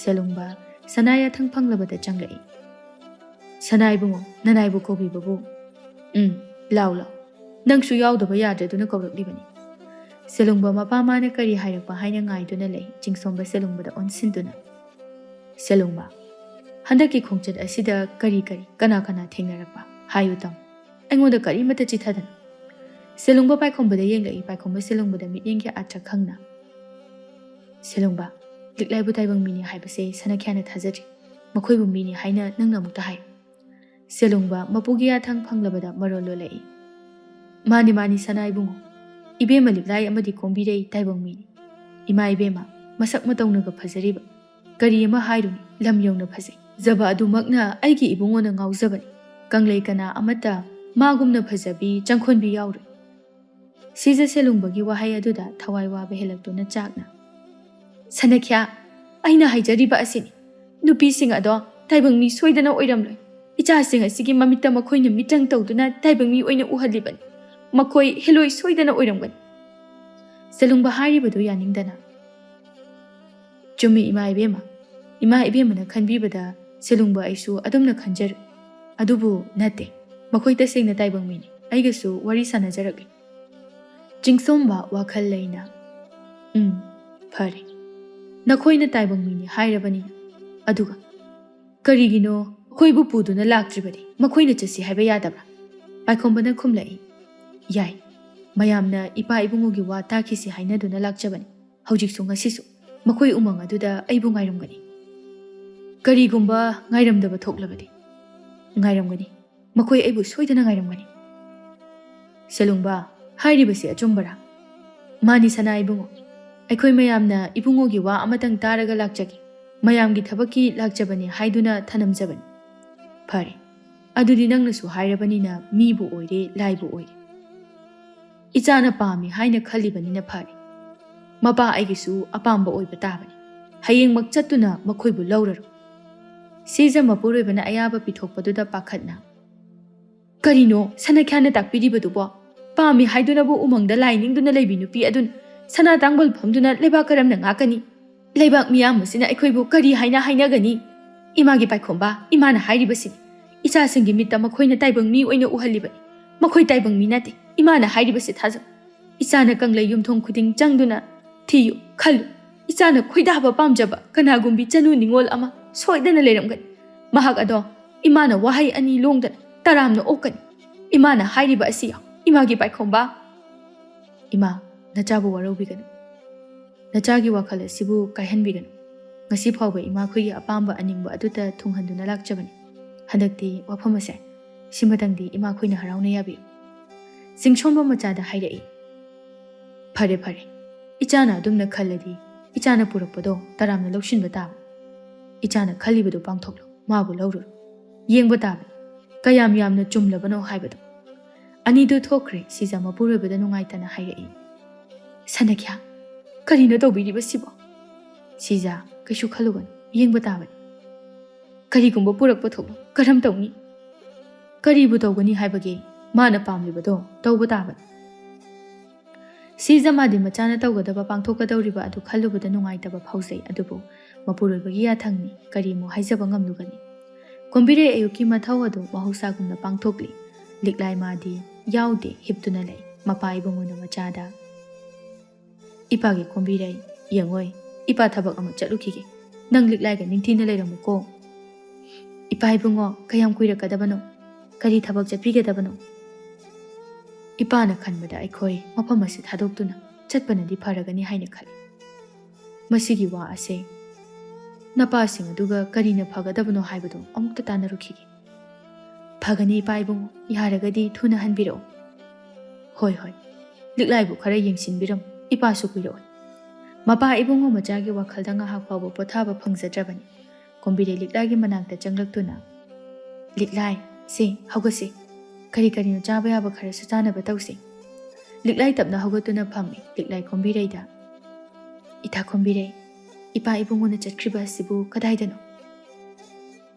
ꯁꯦꯂꯨꯡꯕ ꯁꯅꯥ ꯌꯥꯊꯪ ꯐꯪꯂꯕꯗ ꯆꯪꯂꯛꯏ꯫ ꯁꯅꯥ ꯏꯕꯨꯡꯉꯣ, ꯅꯅꯥꯏꯕꯨ ꯀꯧꯕꯤꯕꯕꯨ? ꯂꯥꯎ ꯂꯥꯎ, ꯅꯪꯁꯨ ꯌꯥꯎꯗꯕ ꯌꯥꯗ꯭ꯔꯗꯨꯅ ꯀꯧꯔꯛꯂꯤꯕꯅꯤ꯫ ꯁꯦꯂꯨꯡꯕ ꯃꯄꯥ ꯃꯥꯅ ꯀꯔꯤ ꯍꯥꯏꯔꯛꯄ ꯍꯥꯏꯅ ꯉꯥꯏꯗꯨꯅ ꯂꯩ꯫ ꯆꯤꯡꯁꯣꯝꯕ ꯁꯦꯂꯨꯡꯕꯗ ꯑꯣꯟꯁꯤꯟꯗꯨꯅ: ꯁꯦꯂꯨꯡꯕ, ꯍꯟꯗꯛꯀꯤ ꯈꯣꯡꯆꯠ ꯑꯁꯤꯗ ꯀꯔꯤ ꯀꯅꯥ ꯀꯅꯥ ꯊꯦꯡꯅꯔꯛꯄ ꯍꯥꯏꯌꯨ ꯇꯥꯃꯣ, ꯑꯩꯉꯣꯟꯗ ꯀꯔꯤꯃꯠꯇ ꯆꯤꯊꯗꯅ꯫ ꯁꯦꯂꯨꯡꯕ ꯄꯥꯏꯈꯣꯝꯕꯗ ꯌꯦꯡꯂꯛꯏ꯫ ꯄꯥꯏꯈꯣꯝꯕ ꯁꯦꯂꯨꯡꯕꯗ ꯃꯤꯠꯌꯦꯡꯒꯤ ꯑꯥꯔꯊ ꯈꯪꯅ: ꯁꯦꯂꯨꯡꯕ, ꯂꯤꯛꯂꯥꯏꯕꯨ ꯇꯥꯏꯕꯪ ꯃꯤꯅꯤ ꯍꯥꯏꯕꯁꯦ ꯁꯅꯈ꯭ꯌꯥꯅ ꯊꯥꯖꯗ꯭ꯔꯤ꯫ ꯃꯈꯣꯏꯕꯨ ꯃꯤꯅꯤ ꯍꯥꯏꯅ ꯅꯪꯅ ꯑꯃꯨꯛꯇ ꯍꯥꯏꯌꯨ꯫ ꯁꯦꯂꯨꯡꯕ ꯃꯄꯨꯒꯤ ꯌꯥꯊꯪ ꯐꯪꯂꯕꯗ ꯃꯔꯣꯜ ꯂꯣꯜꯂꯛꯏ: ꯃꯥꯅꯤ ꯃꯥꯅꯤ ꯁꯅꯥ ꯏꯕꯨꯡꯉꯣ, ꯏꯕꯦꯝꯃ ꯂꯤꯛꯂꯥꯏ ꯑꯃꯗꯤ ꯀꯣꯡꯕꯤꯔꯩ ꯇꯥꯏꯕꯪ ꯃꯤꯅꯤ꯫ ꯏꯃꯥ ꯏꯕꯦꯝꯃ, ꯃꯁꯛ ꯃꯇꯧꯅꯒ ꯐꯖꯔꯤꯕ, ꯀꯔꯤ ꯑꯃ ꯍꯥꯏꯔꯨꯅꯤ, ꯂꯝ ꯌꯧꯅ ꯐꯖꯩ, ꯖꯕ ꯑꯗꯨꯃꯛꯅ ꯑꯩꯒꯤ ꯏꯕꯨꯡꯉꯣꯅ ꯉꯥꯎꯖꯕꯅꯤ ꯀꯪꯂꯩ ꯀꯅꯥ ꯑꯃꯠꯇ ꯃꯥꯒꯨꯝꯅ ꯐꯖꯕꯤ ꯆꯪꯈꯣꯟꯕꯤ ꯌꯥꯎꯔꯣꯏ ꯁꯤꯖ ꯁꯦꯂꯨꯡꯕꯒꯤ ꯋꯥꯍꯩ ꯑꯗꯨꯗ ꯊꯋꯥꯏ ꯋꯥꯕ ꯍꯦꯜꯂꯛꯇꯨꯅ ꯆꯥꯛꯅ ꯁꯅꯈ꯭ꯌꯥ ꯑꯩꯅ ꯍꯥꯏꯖꯔꯤꯕ ꯑꯁꯤꯅꯤ ꯅꯨꯄꯤꯁꯤꯡ ꯑꯗꯣ ꯇꯥꯏꯕꯪ ꯃꯤ ꯁꯣꯏꯗꯅ ꯑꯣꯏꯔꯝꯂꯣꯏ ꯏꯆꯥꯁꯤꯡ ꯑꯁꯤꯒꯤ ꯃꯃꯤꯠꯇ ꯃꯈꯣꯏꯅ ꯃꯤꯇ꯭ꯔꯪ ꯇꯧꯗꯨꯅ ꯇꯥꯏꯕꯪ ꯃꯤ ꯑꯣꯏꯅ ꯎꯍꯜꯂꯤꯕꯅꯤ ꯃꯈꯣꯏ ꯍꯦꯂꯣꯏ ꯁꯣꯏꯗꯅ ꯑꯣꯏꯔꯝꯒꯅꯤ ꯁꯦꯂꯨꯡꯕ ꯍꯥꯏꯔꯤꯕꯗꯨ ꯌꯥꯅꯤꯡꯗꯅ ꯆꯨꯝꯃꯤ ꯏꯃꯥ ꯏꯕꯦꯝꯃꯅ ꯈꯟꯕꯤꯕꯗ ꯁꯦꯂꯨꯡꯕ ꯑꯩꯁꯨ ꯑꯗꯨꯝꯅ ꯈꯟꯖꯔꯨ ꯑꯗꯨꯕꯨ ꯅꯠꯇꯦ ꯃꯈꯣꯏ ꯇꯁꯦꯡꯅ ꯇꯥꯏꯕꯪ ꯃꯤꯅꯤ ꯑꯩꯒꯁꯨ ꯋꯥꯔꯤ ꯁꯥꯟꯅꯖꯔꯛꯂꯤ ꯆꯤꯡꯁꯣꯝꯕ ꯋꯥꯈꯜ ꯂꯩꯅ ꯐꯔꯦ ꯅꯈꯣꯏꯅ ꯇꯥꯏꯕꯪ ꯃꯤꯅꯤ ꯍꯥꯏꯔꯕꯅꯤꯅ ꯑꯗꯨꯒ ꯀꯔꯤꯒꯤꯅꯣ ꯑꯩꯈꯣꯏꯕꯨ ꯄꯨꯗꯨꯅ ꯂꯥꯛꯇ꯭ꯔꯤꯕꯗꯤ ꯃꯈꯣꯏꯅ ꯆꯠꯁꯤ ꯍꯥꯏꯕ ꯌꯥꯗꯕ꯭ꯔꯥ ꯄꯥꯏꯈꯣꯝꯕꯅ ꯈꯨꯝꯂꯛꯏ ꯌꯥꯏ ꯃꯌꯥꯝꯅ ꯏꯄꯥ ꯏꯕꯨꯡꯉꯣꯒꯤ ꯋꯥ ꯇꯥꯈꯤꯁꯤ ꯍꯥꯏꯅꯗꯨꯅ ꯂꯥꯛꯆꯕꯅꯤ ꯍꯧꯖꯤꯛꯁꯨ ꯉꯁꯤꯁꯨ ꯃꯈꯣꯏ ꯎꯃꯪ ꯑꯗꯨꯗ ꯑꯩꯕꯨ ꯉꯥꯏꯔꯝꯒꯅꯤ ꯀꯔꯤꯒꯨꯝꯕ ꯉꯥꯏꯔꯝꯗꯕ ꯊꯣꯛꯂꯕꯗꯤ ꯉꯥꯏꯔꯝꯒꯅꯤ ꯃꯈꯣꯏ ꯑꯩꯕꯨ ꯁꯣꯏꯗꯅ ꯉꯥꯏꯔꯝꯒꯅꯤ ꯁꯦꯂꯨꯡꯕ ꯍꯥꯏꯔꯤꯕꯁꯤ ꯑꯆꯨꯝꯕꯔꯥ ꯃꯥꯅꯤ ꯁꯅꯥ ꯏꯕꯨꯡꯉꯣ ꯑꯩꯈꯣꯏ ꯃꯌꯥꯝꯅ ꯏꯕꯨꯡꯉꯣꯒꯤ ꯋꯥ ꯑꯃꯇꯪ ꯇꯥꯔꯒ ꯂꯥꯛꯆꯒꯦ ꯃꯌꯥꯝꯒꯤ ꯊꯕꯛꯀꯤ ꯂꯥꯛꯆꯕꯅꯤ ꯍꯥꯏꯗꯨꯅ ꯊꯅꯝꯖꯕꯅꯤ ꯐꯔꯦ ꯑꯗꯨꯗꯤ ꯅꯪꯅꯁꯨ ꯍꯥꯏꯔꯕꯅꯤꯅ ꯃꯤꯕꯨ ꯑꯣꯏꯔꯦ ꯂꯥꯏꯕꯨ ꯑꯣꯏꯔꯦ ꯏꯆꯥꯅ ꯄꯥꯝꯃꯤ ꯍꯥꯏꯅ ꯈꯜꯂꯤꯕꯅꯤꯅ ꯐꯔꯦ ꯃꯄꯥ ꯑꯩꯒꯤꯁꯨ ꯑꯄꯥꯝꯕ ꯑꯣꯏꯕ ꯇꯥꯕꯅꯤ ꯍꯌꯦꯡꯃꯛ ꯆꯠꯇꯨꯅ ꯃꯈꯣꯏꯕꯨ ꯂꯧꯔꯔꯣ ꯁꯤꯖ ꯃꯄꯨꯔꯣꯏꯕꯅ ꯑꯌꯥꯕ ꯄꯤꯊꯣꯛꯄꯗꯨꯗ ꯄꯥꯈꯠꯅ ꯀꯔꯤꯅꯣ ꯁꯅꯈ꯭ꯌꯥꯅ ꯇꯥꯛꯄꯤꯔꯤꯕꯗꯨꯕꯣ ꯄꯥꯝꯃꯤ ꯍꯥꯏꯗꯨꯅꯕꯨ ꯎꯃꯪꯗ ꯂꯥꯏ ꯅꯤꯡꯗꯨꯅ ꯂꯩꯕꯤ ꯅꯨꯄꯤ ꯑꯗꯨꯅ ꯁꯅꯥ ꯇꯥꯡꯕꯜ ꯐꯝꯗꯨꯅ ꯂꯩꯕꯥꯛ ꯀꯔꯝꯅ ꯉꯥꯛꯀꯅꯤ ꯂꯩꯕꯥꯛ ꯃꯤꯌꯥꯝ ꯑꯁꯤꯅ ꯑꯩꯈꯣꯏꯕꯨ ꯀꯔꯤ ꯍꯥꯏꯅ ꯍꯥꯏꯅꯒꯅꯤ ꯏꯃꯥꯒꯤ ꯄꯥꯏꯈꯣꯝꯕ ꯏꯃꯥꯅ ꯍꯥꯏꯔꯤꯕꯁꯤꯅꯤ ꯏꯆꯥꯁꯤꯡꯒꯤ ꯃꯤꯠꯇ ꯃꯈꯣꯏꯅ ꯇꯥꯏꯕꯪ ꯃꯤ ꯑꯣꯏꯅ ꯎꯍꯜꯂꯤꯕꯅꯤ ꯃꯈꯣꯏ ꯇꯥꯏꯕꯪ ꯃꯤ ꯅꯠꯇꯦ ꯏꯃꯥꯅ ꯍꯥꯏꯔꯤꯕꯁꯤ ꯊꯥꯖꯧ ꯏꯆꯥꯅ ꯀꯪꯂꯩ ꯌꯨꯝꯊꯣꯡ ꯈꯨꯗꯤꯡ ꯆꯪꯗꯨꯅ ꯊꯤꯌꯨ ꯈꯜꯂꯨ ꯏꯆꯥꯅ ꯈꯣꯏꯗꯥꯕ ꯄꯥꯝꯖꯕ ꯀꯅꯥꯒꯨꯝꯕꯤ ꯆꯅꯨ ꯅꯤꯉꯣꯜ ꯑꯃ ꯁꯣꯏꯗꯅ ꯂꯩꯔꯝꯒꯅꯤ ꯃꯍꯥꯛ ꯑꯗꯣ ꯏꯃꯥꯅ ꯋꯥꯍꯩ ꯑꯅꯤ ꯂꯣꯡꯗꯅ ꯇꯔꯥꯝꯅ ꯑꯣꯛꯀꯅꯤ ꯏꯃꯥꯅ ꯍꯥꯏꯔꯤꯕ ꯑꯁꯤ ꯌꯥꯎ ꯏꯃꯥꯒꯤ ꯄꯥꯏꯈꯣꯝꯕ ꯏꯃꯥ ꯅꯆꯥꯕꯨ ꯋꯥꯔꯧꯕꯤꯒꯅꯨ ꯅꯆꯥꯒꯤ ꯋꯥꯈꯜ ꯑꯁꯤꯕꯨ ꯀꯥꯏꯍꯟꯕꯤꯒꯅꯨ ꯉꯁꯤ ꯐꯥꯎꯕ ꯏꯃꯥꯈꯣꯏꯒꯤ ꯑꯄꯥꯝꯕ ꯑꯅꯤꯡꯕ ꯑꯗꯨꯗ ꯊꯨꯡꯍꯟꯗꯨꯅ ꯂꯥꯛꯆꯕꯅꯤ ꯍꯟꯗꯛꯇꯤ ꯋꯥꯐꯝ ꯑꯁꯦ ꯁꯤꯃꯇꯪꯗꯤ ꯏꯃꯥꯈꯣꯏꯅ ꯍꯔꯥꯎꯅ ꯌꯥꯕꯤꯌꯨ ꯆꯤꯡꯁꯣꯝꯕ ꯃꯆꯥꯗ ꯍꯥꯏꯔꯛꯏ ꯐꯔꯦ ꯐꯔꯦ ꯏꯆꯥꯅ ꯑꯗꯨꯝꯅ ꯈꯜꯂꯗꯤ ꯏꯆꯥꯅ ꯄꯨꯔꯛꯄꯗꯣ ꯇꯔꯥꯝꯅ ꯂꯧꯁꯤꯟꯕ ꯇꯥꯕ ꯏꯆꯥꯅ ꯈꯜꯂꯤꯕꯗꯨ ꯄꯥꯡꯊꯣꯛꯂꯣ ꯃꯥꯕꯨ ꯂꯧꯔꯨꯔꯣ ꯌꯦꯡꯕ ꯇꯥꯕꯅꯤ ꯀꯌꯥꯝ ꯌꯥꯝꯅ ꯆꯨꯝꯂꯕꯅꯣ ꯍꯥꯏꯕꯗꯣ ꯑꯅꯤꯗꯨ ꯊꯣꯛꯈ꯭ꯔꯦ ꯁꯤꯖ ꯃꯄꯨꯔꯣꯏꯕꯗ ꯅꯨꯡꯉꯥꯏꯇꯅ ꯍꯥꯏꯔꯛꯏ ꯁꯅꯈ꯭ꯌꯥ ꯀꯔꯤꯅꯣ ꯇꯧꯕꯤꯔꯤꯕꯁꯤꯕꯣ ꯁꯤꯖ ꯀꯩꯁꯨ ꯈꯜꯂꯨꯒꯅꯨ ꯌꯦꯡꯕ ꯇꯥꯕꯅꯤ ꯀꯔꯤꯒꯨꯝꯕ ꯄꯨꯔꯛꯄ ꯊꯣꯛꯂꯣ ꯀꯔꯝ ꯇꯧꯅꯤ ꯀꯔꯤꯕꯨ ꯇꯧꯒꯅꯤ ꯍꯥꯏꯕꯒꯦ ꯃꯥꯅ ꯄꯥꯝꯂꯤꯕꯗꯣ ꯇꯧꯕ ꯇꯥꯕꯅꯤ ꯁꯤꯖ ꯃꯥꯗꯤ ꯃꯆꯥꯅ ꯇꯧꯒꯗꯕ ꯄꯥꯡꯊꯣꯛꯀꯗꯧꯔꯤꯕ ꯑꯗꯨ ꯈꯜꯂꯨꯕꯗ ꯅꯨꯡꯉꯥꯏꯇꯕ ꯐꯥꯎꯖꯩ ꯑꯗꯨꯕꯨ ꯃꯄꯨꯔꯣꯏꯕꯒꯤ ꯌꯥꯊꯪꯅꯤ ꯀꯔꯤꯃꯨꯛ ꯍꯥꯏꯖꯕ ꯉꯝꯂꯨꯒꯅꯤ ꯀꯣꯝꯕꯤꯔꯩ ꯑꯌꯨꯛꯀꯤ ꯃꯊꯧ ꯑꯗꯨ ꯃꯍꯧꯁꯥꯒꯨꯝꯅ ꯄꯥꯡꯊꯣꯛꯂꯤ ꯂꯤꯛꯂꯥꯏ ꯃꯥꯗꯤ ꯌꯥꯎꯗꯦ ꯍꯤꯞꯇꯨꯅ ꯂꯩ ꯃꯄꯥ ꯏꯕꯨꯡꯉꯣꯅ ꯃꯆꯥꯗ ꯏꯄꯥꯒꯤ ꯀꯣꯝꯕꯤꯔꯩ ꯌꯦꯡꯉꯣꯏ ꯏꯄꯥ ꯊꯕꯛ ꯑꯃ ꯆꯠꯂꯨꯈꯤꯒꯦ ꯅꯪ ꯂꯤꯛꯂꯥꯏꯒ ꯅꯤꯡꯊꯤꯅ ꯂꯩꯔꯝꯃꯨꯀꯣ ꯏꯄꯥ ꯏꯕꯨꯡꯉꯣ ꯀꯌꯥꯝ ꯀꯨꯏꯔꯛꯀꯗꯕꯅꯣ ꯀꯔꯤ ꯊꯕꯛ ꯆꯠꯄꯤꯒꯗꯕꯅꯣ ꯏꯄꯥꯅ ꯈꯟꯕꯗ ꯑꯩꯈꯣꯏ ꯃꯐꯝ ꯑꯁꯤ ꯊꯥꯗꯣꯛꯇꯨꯅ ꯆꯠꯄꯅꯗꯤ ꯐꯔꯒꯅꯤ ꯍꯥꯏꯅ ꯈꯜꯂꯤ ꯃꯁꯤꯒꯤ ꯋꯥ ꯑꯁꯦ ꯅꯄꯥꯁꯤꯡ ꯑꯗꯨꯒ ꯀꯔꯤꯅ ꯐꯒꯗꯕꯅꯣ ꯍꯥꯏꯕꯗꯨ ꯑꯃꯨꯛꯇ ꯇꯥꯟꯅꯔꯨꯈꯤꯒꯦ ꯐꯒꯅꯤ ꯏꯄꯥ ꯏꯕꯨꯡꯉꯣ ꯌꯥꯔꯒꯗꯤ ꯊꯨꯅ ꯍꯟꯕꯤꯔꯛꯑꯣ ꯍꯣꯏ ꯍꯣꯏ ꯂꯤꯛꯂꯥꯏꯕꯨ ꯈꯔ ꯌꯦꯡꯁꯤꯟꯕꯤꯔꯝꯃꯨ ꯏꯄꯥꯁꯨ ꯀꯨꯏꯔꯛꯑꯣꯏ ꯃꯄꯥ ꯏꯕꯨꯡꯉꯣ ꯃꯆꯥꯒꯤ ꯋꯥꯈꯜꯗ ꯉꯥꯏꯍꯥꯛ ꯐꯥꯎꯕ ꯄꯣꯊꯥꯕ ꯐꯪꯖꯗ꯭ꯔꯕꯅꯤ ꯀꯣꯝꯕꯤꯔꯩ ꯂꯤꯛꯂꯥꯏꯒꯤ ꯃꯅꯥꯛꯇ ꯆꯪꯂꯛꯇꯨꯅ ꯂꯤꯛꯂꯥꯏ ꯁꯤ ꯍꯧꯒꯠꯁꯤ ꯀꯔꯤ ꯀꯔꯤꯅꯣ ꯆꯥꯕ ꯌꯥꯕ ꯈꯔꯁꯨ ꯆꯥꯅꯕ ꯇꯧꯁꯤ ꯂꯤꯛꯂꯥꯏ ꯇꯞꯅ ꯍꯧꯒꯠꯇꯨꯅ ꯐꯝꯃꯤ ꯂꯤꯛꯂꯥꯏ ꯈꯣꯝꯕꯤꯔꯩꯗ ꯏꯊꯥ ꯈꯣꯝꯕꯤꯔꯩ ꯏꯄꯥ ꯏꯕꯨꯡꯉꯣꯅ ꯆꯠꯈ꯭ꯔꯤꯕ ꯑꯁꯤꯕꯨ ꯀꯗꯥꯏꯗꯅꯣ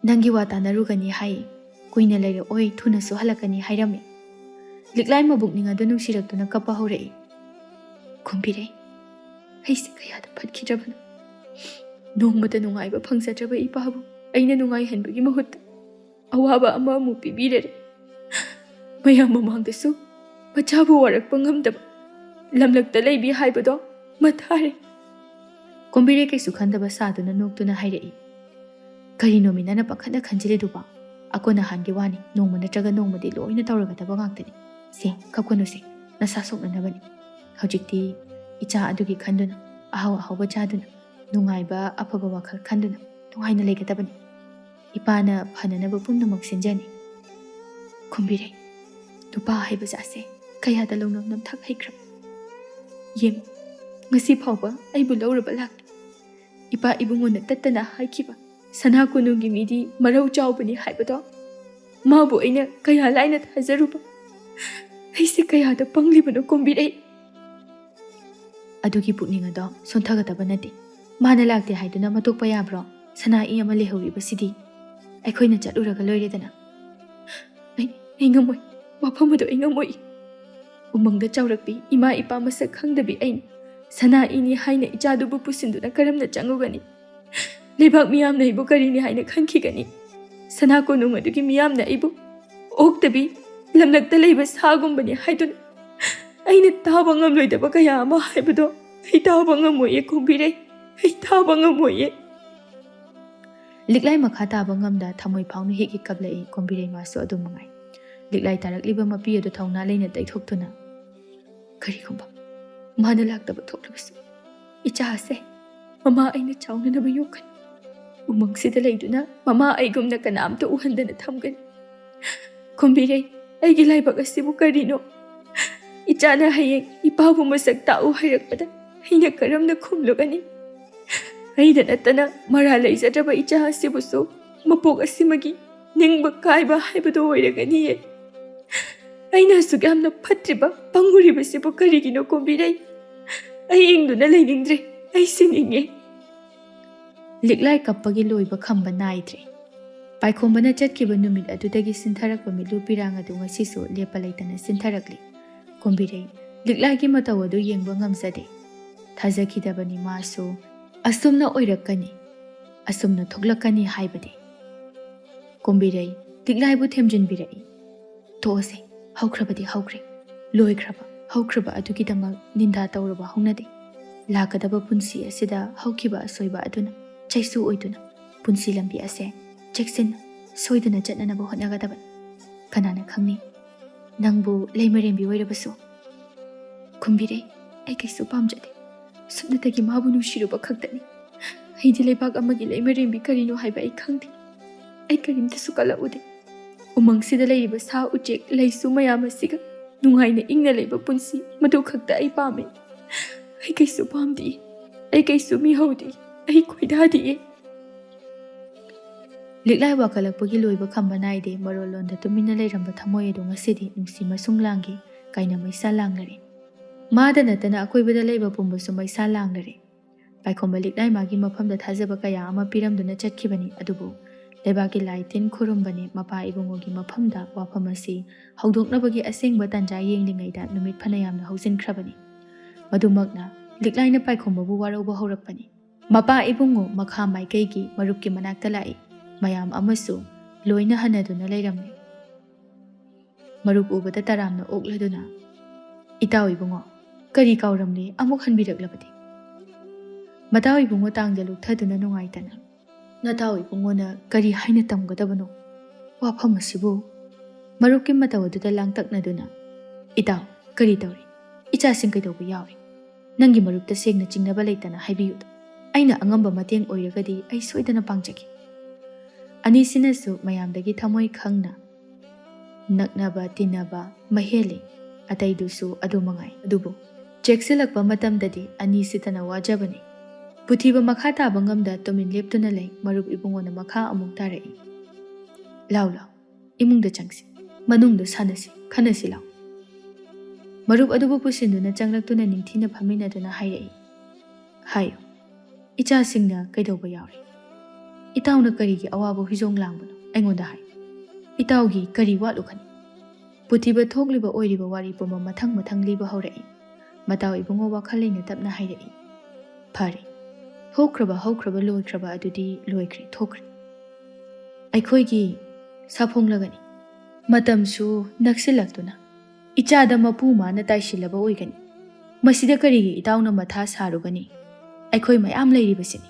ꯅꯪꯒꯤ ꯋꯥ ꯇꯥꯟꯅꯔꯨꯒꯅꯤ ꯍꯥꯏ ꯀꯨꯏꯅ ꯂꯩꯔꯛꯑꯣꯏ ꯊꯨꯅꯁꯨ ꯍꯜꯂꯛꯀꯅꯤ ꯍꯥꯏꯔꯝꯃꯤ ꯂꯤꯛꯂꯥꯏ ꯃꯕꯨꯛꯅꯤꯡ ꯑꯗꯨ ꯅꯨꯡꯁꯤꯔꯛꯇꯨꯅ ꯀꯞꯄ ꯍꯧꯔꯛꯏ ꯈꯣꯝꯕꯤꯔꯩ ꯑꯩꯁꯦ ꯀꯌꯥꯗ ꯐꯠꯈꯤꯗ꯭ꯔꯕꯅꯣ ꯅꯣꯡꯃꯇ ꯅꯨꯡꯉꯥꯏꯕ ꯐꯪꯖꯗ꯭ꯔꯕ ꯏꯄꯥꯕꯨ ꯑꯩꯅ ꯅꯨꯡꯉꯥꯏꯍꯟꯕꯒꯤ ꯃꯍꯨꯠꯇ ꯑꯋꯥꯕ ꯑꯃꯃꯨꯛ ꯄꯤꯕꯤꯔꯔꯦ ꯃꯌꯥꯝ ꯃꯃꯥꯡꯗꯁꯨ ꯃꯆꯥꯕꯨ ꯋꯥꯔꯛꯄ ꯉꯝꯗꯕ ꯂꯝꯂꯛꯇ ꯂꯩꯕꯤ ꯍꯥꯏꯕꯗꯣ ꯃꯊꯥꯔꯦ ꯀꯣꯝꯕꯤꯔꯩ ꯀꯩꯁꯨ ꯈꯟꯗꯕ ꯁꯥꯗꯨꯅ ꯅꯣꯛꯇꯨꯅ ꯍꯥꯏꯔꯛꯏ ꯀꯔꯤꯅꯣ ꯃꯤꯅꯅ ꯄꯥꯈꯠꯅ ꯈꯟꯖꯤꯜꯂꯤꯗꯨꯕꯣ ꯑꯀꯣꯟꯅꯍꯥꯟꯒꯤ ꯋꯥꯅꯤ ꯅꯣꯡꯃ ꯅꯠꯇ꯭ꯔꯒ ꯅꯣꯡꯃꯗꯤ ꯂꯣꯏꯅ ꯇꯧꯔꯒꯗꯕ ꯉꯥꯛꯇꯅꯤ ꯁꯦ ꯀꯞꯀꯅꯨꯁꯦ ꯅꯁꯥ ꯁꯣꯛꯅꯅꯕꯅꯤ ꯍꯧꯖꯤꯛꯇꯤ ꯏꯆꯥ ꯑꯗꯨꯒꯤ ꯈꯟꯗꯨꯅ ꯑꯍꯥꯎ ꯑꯍꯥꯎꯕ ꯆꯥꯗꯨꯅ ꯅꯨꯡꯉꯥꯏꯕ ꯑꯐꯕ ꯋꯥꯈꯜ ꯈꯟꯗꯨꯅ ꯅꯨꯡꯉꯥꯏꯅ ꯂꯩꯒꯗꯕꯅꯤ ꯏꯄꯥꯅ ꯐꯅꯅꯕ ꯄꯨꯝꯅꯃꯛ ꯁꯤꯟꯖꯅꯤ ꯈꯣꯝꯕꯤꯔꯩ ꯅꯨꯄꯥ ꯍꯥꯏꯕ ꯖꯥꯠꯁꯦ ꯀꯌꯥꯗ ꯂꯧꯅꯝ ꯅꯝꯊꯥꯛ ꯍꯩꯈ꯭ꯔꯕ ꯌꯦꯡꯉꯨ ꯉꯁꯤ ꯐꯥꯎꯕ ꯑꯩꯕꯨ ꯂꯧꯔꯕ ꯂꯥꯛꯇꯦ ꯏꯄꯥ ꯏꯕꯨꯡꯉꯣꯅ ꯇꯠꯇꯅ ꯍꯥꯏꯈꯤꯕ ꯁꯅꯥ ꯀꯣꯅꯨꯡꯒꯤ ꯃꯤꯗꯤ ꯃꯔꯧ ꯆꯥꯎꯕꯅꯤ ꯍꯥꯏꯕꯗꯣ ꯃꯥꯕꯨ ꯑꯩꯅ ꯀꯌꯥ ꯂꯥꯏꯅ ꯊꯥꯖꯔꯨꯕ ꯑꯩꯁꯦ ꯀꯌꯥꯗ ꯄꯪꯂꯤꯕꯅꯣ ꯀꯣꯝꯕꯤꯔꯩ ꯑꯗꯨꯒꯤ ꯄꯨꯛꯅꯤꯡ ꯑꯗꯣ ꯁꯣꯟꯊꯒꯗꯕ ꯅꯠꯇꯦ ꯃꯥꯅ ꯂꯥꯛꯇꯦ ꯍꯥꯏꯗꯨꯅ ꯃꯇꯣꯛꯄ ꯌꯥꯕ꯭ꯔꯣ ꯁꯅꯥꯏ ꯑꯃ ꯂꯩꯍꯧꯔꯤꯕꯁꯤꯗꯤ ꯑꯩꯈꯣꯏꯅ ꯆꯠꯂꯨꯔꯒ ꯂꯣꯏꯔꯦꯗꯅ ꯑꯩ ꯉꯝꯃꯣꯏ ꯋꯥꯐꯝ ꯑꯗꯨ ꯑꯩ ꯉꯝꯃꯣꯏ ꯎꯃꯪꯗ ꯆꯥꯎꯔꯛꯄꯤ ꯏꯃꯥ ꯏꯄꯥ ꯃꯁꯛ ꯈꯪꯗꯕꯤ ꯑꯩꯅ ꯁꯅꯥꯏꯅꯤ ꯍꯥꯏꯅ ꯏꯆꯥꯗꯨꯕꯨ ꯄꯨꯁꯤꯟꯗꯨꯅ ꯀꯔꯝꯅ ꯆꯪꯉꯨꯒꯅꯤ ꯂꯩꯕꯥꯛ ꯃꯤꯌꯥꯝꯅ ꯑꯩꯕꯨ ꯀꯔꯤꯅꯤ ꯍꯥꯏꯅ ꯈꯟꯈꯤꯒꯅꯤ ꯁꯅꯥ ꯀꯣꯅꯨꯡ ꯑꯗꯨꯒꯤ ꯃꯤꯌꯥꯝꯅ ꯑꯩꯕꯨ ꯑꯣꯛꯇꯕꯤ ꯂꯝꯂꯛꯇ ꯂꯩꯕ ꯁꯥꯒꯨꯝꯕꯅꯤ ꯍꯥꯏꯗꯨꯅ ꯑꯩꯅ ꯇꯥꯕ ꯉꯝꯂꯣꯏꯗꯕ ꯀꯌꯥ ꯑꯃ ꯍꯥꯏꯕꯗꯣ ꯑꯩ ꯇꯥꯕ ꯉꯝꯃꯣꯏꯌꯦ ꯀꯣꯝꯕꯤꯔꯩ ꯑꯩ ꯇꯥꯕ ꯉꯝꯃꯣꯏꯌꯦ ꯂꯤꯛꯂꯥꯏ ꯃꯈꯥ ꯇꯥꯕ ꯉꯝꯗ ꯊꯃꯣꯏ ꯐꯥꯎꯅ ꯍꯦꯛ ꯀꯞꯂꯛꯏ ꯀꯣꯝꯕꯤꯔꯩ ꯃꯥꯁꯨ ꯑꯗꯨꯝ ꯃꯉꯥꯏ ꯂꯤꯛꯂꯥꯏ ꯇꯥꯔꯛꯂꯤꯕ ꯃꯄꯤ ꯑꯗꯨ ꯊꯧꯅꯥ ꯂꯩꯅ ꯇꯩꯊꯣꯛꯇꯨꯅ ꯀꯔꯤꯒꯨꯝꯕ ꯃꯥꯅ ꯂꯥꯛꯇꯕ ꯊꯣꯛꯂꯕꯁꯨ ꯏꯆꯥꯁꯦ ꯃꯃꯥ ꯑꯩꯅ ꯆꯥꯎꯅꯅꯕ ꯌꯣꯛꯀꯅꯤ ꯎꯃꯪꯁꯤꯗ ꯂꯩꯗꯨꯅ ꯃꯃꯥ ꯑꯩꯒꯨꯝꯅ ꯀꯅꯥꯝꯇ ꯎꯍꯟꯗꯅ ꯊꯝꯒꯅꯤ ꯀꯣꯝꯕꯤꯔꯩ ꯑꯩꯒꯤ ꯂꯥꯏꯕꯛ ꯑꯁꯤꯕꯨ ꯀꯔꯤꯅꯣ ꯏꯆꯥꯅ ꯍꯌꯦꯡ ꯏꯄꯥꯕꯨ ꯃꯁꯛ ꯇꯥꯛꯎ ꯍꯥꯏꯔꯛꯄꯗ ꯑꯩꯅ ꯀꯔꯝꯅ ꯈꯨꯝꯂꯨꯒꯅꯤ ꯑꯩꯗ ꯅꯠꯇꯅ ꯃꯔꯥ ꯂꯩꯖꯗ꯭ꯔꯕ ꯏꯆꯥ ꯑꯁꯤꯕꯨꯁꯨ ꯃꯄꯣꯛ ꯑꯁꯤꯃꯒꯤ ꯅꯤꯡꯕ ꯀꯥꯏꯕ ꯍꯥꯏꯕꯗꯨ ꯑꯣꯏꯔꯒꯅꯤꯌꯦ ꯑꯩꯅ ꯑꯁꯨꯛ ꯌꯥꯝꯅ ꯐꯠꯇ꯭ꯔꯤꯕ ꯄꯪꯉꯨꯔꯤꯕꯁꯤꯕꯨ ꯀꯔꯤꯒꯤꯅꯣ ꯀꯣꯝꯕꯤꯔꯩ ꯑꯩ ꯏꯪꯗꯨꯅ ꯂꯩꯅꯤꯡꯗ꯭ꯔꯦ ꯑꯩ ꯁꯤꯅꯤꯡꯉꯦ ꯂꯤꯛꯂꯥꯏ ꯀꯞꯄꯒꯤ ꯂꯣꯏꯕ ꯈꯝꯕ ꯅꯥꯏꯗ꯭ꯔꯦ ꯄꯥꯏꯈꯣꯝꯕꯅ ꯆꯠꯈꯤꯕ ꯅꯨꯃꯤꯠ ꯑꯗꯨꯗꯒꯤ ꯁꯤꯟꯊꯔꯛꯄ ꯃꯤꯠꯂꯨ ꯄꯤꯔꯥꯡ ꯑꯗꯨ ꯉꯁꯤꯁꯨ ꯂꯦꯞꯄ ꯂꯩꯇꯅ ꯁꯤꯟꯊꯔꯛꯂꯤ ꯀꯣꯝꯕꯤꯔꯩ ꯂꯤꯛꯂꯥꯏꯒꯤ ꯃꯇꯧ ꯑꯗꯨ ꯌꯦꯡꯕ ꯉꯝꯖꯗꯦ ꯊꯥꯖꯈꯤꯗꯕꯅꯤ ꯃꯥꯁꯨ ꯑꯁꯨꯝꯅ ꯑꯣꯏꯔꯛꯀꯅꯤ ꯑꯁꯨꯝꯅ ꯊꯣꯛꯂꯛꯀꯅꯤ ꯍꯥꯏꯕꯗꯤ ꯀꯣꯝꯕꯤꯔꯩ ꯂꯤꯛꯂꯥꯏꯕꯨ ꯊꯦꯝꯖꯤꯟꯕꯤꯔꯛꯏ ꯇꯣꯛꯑꯁꯦ ꯍꯧꯈ꯭ꯔꯕꯗꯤ ꯍꯧꯈ꯭ꯔꯦ ꯍꯧꯈ꯭ꯔꯕ ꯑꯗꯨꯒꯤꯗꯃꯛ ꯅꯤꯟꯗꯥ ꯇꯧꯔꯕ ꯍꯧꯅꯗꯦ ꯂꯥꯛꯀꯗꯕ ꯄꯨꯟꯁꯤ ꯑꯁꯤꯗ ꯍꯧꯈꯤꯕ ꯑꯁꯣꯏꯕ ꯑꯗꯨꯅ ꯆꯩꯁꯨ ꯑꯣꯏꯗꯨꯅ ꯄꯨꯟꯁꯤ ꯂꯝꯕꯤ ꯑꯁꯦ ꯆꯦꯛꯁꯤꯟꯅ ꯁꯣꯏꯗꯅ ꯆꯠꯅꯅꯕ ꯍꯣꯠꯅꯒꯗꯕꯅꯤ ꯀꯅꯥꯅ ꯈꯪꯅꯤ ꯅꯪꯕꯨ ꯂꯩꯃꯔꯦꯝꯕꯤ ꯑꯣꯏꯔꯕꯁꯨ ꯀꯣꯝꯕꯤꯔꯩ ꯑꯩ ꯀꯩꯁꯨ ꯄꯥꯝꯖꯗꯦ ꯁꯨꯞꯅꯇꯒꯤ ꯃꯥꯕꯨ ꯅꯨꯡꯁꯤꯔꯨꯕ ꯈꯛꯇꯅꯤ ꯑꯩꯗꯤ ꯂꯩꯕꯥꯛ ꯑꯃꯒꯤ ꯂꯩꯃꯔꯦꯝꯕꯤ ꯀꯔꯤꯅꯣ ꯍꯥꯏꯕ ꯑꯩ ꯈꯪꯗꯦ ꯑꯩ ꯀꯔꯤꯝꯇꯁꯨ ꯀꯜꯂꯛꯎꯗꯦ ꯎꯃꯪꯁꯤꯗ ꯂꯩꯔꯤꯕ ꯁꯥ ꯎꯆꯦꯛ ꯂꯩꯁꯨ ꯃꯌꯥꯝ ꯑꯁꯤꯒ ꯅꯨꯡꯉꯥꯏꯅ ꯏꯪꯅ ꯂꯩꯕ ꯄꯨꯟꯁꯤ ꯃꯗꯨ ꯈꯛꯇ ꯑꯩ ꯄꯥꯝꯃꯤ ꯑꯩ ꯀꯩꯁꯨ ꯄꯥꯝꯗꯦ ꯑꯩ ꯀꯩꯁꯨ ꯃꯤꯍꯧꯗꯦ ꯑꯩ ꯈꯣꯏꯗꯥꯗꯤꯌꯦ ꯂꯤꯛꯂꯥꯏ ꯋꯥꯀꯠꯂꯛꯄꯒꯤ ꯂꯣꯏꯕ ꯈꯝꯕ ꯅꯥꯏꯗꯦ ꯃꯔꯣꯜꯂꯣꯟꯗ ꯇꯨꯃꯤꯟꯅ ꯂꯩꯔꯝꯕ ꯊꯃꯣꯏ ꯑꯗꯨ ꯉꯁꯤꯗꯤ ꯅꯨꯡꯁꯤ ꯃꯁꯨꯡ ꯂꯥꯡꯈꯤ ꯀꯥꯏꯅ ꯃꯩꯁꯥ ꯂꯥꯡꯅꯔꯦ ꯃꯥꯗ ꯅꯠꯇꯅ ꯑꯀꯣꯏꯕꯗ ꯂꯩꯕ ꯄꯨꯝꯕꯁꯨ ꯃꯩꯁꯥ ꯂꯥꯡꯅꯔꯦ ꯄꯥꯏꯈꯣꯝꯕ ꯂꯤꯛꯂꯥꯏ ꯃꯥꯒꯤ ꯃꯐꯝꯗ ꯊꯥꯖꯕ ꯀꯌꯥ ꯑꯃ ꯄꯤꯔꯝꯗꯨꯅ ꯆꯠꯈꯤꯕꯅꯤ ꯑꯗꯨꯕꯨ ꯂꯩꯕꯥꯛꯀꯤ ꯂꯥꯏ ꯇꯤꯟ ꯈꯨꯔꯨꯝꯕꯅꯤ ꯃꯄꯥ ꯏꯕꯨꯡꯉꯣꯒꯤ ꯃꯐꯝꯗ ꯋꯥꯐꯝ ꯑꯁꯤ ꯍꯧꯗꯣꯛꯅꯕꯒꯤ ꯑꯁꯦꯡꯕ ꯇꯥꯟꯖꯥ ꯌꯦꯡꯂꯤꯉꯩꯗ ꯅꯨꯃꯤꯠ ꯐꯅ ꯌꯥꯝꯅ ꯍꯧꯖꯤꯟꯈ꯭ꯔꯕꯅꯤ ꯃꯗꯨꯃꯛꯅ ꯂꯤꯛꯂꯥꯏꯅ ꯄꯥꯏꯈꯣꯝꯕꯕꯨ ꯋꯥꯔꯧꯕ ꯍꯧꯔꯛꯄꯅꯤ ꯃꯄꯥ ꯏꯕꯨꯡꯉꯣ ꯃꯈꯥ ꯃꯥꯏꯀꯩꯒꯤ ꯃꯔꯨꯞꯀꯤ ꯃꯅꯥꯛꯇ ꯂꯥꯛꯏ ꯃꯌꯥꯝ ꯑꯃꯁꯨ ꯂꯣꯏꯅ ꯍꯟꯅꯗꯨꯅ ꯂꯩꯔꯝꯃꯤ ꯃꯔꯨꯞ ꯎꯕꯗ ꯇꯔꯥꯝꯅ ꯑꯣꯛꯂꯗꯨꯅ ꯏꯇꯥꯎ ꯏꯕꯨꯡꯉꯣ ꯀꯔꯤ ꯀꯥꯎꯔꯝꯂꯤ ꯑꯃꯨꯛ ꯍꯟꯕꯤꯔꯛꯂꯕꯗꯤ ꯃꯇꯥꯎ ꯏꯕꯨꯡꯉꯣ ꯇꯥꯡꯗ ꯂꯨꯛꯊꯗꯨꯅ ꯅꯨꯡꯉꯥꯏꯇꯅ ꯅꯇꯥꯎ ꯏꯕꯨꯡꯉꯣꯅ ꯀꯔꯤ ꯍꯥꯏꯅ ꯇꯝꯒꯗꯕꯅꯣ ꯋꯥꯐꯝ ꯑꯁꯤꯕꯨ ꯃꯔꯨꯞꯀꯤ ꯃꯇꯧ ꯑꯗꯨꯗ ꯂꯥꯡꯇꯛꯅꯗꯨꯅ ꯏꯇꯥꯎ ꯀꯔꯤ ꯇꯧꯔꯤ ꯏꯆꯥꯁꯤꯡ ꯀꯩꯗꯧꯕ ꯌꯥꯎꯔꯤ ꯅꯪꯒꯤ ꯃꯔꯨꯞꯇ ꯁꯦꯡꯅ ꯆꯤꯡꯅꯕ ꯂꯩꯇꯅ ꯍꯥꯏꯕꯤꯌꯨꯗ ꯑꯩꯅ ꯑꯉꯝꯕ ꯃꯇꯦꯡ ꯑꯣꯏꯔꯒꯗꯤ ꯑꯩ ꯁꯣꯏꯗꯅ ꯄꯥꯡꯖꯒꯦ ꯑꯅꯤꯁꯤꯅꯁꯨ ꯃꯌꯥꯝꯗꯒꯤ ꯊꯃꯣꯏ ꯈꯪꯅ ꯅꯛꯅꯕ ꯇꯤꯟꯅꯕ ꯃꯍꯦꯜꯂꯤ ꯑꯇꯩꯗꯨꯁꯨ ꯑꯗꯨ ꯃꯉꯥꯏ ꯑꯗꯨꯕꯨ ꯆꯦꯛꯁꯤꯜꯂꯛꯄ ꯃꯇꯝꯗꯗꯤ ꯑꯅꯤꯁꯤꯇꯅ ꯋꯥꯖꯕꯅꯤ ꯄꯨꯊꯤꯕ ꯃꯈꯥ ꯇꯥꯕ ꯉꯝꯗ ꯇꯨꯃꯤꯟ ꯂꯦꯞꯇꯨꯅ ꯂꯩ ꯃꯔꯨꯞ ꯏꯕꯨꯡꯉꯣꯅ ꯃꯈꯥ ꯑꯃꯨꯛ ꯇꯥꯔꯛꯏ ꯂꯥꯎ ꯏꯃꯨꯡꯗ ꯆꯪꯁꯤ ꯃꯅꯨꯡꯗ ꯁꯥꯟꯅꯁꯤ ꯈꯟꯅꯁꯤ ꯂꯥꯎ ꯃꯔꯨꯞ ꯑꯗꯨꯕꯨ ꯄꯨꯁꯤꯟꯗꯨꯅ ꯆꯪꯂꯛꯇꯨꯅ ꯅꯤꯡꯊꯤꯅ ꯐꯝꯃꯤꯟꯅꯗꯨꯅ ꯍꯥꯏꯔꯛꯏ ꯍꯥꯏꯌꯨ ꯏꯆꯥꯁꯤꯡꯅ ꯀꯩꯗꯧꯕ ꯌꯥꯎꯔꯤ ꯏꯇꯥꯎꯅ ꯀꯔꯤꯒꯤ ꯑꯋꯥꯕ ꯍꯨꯏꯖꯣꯡ ꯂꯥꯡꯕꯅꯣ ꯑꯩꯉꯣꯟꯗ ꯍꯥꯏ ꯏꯇꯥꯎꯒꯤ ꯀꯔꯤ ꯋꯥꯠꯂꯨꯈꯅꯤ ꯄꯨꯊꯤꯕ ꯊꯣꯛꯂꯤꯕ ꯑꯣꯏꯔꯤꯕ ꯋꯥꯔꯤ ꯄꯨꯝꯕ ꯃꯊꯪ ꯃꯊꯪ ꯂꯤꯕ ꯍꯧꯔꯛꯏ ꯃꯇꯥꯎ ꯏꯕꯨꯡꯉꯣ ꯋꯥꯈꯜ ꯂꯩꯅ ꯇꯞꯅ ꯍꯥꯏꯔꯛꯏ ꯐꯔꯦ ꯍꯧꯈ꯭ꯔꯕ ꯂꯣꯏꯈ꯭ꯔꯕ ꯑꯗꯨꯗꯤ ꯂꯣꯏꯈ꯭ꯔꯦ ꯊꯣꯛꯈ꯭ꯔꯦ ꯑꯩꯈꯣꯏꯒꯤ ꯁꯥꯐꯣꯡꯂꯒꯅꯤ ꯃꯇꯝꯁꯨ ꯅꯛꯁꯤꯜꯂꯛꯇꯨꯅ ꯏꯆꯥꯗ ꯃꯄꯨ ꯃꯥꯅ ꯇꯥꯏꯁꯤꯜꯂꯕ ꯑꯣꯏꯒꯅꯤ ꯃꯁꯤꯗ ꯀꯔꯤꯒꯤ ꯏꯇꯥꯎꯅ ꯃꯊꯥ ꯁꯥꯔꯨꯒꯅꯤ ꯑꯩꯈꯣꯏ ꯃꯌꯥꯝ ꯂꯩꯔꯤꯕꯁꯤꯅꯤ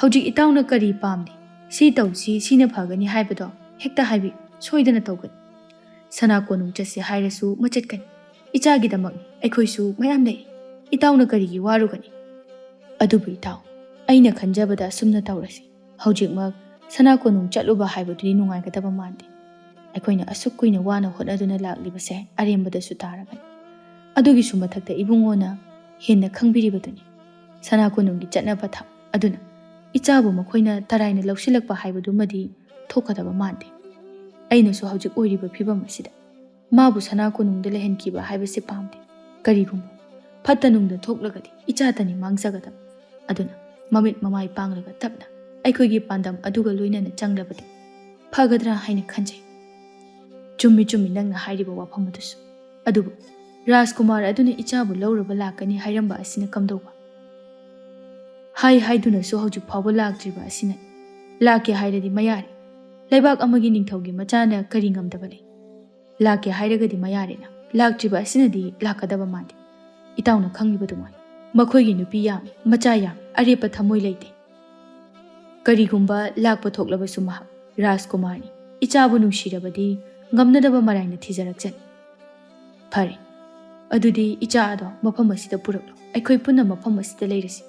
ꯍꯧꯖꯤꯛ ꯏꯇꯥꯎꯅ ꯀꯔꯤ ꯄꯥꯝꯂꯤ ꯁꯤ ꯇꯧꯁꯤ ꯁꯤꯅ ꯐꯒꯅꯤ ꯍꯥꯏꯕꯗꯣ ꯍꯦꯛꯇ ꯍꯥꯏꯕꯤꯌꯨ ꯁꯣꯏꯗꯅ ꯇꯧꯒꯅꯤ ꯁꯅꯥ ꯀꯣꯅꯨꯡ ꯆꯠꯁꯤ ꯍꯥꯏꯔꯁꯨ ꯃꯆꯠꯀꯅꯤ ꯏꯆꯥꯒꯤꯗꯃꯛꯅꯤ ꯑꯩꯈꯣꯏꯁꯨ ꯃꯌꯥꯝ ꯂꯩ ꯏꯇꯥꯎꯅ ꯀꯔꯤꯒꯤ ꯋꯥꯔꯨꯒꯅꯤ ꯑꯗꯨꯕꯨ ꯏꯇꯥꯎ ꯑꯩꯅ ꯈꯟꯖꯕꯗ ꯑꯁꯨꯝꯅ ꯇꯧꯔꯁꯤ ꯍꯧꯖꯤꯛꯃꯛ ꯁꯅꯥ ꯀꯣꯅꯨꯡ ꯆꯠꯂꯨꯕ ꯍꯥꯏꯕꯗꯨꯗꯤ ꯅꯨꯡꯉꯥꯏꯒꯗꯕ ꯃꯥꯟꯗꯦ ꯑꯩꯈꯣꯏꯅ ꯑꯁꯨꯛ ꯀꯨꯏꯅ ꯋꯥꯅ ꯍꯣꯠꯅꯗꯨꯅ ꯂꯥꯛꯂꯤꯕꯁꯦ ꯑꯔꯦꯝꯕꯗꯁꯨ ꯇꯥꯔꯒꯅꯤ ꯑꯗꯨꯒꯤꯁꯨ ꯃꯊꯛꯇ ꯏꯕꯨꯡꯉꯣꯅ ꯍꯦꯟꯅ ꯈꯪꯕꯤꯔꯤꯕꯗꯨꯅꯤ ꯁꯅꯥ ꯀꯣꯅꯨꯡꯒꯤ ꯆꯠꯅ ꯄꯊꯥꯞ ꯑꯗꯨꯅ ꯏꯆꯥꯕꯨ ꯃꯈꯣꯏꯅ ꯇꯔꯥꯏꯅ ꯂꯧꯁꯤꯜꯂꯛꯄ ꯍꯥꯏꯕꯗꯨꯃꯗꯤ ꯊꯣꯛꯀꯗꯕ ꯃꯥꯟꯗꯦ꯫ ꯑꯩꯅꯁꯨ ꯍꯧꯖꯤꯛ ꯑꯣꯏꯔꯤꯕ ꯐꯤꯕꯝ ꯑꯁꯤꯗ ꯃꯥꯕꯨ ꯁꯅꯥ ꯀꯣꯅꯨꯡꯗ ꯂꯩꯍꯟꯈꯤꯕ ꯍꯥꯏꯕꯁꯤ ꯄꯥꯝꯗꯦ꯫ ꯀꯔꯤꯒꯨꯝꯕ ꯐꯠꯇ ꯅꯨꯡꯗ ꯊꯣꯛꯂꯒꯗꯤ ꯏꯆꯥꯇꯅꯤ ꯃꯥꯡꯖꯒꯗꯕ꯫ ꯑꯗꯨꯅ ꯃꯃꯤꯠ ꯃꯃꯥꯏ ꯄꯥꯡꯂꯒ ꯇꯞꯅ ꯑꯩꯈꯣꯏꯒꯤ ꯄꯥꯟꯗꯝ ꯑꯗꯨꯒ ꯂꯣꯏꯅꯅ ꯆꯪꯂꯕꯗꯤ ꯐꯒꯗ꯭ꯔꯥ ꯍꯥꯏꯅ ꯈꯟꯖꯩ꯫ ꯆꯨꯝꯃꯤ ꯆꯨꯝꯃꯤ ꯅꯪꯅ ꯍꯥꯏꯔꯤꯕ ꯋꯥꯐꯝ ꯑꯗꯨꯁꯨ꯫ ꯑꯗꯨꯕꯨ ꯔꯥꯖꯀꯨꯃꯥꯔ ꯑꯗꯨꯅ ꯏꯆꯥꯕꯨ ꯂꯧꯔꯨꯕ ꯂꯥꯛꯀꯅꯤ ꯍꯥꯏꯔꯝꯕ ꯑꯁꯤꯅ ꯀꯝꯗꯧꯕ? ꯍꯥꯏꯗꯨꯅꯁꯨ ꯍꯧꯖꯤꯛ ꯐꯥꯎꯕ ꯂꯥꯛꯇ꯭ꯔꯤꯕ ꯑꯁꯤꯅ ꯂꯥꯛꯀꯦ ꯍꯥꯏꯔꯗꯤ ꯃꯌꯥꯔꯦ꯫ ꯂꯩꯕꯥꯛ ꯑꯃꯒꯤ ꯅꯤꯡꯊꯧꯒꯤ ꯃꯆꯥꯅ ꯀꯔꯤ ꯉꯝꯗꯕ ꯂꯩ? ꯂꯥꯛꯀꯦ ꯍꯥꯏꯔꯒꯗꯤ ꯃꯌꯥꯔꯦꯅ꯫ ꯂꯥꯛꯇ꯭ꯔꯤꯕ ꯑꯁꯤꯅꯗꯤ ꯂꯥꯛꯀꯗꯕ ꯃꯥꯟꯗꯦ꯫ ꯏꯇꯥꯎꯅ ꯈꯪꯂꯤꯕꯗꯨꯃꯥꯏ ꯃꯈꯣꯏꯒꯤ ꯅꯨꯄꯤ ꯌꯥꯝꯃꯤ, ꯃꯆꯥ ꯌꯥꯝꯃꯤ, ꯑꯔꯦꯞꯄ ꯊꯃꯣꯏ ꯂꯩꯇꯦ꯫ ꯀꯔꯤꯒꯨꯝꯕ ꯂꯥꯛꯄ ꯊꯣꯛꯂꯕꯁꯨ ꯃꯍꯥꯛ ꯔꯥꯖꯀꯨꯃꯥꯔꯅꯤ꯫ ꯏꯆꯥꯕꯨ ꯅꯨꯡꯁꯤꯔꯕꯗꯤ ꯉꯝꯅꯗꯕ ꯃꯔꯥꯏꯅ ꯊꯤꯖꯔꯛꯆꯅꯤ꯫ ꯐꯔꯦ, ꯑꯗꯨꯗꯤ ꯏꯆꯥ ꯑꯗꯣ ꯃꯐꯝ ꯑꯁꯤꯗ ꯄꯨꯔꯛꯂꯣ꯫ ꯑꯩꯈꯣꯏ ꯄꯨꯟꯅ ꯃꯐꯝ ꯑꯁꯤꯗ ꯂꯩꯔꯁꯤ꯫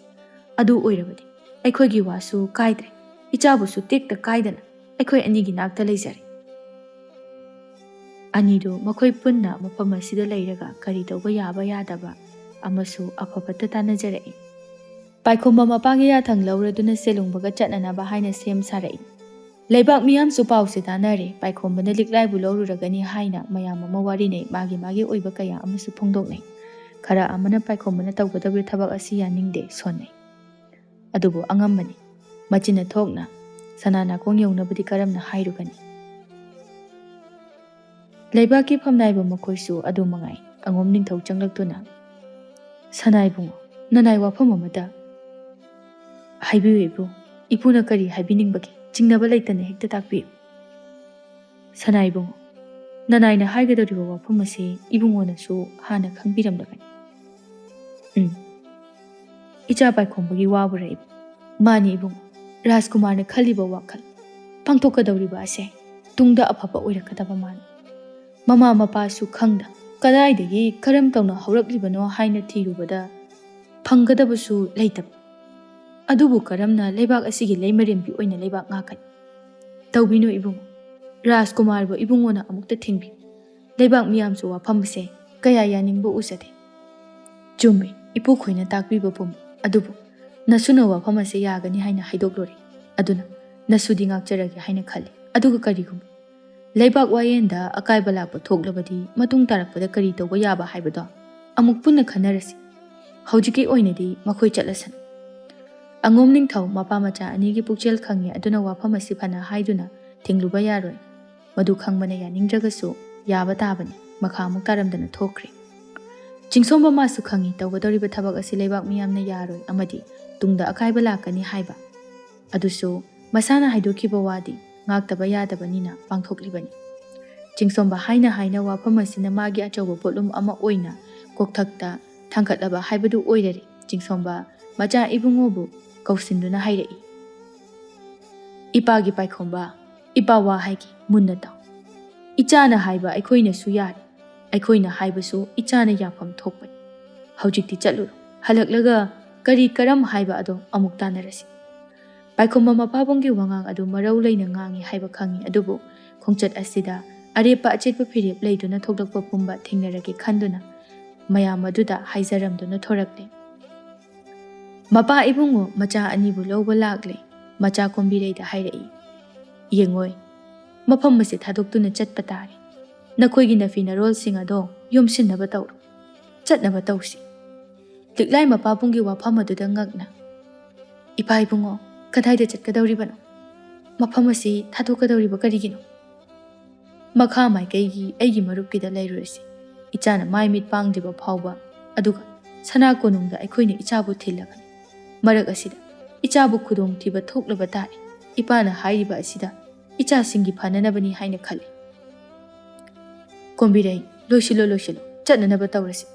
ꯑꯗꯨ ꯑꯣꯏꯔꯕꯗꯤ ꯑꯩꯈꯣꯏꯒꯤ ꯋꯥꯁꯨ ꯀꯥꯏꯗ꯭ꯔꯦ, ꯏꯆꯥꯕꯨꯁꯨ ꯇꯦꯛꯇ ꯀꯥꯏꯗꯅ ꯑꯩꯈꯣꯏ ꯑꯅꯤꯒꯤ ꯅꯥꯛꯇ ꯂꯩꯖꯔꯦ꯫ ꯑꯅꯤꯗꯨ ꯃꯈꯣꯏ ꯄꯨꯟꯅ ꯃꯐꯝ ꯑꯁꯤꯗ ꯂꯩꯔꯒ ꯀꯔꯤ ꯇꯧꯕ ꯌꯥꯕ ꯌꯥꯗꯕ ꯑꯃꯁꯨ ꯑꯐꯕꯇ ꯇꯥꯟꯅꯖꯔꯛꯏ꯫ ꯄꯥꯏꯈꯣꯝꯕ ꯃꯄꯥꯒꯤ ꯌꯥꯊꯪ ꯂꯧꯔꯗꯨꯅ ꯁꯦꯂꯨꯡꯕꯒ ꯆꯠꯅꯅꯕ ꯍꯥꯏꯅ ꯁꯦꯝ ꯁꯥꯔꯛꯏ꯫ ꯂꯩꯕꯥꯛ ꯃꯤꯌꯥꯝꯁꯨ ꯄꯥꯎꯁꯦ ꯇꯥꯟꯅꯔꯦ꯫ ꯄꯥꯏꯈꯣꯝꯕꯅ ꯂꯤꯛꯂꯥꯏꯕꯨ ꯂꯧꯔꯨꯔꯒꯅꯤ ꯍꯥꯏꯅ ꯃꯌꯥꯝ ꯑꯃ ꯋꯥꯔꯤꯅꯩ꯫ ꯃꯥꯒꯤ ꯑꯣꯏꯕ ꯀꯌꯥ ꯑꯃꯁꯨ ꯐꯣꯡꯗꯣꯛꯅꯩ꯫ ꯈꯔ ꯑꯃꯅ ꯄꯥꯏꯈꯣꯝꯕꯅ ꯇꯧꯒꯗꯧꯔꯤꯕ ꯊꯕꯛ ꯑꯁꯤ ꯌꯥꯅꯤꯡꯗꯦ, ꯁꯣꯟꯅꯩ꯫ ꯑꯗꯨꯕꯨ ꯑꯉꯝꯕꯅꯤ, ꯃꯆꯤꯟꯅ ꯊꯣꯛꯅ ꯁꯅꯥ ꯅꯥꯀꯣꯡ ꯌꯧꯅꯕꯗꯤ ꯀꯔꯝꯅ ꯍꯥꯏꯔꯨꯒꯅꯤ? ꯂꯩꯕꯥꯛꯀꯤ ꯐꯝꯅꯥꯏꯕ ꯃꯈꯣꯏꯁꯨ ꯑꯗꯨ ꯃꯉꯥꯏ꯫ ꯑꯉꯣꯝ ꯅꯤꯡꯊꯧ ꯆꯪꯂꯛꯇꯨꯅ, ꯁꯅꯥꯏꯕꯨꯡꯉꯣ, ꯅꯅꯥꯏ ꯋꯥꯐꯝ ꯑꯃꯇ ꯍꯥꯏꯕꯤꯌꯨ ꯏꯕꯨꯡ꯫ ꯏꯄꯨꯅ ꯀꯔꯤ ꯍꯥꯏꯕꯤꯅꯤꯡꯕꯒꯦ? ꯆꯤꯡꯅꯕ ꯂꯩꯇꯅ ꯍꯦꯛꯇ ꯇꯥꯛꯄꯤꯌꯨ꯫ ꯁꯅꯥꯏꯕꯨꯡꯉꯣ, ꯅꯅꯥꯏꯅ ꯍꯥꯏꯒꯗꯧꯔꯤꯕ ꯋꯥꯐꯝ ꯑꯁꯤ ꯏꯕꯨꯡꯉꯣꯅꯁꯨ ꯍꯥꯟꯅ ꯈꯪꯕꯤꯔꯝꯂꯒꯅꯤ꯫ ꯏꯆꯥ ꯄꯥꯏꯈꯣꯝꯕꯒꯤ ꯋꯥꯕꯨꯔ ꯏꯕꯨꯡ? ꯃꯥꯅꯤ ꯏꯕꯨꯡꯉꯣ, ꯔꯥꯖꯀꯨꯃꯥꯔꯅ ꯈꯜꯂꯤꯕ ꯋꯥꯈꯜ, ꯄꯥꯡꯊꯣꯛꯀꯗꯧꯔꯤꯕ ꯑꯁꯦ ꯇꯨꯡꯗ ꯑꯐꯕ ꯑꯣꯏꯔꯛꯀꯗꯕ ꯃꯥꯜꯂꯤ꯫ ꯃꯃꯥ ꯃꯄꯥꯁꯨ ꯈꯪꯗ ꯀꯗꯥꯏꯗꯒꯤ ꯀꯔꯝ ꯇꯧꯅ ꯍꯧꯔꯛꯂꯤꯕꯅꯣ ꯍꯥꯏꯅ ꯊꯤꯔꯨꯕꯗ ꯐꯪꯒꯗꯕꯁꯨ ꯂꯩꯇꯕ꯫ ꯑꯗꯨꯕꯨ ꯀꯔꯝꯅ ꯂꯩꯕꯥꯛ ꯑꯁꯤꯒꯤ ꯂꯩꯃꯔꯦꯝꯕꯤ ꯑꯣꯏꯅ ꯂꯩꯕꯥꯛ ꯉꯥꯛꯀꯅꯤ? ꯇꯧꯕꯤꯅꯨ ꯏꯕꯨꯡꯉꯣ, ꯔꯥꯖꯀꯨꯃꯥꯔꯕꯨ ꯏꯕꯨꯡꯉꯣꯅ ꯑꯃꯨꯛꯇ ꯊꯤꯡꯕꯤꯌꯨ꯫ ꯂꯩꯕꯥꯛ ꯃꯤꯌꯥꯝꯁꯨ ꯋꯥꯐꯝꯁꯦ ꯀꯌꯥ ꯌꯥꯅꯤꯡꯕ ꯎꯖꯗꯦ꯫ ꯆꯨꯝꯃꯤ, ꯏꯄꯨꯈꯣꯏꯅ ꯇꯥꯛꯄꯤꯕ ꯄꯨꯝ꯫ ꯑꯗꯨꯕꯨ ꯅꯁꯨꯅ ꯋꯥꯐꯝ ꯑꯁꯤ ꯌꯥꯒꯅꯤ ꯍꯥꯏꯅ ꯍꯥꯏꯗꯣꯛꯂꯨꯔꯦ꯫ ꯑꯗꯨꯅ ꯅꯁꯨꯗꯤ ꯉꯥꯛꯆꯔꯒꯦ ꯍꯥꯏꯅ ꯈꯜꯂꯤ꯫ ꯑꯗꯨꯒ ꯀꯔꯤꯒꯨꯝꯕ ꯂꯩꯕꯥꯛ ꯋꯥꯌꯦꯟꯗ ꯑꯀꯥꯏꯕ ꯂꯥꯛꯄ ꯊꯣꯛꯂꯕꯗꯤ ꯃꯇꯨꯡ ꯇꯥꯔꯛꯄꯗ ꯀꯔꯤ ꯇꯧꯕ ꯌꯥꯕ ꯍꯥꯏꯕꯗꯣ ꯑꯃꯨꯛ ꯄꯨꯟꯅ ꯈꯟꯅꯔꯁꯤ꯫ ꯍꯧꯖꯤꯛꯀꯤ ꯑꯣꯏꯅꯗꯤ ꯃꯈꯣꯏ ꯆꯠꯂꯁꯅꯨ꯫ ꯑꯉꯣꯝ ꯅꯤꯡꯊꯧ ꯃꯄꯥ ꯃꯆꯥ ꯑꯅꯤꯒꯤ ꯄꯨꯛꯆꯦꯜ ꯈꯪꯉꯤ꯫ ꯑꯗꯨꯅ ꯋꯥꯐꯝ ꯑꯁꯤ ꯐꯅ ꯍꯥꯏꯗꯨꯅ ꯊꯤꯡꯂꯨꯕ ꯌꯥꯔꯣꯏ꯫ ꯃꯗꯨ ꯈꯪꯕꯅ ꯌꯥꯅꯤꯡꯗ꯭ꯔꯒꯁꯨ ꯌꯥꯕ ꯇꯥꯕꯅꯤ꯫ ꯃꯈꯥ ꯑꯃꯨꯛ ꯇꯥꯔꯝꯗꯅ ꯊꯣꯛꯈ꯭ꯔꯦ꯫ ꯆꯤꯡꯁꯣꯝꯕ ꯃꯥꯁꯨ ꯈꯪꯉꯤ ꯇꯧꯒꯗꯧꯔꯤꯕ ꯊꯕꯛ ꯑꯁꯤ ꯂꯩꯕꯥꯛ ꯃꯤꯌꯥꯝꯅ ꯌꯥꯔꯣꯏ ꯑꯃꯗꯤ ꯇꯨꯡꯗ ꯑꯀꯥꯏꯕ ꯂꯥꯛꯀꯅꯤ ꯍꯥꯏꯕ ꯑꯗꯨꯁꯨ ꯃꯁꯥꯅ ꯍꯥꯏꯗꯣꯛꯈꯤꯕ ꯋꯥꯗꯤ ꯉꯥꯛꯇꯕ ꯌꯥꯗꯕꯅꯤꯅ ꯄꯥꯡꯊꯣꯛꯂꯤꯕꯅꯤ꯫ ꯆꯤꯡꯁꯣꯝꯕ ꯍꯥꯏꯅ ꯋꯥꯐꯝ ꯑꯁꯤꯅ ꯃꯥꯒꯤ ꯑꯆꯧꯕ ꯄꯣꯠꯂꯨꯝ ꯑꯃ ꯑꯣꯏꯅ ꯀꯣꯛꯊꯛꯇ ꯊꯥꯡꯒꯠꯂꯕ ꯍꯥꯏꯕꯗꯨ ꯑꯣꯏꯔꯔꯦ꯫ ꯆꯤꯡꯁꯣꯝꯕ ꯃꯆꯥ ꯏꯕꯨꯡꯉꯣꯕꯨ ꯀꯧꯁꯤꯟꯗꯨꯅ ꯍꯥꯏꯔꯛꯏ꯫ ꯏꯄꯥꯒꯤ ꯄꯥꯏꯈꯣꯝꯕ, ꯏꯄꯥ ꯋꯥ ꯍꯥꯏꯒꯦ, ꯃꯨꯟꯅ ꯇꯥꯎ꯫ ꯏꯆꯥꯅ ꯍꯥꯏꯕ ꯑꯩꯈꯣꯏꯅꯁꯨ ꯌꯥꯔꯤ, ꯑꯩꯈꯣꯏꯅ ꯍꯥꯏꯕꯁꯨ ꯏꯆꯥꯅ ꯌꯥꯐꯝ ꯊꯣꯛꯄꯅꯤ꯫ ꯍꯧꯖꯤꯛꯇꯤ ꯆꯠꯂꯨꯔꯣ, ꯍꯜꯂꯛꯂꯒ ꯀꯔꯤ ꯀꯔꯝ ꯍꯥꯏꯕ ꯑꯗꯣ ꯑꯃꯨꯛ ꯇꯥꯟꯅꯔꯁꯤ꯫ ꯄꯥꯏꯈꯣꯝꯕ ꯃꯄꯥꯕꯨꯡꯒꯤ ꯋꯥꯉꯥꯡ ꯑꯗꯨ ꯃꯔꯧ ꯂꯩꯅ ꯉꯥꯡꯉꯤ ꯍꯥꯏꯕ ꯈꯪꯉꯤ꯫ ꯑꯗꯨꯕꯨ ꯈꯣꯡꯆꯠ ꯑꯁꯤꯗ ꯑꯔꯦꯞꯄ ꯑꯆꯦꯠꯄ ꯐꯤꯔꯦꯞ ꯂꯩꯗꯨꯅ ꯊꯣꯛꯂꯛꯄ ꯄꯨꯝꯕ ꯊꯦꯡꯅꯔꯒꯦ ꯈꯟꯗꯨꯅ ꯃꯌꯥꯝ ꯑꯗꯨꯗ ꯍꯥꯏꯖꯔꯝꯗꯨꯅ ꯊꯣꯔꯛꯂꯦ꯫ ꯃꯄꯥ ꯏꯕꯨꯡꯉꯣ ꯃꯆꯥ ꯑꯅꯤꯕꯨ ꯂꯧꯕ ꯂꯥꯛꯂꯦ꯫ ꯃꯆꯥ ꯀꯣꯝꯕꯤꯔꯩꯗ ꯍꯥꯏꯔꯛꯏ꯫ ꯌꯦꯡꯉꯣꯏ, ꯃꯐꯝ ꯑꯁꯤ ꯊꯥꯗꯣꯛꯇꯨꯅ ꯆꯠꯄ ꯇꯥꯔꯦ꯫ ꯅꯈꯣꯏꯒꯤ ꯅꯐꯤ ꯅꯔꯣꯜꯁꯤꯡ ꯑꯗꯣ ꯌꯣꯝꯁꯤꯟꯅꯕ ꯇꯧꯔꯣ, ꯆꯠꯅꯕ ꯇꯧꯁꯤ꯫ ꯂꯤꯛꯂꯥꯏ ꯃꯄꯥꯕꯨꯡꯒꯤ ꯋꯥꯐꯝ ꯑꯗꯨꯗ ꯉꯛꯅ, ꯏꯄꯥ ꯏꯕꯨꯡꯉꯣ, ꯀꯗꯥꯏꯗ ꯆꯠꯀꯗꯧꯔꯤꯕꯅꯣ? ꯃꯐꯝ ꯑꯁꯤ ꯊꯥꯗꯣꯛꯀꯗꯧꯔꯤꯕ ꯀꯔꯤꯒꯤꯅꯣ? ꯃꯈꯥ ꯃꯥꯏꯀꯩꯒꯤ ꯑꯩꯒꯤ ꯃꯔꯨꯞꯀꯤꯗ ꯂꯩꯔꯨꯔꯁꯤ꯫ ꯏꯆꯥꯅ ꯃꯥꯏ ꯃꯤꯠ ꯄꯥꯡꯗ꯭ꯔꯤꯕ ꯐꯥꯎꯕ, ꯑꯗꯨꯒ ꯁꯅꯥ ꯀꯣꯅꯨꯡꯗ ꯑꯩꯈꯣꯏꯅ ꯏꯆꯥꯕꯨ ꯊꯤꯜꯂꯒꯅꯤ꯫ ꯃꯔꯛ ꯑꯁꯤꯗ ꯏꯆꯥꯕꯨ ꯈꯨꯗꯣꯡꯊꯤꯕ ꯊꯣꯛꯂꯕ ꯇꯥꯔꯦ꯫ ꯏꯄꯥꯅ ꯍꯥꯏꯔꯤꯕ ꯑꯁꯤꯗ ꯏꯆꯥꯁꯤꯡꯒꯤ ꯐꯅꯅꯕꯅꯤ ꯍꯥꯏꯅ ꯈꯜꯂꯤ꯫ ꯀꯣꯝꯕꯤꯔꯩ, ꯂꯣꯏꯁꯤꯜꯂꯣ, ꯆꯠꯅꯅꯕ ꯇꯧꯔꯁꯤ꯫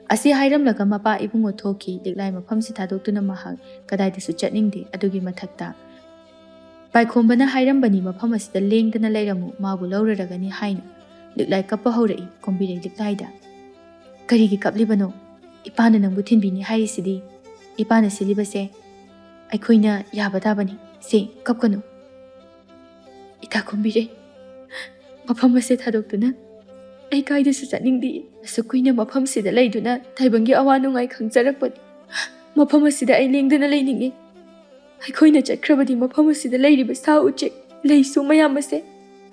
ꯑꯁꯤ ꯍꯥꯏꯔꯝꯂꯒ ꯃꯄꯥ ꯏꯕꯨꯡꯉꯣ ꯊꯣꯛꯈꯤ꯫ ꯂꯤꯛꯂꯥꯏ ꯃꯐꯝꯁꯤ ꯊꯥꯗꯣꯛꯇꯨꯅ ꯃꯍꯥꯛ ꯀꯗꯥꯏꯗꯁꯨ ꯆꯠꯅꯤꯡꯗꯦ꯫ ꯑꯗꯨꯒꯤ ꯃꯊꯛꯇ ꯄꯥꯏꯈꯣꯝꯕꯅ ꯍꯥꯏꯔꯝꯕꯅꯤ ꯃꯐꯝ ꯑꯁꯤꯗ ꯂꯦꯡꯗꯅ ꯂꯩꯔꯝꯃꯨ, ꯃꯥꯕꯨ ꯂꯧꯔꯔꯒꯅꯤ ꯍꯥꯏꯅ ꯂꯤꯛꯂꯥꯏ ꯀꯞꯄ ꯍꯧꯔꯛꯏ꯫ ꯀꯣꯝꯕꯤꯔꯩ ꯂꯤꯛꯂꯥꯏꯗ, ꯀꯔꯤꯒꯤ ꯀꯞꯂꯤꯕꯅꯣ? ꯏꯄꯥꯅ ꯅꯪꯕꯨ ꯊꯤꯟꯕꯤꯅꯤ ꯍꯥꯏꯔꯤꯁꯤꯗꯤ꯫ ꯏꯄꯥꯅ ꯁꯤꯜꯂꯤꯕꯁꯦ ꯑꯩꯈꯣꯏꯅ ꯌꯥꯕ ꯇꯥꯕꯅꯤ꯫ ꯁꯦ, ꯀꯞꯀꯅꯨ꯫ ꯏꯇꯥ ꯀꯣꯝꯕꯤꯔꯩ, ꯃꯐꯝ ꯑꯁꯤ ꯊꯥꯗꯣꯛꯇꯨꯅ ꯑꯩ ꯀꯥꯏꯗꯁꯨ ꯆꯠꯅꯤꯡꯗꯦ꯫ ꯑꯁꯨꯛ ꯀꯨꯏꯅ ꯃꯐꯝꯁꯤꯗ ꯂꯩꯗꯨꯅ, 'ꯇꯥꯏꯕꯪꯒꯤ ꯑꯋꯥ ꯅꯨꯡꯉꯥꯏ' ꯈꯪꯖꯔꯛꯄꯅꯤ꯫ ꯃꯐꯝ ꯑꯁꯤꯗ ꯑꯩ ꯂꯦꯡꯗꯅ ꯂꯩꯅꯤꯡꯉꯤ꯫ ꯏꯄꯥ ꯏꯕꯨꯡꯉꯣ, ꯀꯗꯥꯏꯗ ꯆꯠꯀꯗꯧꯔꯤꯕꯅꯣ? ꯃꯐꯝ ꯑꯁꯤ ꯊꯥꯗꯣꯛꯇꯨꯅ ꯑꯩꯈꯣꯏꯅ ꯆꯠꯈ꯭ꯔꯕꯗꯤ ꯃꯐꯝ ꯑꯁꯤꯗ ꯂꯩꯔꯤꯕ ꯁꯥ ꯎꯆꯦꯛ ꯂꯩꯁꯨ ꯃꯌꯥꯝ ꯑꯁꯦ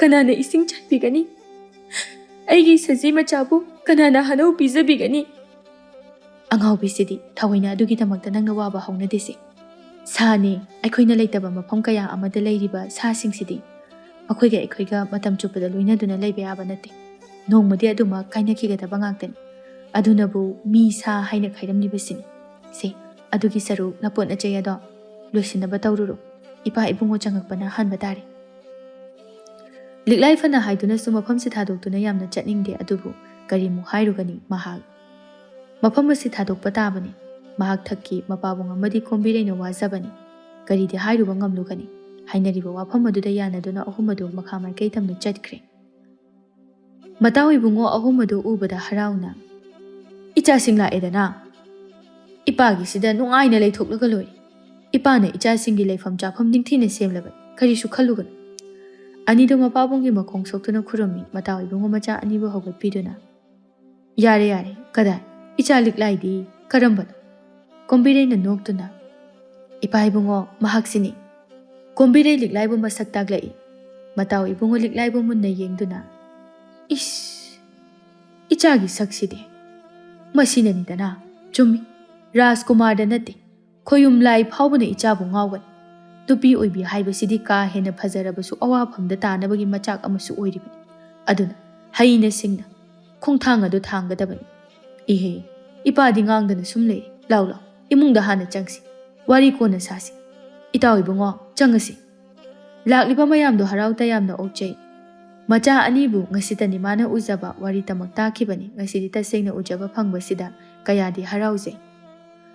ꯀꯅꯥꯅ ꯏꯁꯤꯡ ꯆꯥꯏꯕꯤꯒꯅꯤ? ꯑꯩꯒꯤ ꯁꯖꯤ ꯃꯆꯥꯕꯨ ꯀꯅꯥꯅ ꯍꯅꯧ ꯄꯤꯖꯕꯤꯒꯅꯤ? ꯑꯉꯥꯎꯕꯤꯁꯤꯗꯤ ꯊꯑꯣꯏꯅ ꯑꯗꯨꯒꯤꯗꯃꯛꯇ ꯅꯪꯅ ꯋꯥꯕ ꯍꯧꯅꯗꯦꯁꯦ꯫ ꯁꯥꯅꯤ ꯑꯩꯈꯣꯏꯅ ꯂꯩꯇꯕ ꯃꯐꯝ ꯀꯌꯥ ꯑꯃꯗ ꯂꯩꯔꯤꯕ ꯁꯥꯁꯤꯡꯁꯤꯗꯤ ꯃꯈꯣꯏꯒ ꯑꯩꯈꯣꯏꯒ ꯃꯇꯝ ꯆꯨꯞꯄꯗ ꯂꯣꯏꯅꯗꯨꯅ ꯂꯩꯕ ꯌꯥꯕ ꯅꯠꯇꯦ꯫ ꯅꯣꯡꯃꯗꯤ ꯑꯗꯨꯃꯛ ꯀꯥꯏꯅꯈꯤꯒꯗꯕ ꯉꯥꯛꯇꯅꯤ꯫ ꯑꯗꯨꯅꯕꯨ ꯃꯤ ꯁꯥ ꯍꯥꯏꯅ ꯈꯥꯏꯔꯝꯂꯤꯕꯁꯤꯅꯤ꯫ ꯁꯦ ꯑꯗꯨꯒꯤ ꯁꯔꯨꯛ ꯅꯄꯣꯠ ꯅꯆꯩ ꯑꯗꯣ ꯂꯣꯏꯁꯤꯟꯅꯕ ꯇꯧꯔꯨꯔꯣ꯫ ꯏꯄꯥ ꯏꯕꯨꯡꯉꯣ ꯆꯪꯉꯛꯄꯅ ꯍꯥꯟꯕ ꯇꯥꯔꯦ꯫ ꯂꯤꯛꯂꯥꯏ ꯐꯅ ꯍꯥꯏꯗꯨꯅꯁꯨ ꯃꯐꯝꯁꯤ ꯊꯥꯗꯣꯛꯇꯨꯅ ꯌꯥꯝꯅ ꯆꯠꯅꯤꯡꯗꯦ, ꯑꯗꯨꯕꯨ ꯀꯔꯤꯃꯨꯛ ꯍꯥꯏꯔꯨꯒꯅꯤ ꯃꯍꯥꯛ ꯃꯐꯝ ꯑꯁꯤ ꯊꯥꯗꯣꯛꯄ ꯇꯥꯕꯅꯤ꯫ ꯃꯍꯥꯛ ꯊꯛꯀꯤ ꯃꯄꯥꯕꯨꯡ ꯑꯃꯗꯤ ꯀꯣꯝꯕꯤꯔꯩꯅ ꯋꯥꯖꯕꯅꯤ꯫ ꯀꯔꯤꯗꯤ ꯍꯥꯏꯔꯨꯕ ꯉꯝꯂꯨꯒꯅꯤ? ꯍꯥꯏꯅꯔꯤꯕ ꯋꯥꯐꯝ ꯑꯗꯨꯗ ꯌꯥꯅꯗꯨꯅ ꯑꯍꯨꯝ ꯑꯗꯨ ꯃꯈꯥ ꯃꯥꯏꯀꯩ ꯊꯝꯅ ꯆꯠꯈ꯭ꯔꯦ꯫ ꯃꯇꯥꯎ ꯏꯕꯨꯡꯉꯣ ꯑꯍꯨꯝ ꯑꯗꯨ ꯎꯕꯗ ꯍꯔꯥꯎꯅ "ꯏꯆꯥꯁꯤꯡ ꯂꯥꯛꯑꯦꯗꯅ, ꯏꯄꯥꯒꯤꯁꯤꯗ ꯅꯨꯡꯉꯥꯏꯅ ꯂꯩꯊꯣꯛꯂꯒ ꯂꯣꯏꯔꯦ꯫ ꯏꯄꯥꯅ ꯏꯆꯥꯁꯤꯡꯒꯤ ꯂꯩꯐꯝ ꯆꯥꯐꯝ ꯅꯤꯡꯊꯤꯅ ꯁꯦꯝꯂꯕꯅꯤ, ꯀꯔꯤꯁꯨ ꯈꯜꯂꯨꯒꯅꯨ." ꯑꯅꯤꯗꯨ ꯃꯄꯥꯕꯨꯡꯒꯤ ꯃꯈꯣꯡ ꯁꯣꯛꯇꯨꯅ ꯈꯨꯔꯨꯝꯃꯤ꯫ ꯃꯇꯥꯎ ꯏꯕꯨꯡꯉꯣ ꯃꯆꯥ ꯑꯅꯤꯕꯨ ꯍꯧꯒꯠꯄꯤꯗꯨꯅ "ꯌꯥꯔꯦ ꯌꯥꯔꯦ, ꯀꯗꯥꯏ? ꯏꯆꯥ ꯂꯤꯛꯂꯥꯏꯗꯤ ꯀꯔꯝꯕꯅꯣ?" ꯀꯣꯝꯕꯤꯔꯩꯅ ꯅꯣꯛꯇꯨꯅ "ꯏꯄꯥ ꯏꯕꯨꯡꯉꯣ, ꯃꯍꯥꯛꯁꯤꯅꯤ." ꯀꯣꯝꯕꯤꯔꯩ ꯂꯤꯛꯂꯥꯏꯕꯨ ꯃꯁꯛ ꯇꯥꯛꯂꯛꯏ꯫ ꯃꯇꯥꯎ ꯏꯕꯨꯡꯉꯣ ꯂꯤꯛꯂꯥꯏꯕꯨ ꯃꯨꯟꯅ ꯌꯦꯡꯗꯨꯅ "ꯏꯁ, ꯏꯆꯥꯒꯤ ꯁꯛꯁꯤꯗꯤ ꯃꯁꯤꯅꯅꯤꯗꯅ, ꯆꯨꯝꯃꯤ, ꯔꯥꯖꯀꯨꯃꯥꯔꯗ ꯅꯠꯇꯦ, ꯈꯣꯌꯨꯝ ꯂꯥꯏ ꯐꯥꯎꯕꯅ ꯏꯆꯥꯕꯨ ꯉꯥꯎꯒꯅꯤ꯫ ꯅꯨꯄꯤ ꯑꯣꯏꯕꯤ ꯍꯥꯏꯕꯁꯤꯗꯤ ꯀꯥ ꯍꯦꯟꯅ ꯐꯖꯔꯕꯁꯨ ꯑꯋꯥꯐꯝꯗ ꯇꯥꯅꯕꯒꯤ ꯃꯆꯥꯛ ꯑꯃꯁꯨ ꯑꯣꯏꯔꯤꯕꯅꯤ꯫ ꯑꯗꯨꯅ ꯍꯩꯅ ꯁꯤꯡꯅ ꯈꯣꯡꯊꯥꯡ ꯑꯗꯨ ꯊꯥꯡꯒꯗꯕꯅꯤ꯫ ꯏꯍꯦ, ꯏꯄꯥꯗꯤ ꯉꯥꯡꯗꯅ ꯁꯨꯝ ꯂꯩꯔꯤ꯫ ꯂꯥꯎ ꯂꯥꯎ, ꯏꯃꯨꯡꯗ ꯍꯥꯟꯅ ꯆꯪꯁꯤ, ꯋꯥꯔꯤ ꯀꯣꯟꯅ ꯁꯥꯁꯤ꯫ ꯏꯇꯥꯎ ꯏꯕꯨꯡꯉꯣ, ꯆꯪꯉꯁꯤ." ꯂꯥꯛꯂꯤꯕ ꯃꯌꯥꯝꯗꯣ ꯍꯔꯥꯎ ꯇꯌꯥꯝꯅ ꯑꯣꯛꯆꯩ꯫ ꯃꯆꯥ ꯑꯅꯤꯕꯨ ꯉꯁꯤꯇꯅꯤ ꯃꯥꯅ ꯎꯖꯕ, ꯋꯥꯔꯤꯇꯃꯛ ꯇꯥꯈꯤꯕꯅꯤ꯫ ꯉꯁꯤꯗꯤ ꯇꯁꯦꯡꯅ ꯎꯖꯕ ꯐꯪꯕꯁꯤꯗ ꯀꯌꯥꯗꯤ ꯍꯔꯥꯎꯖꯩ꯫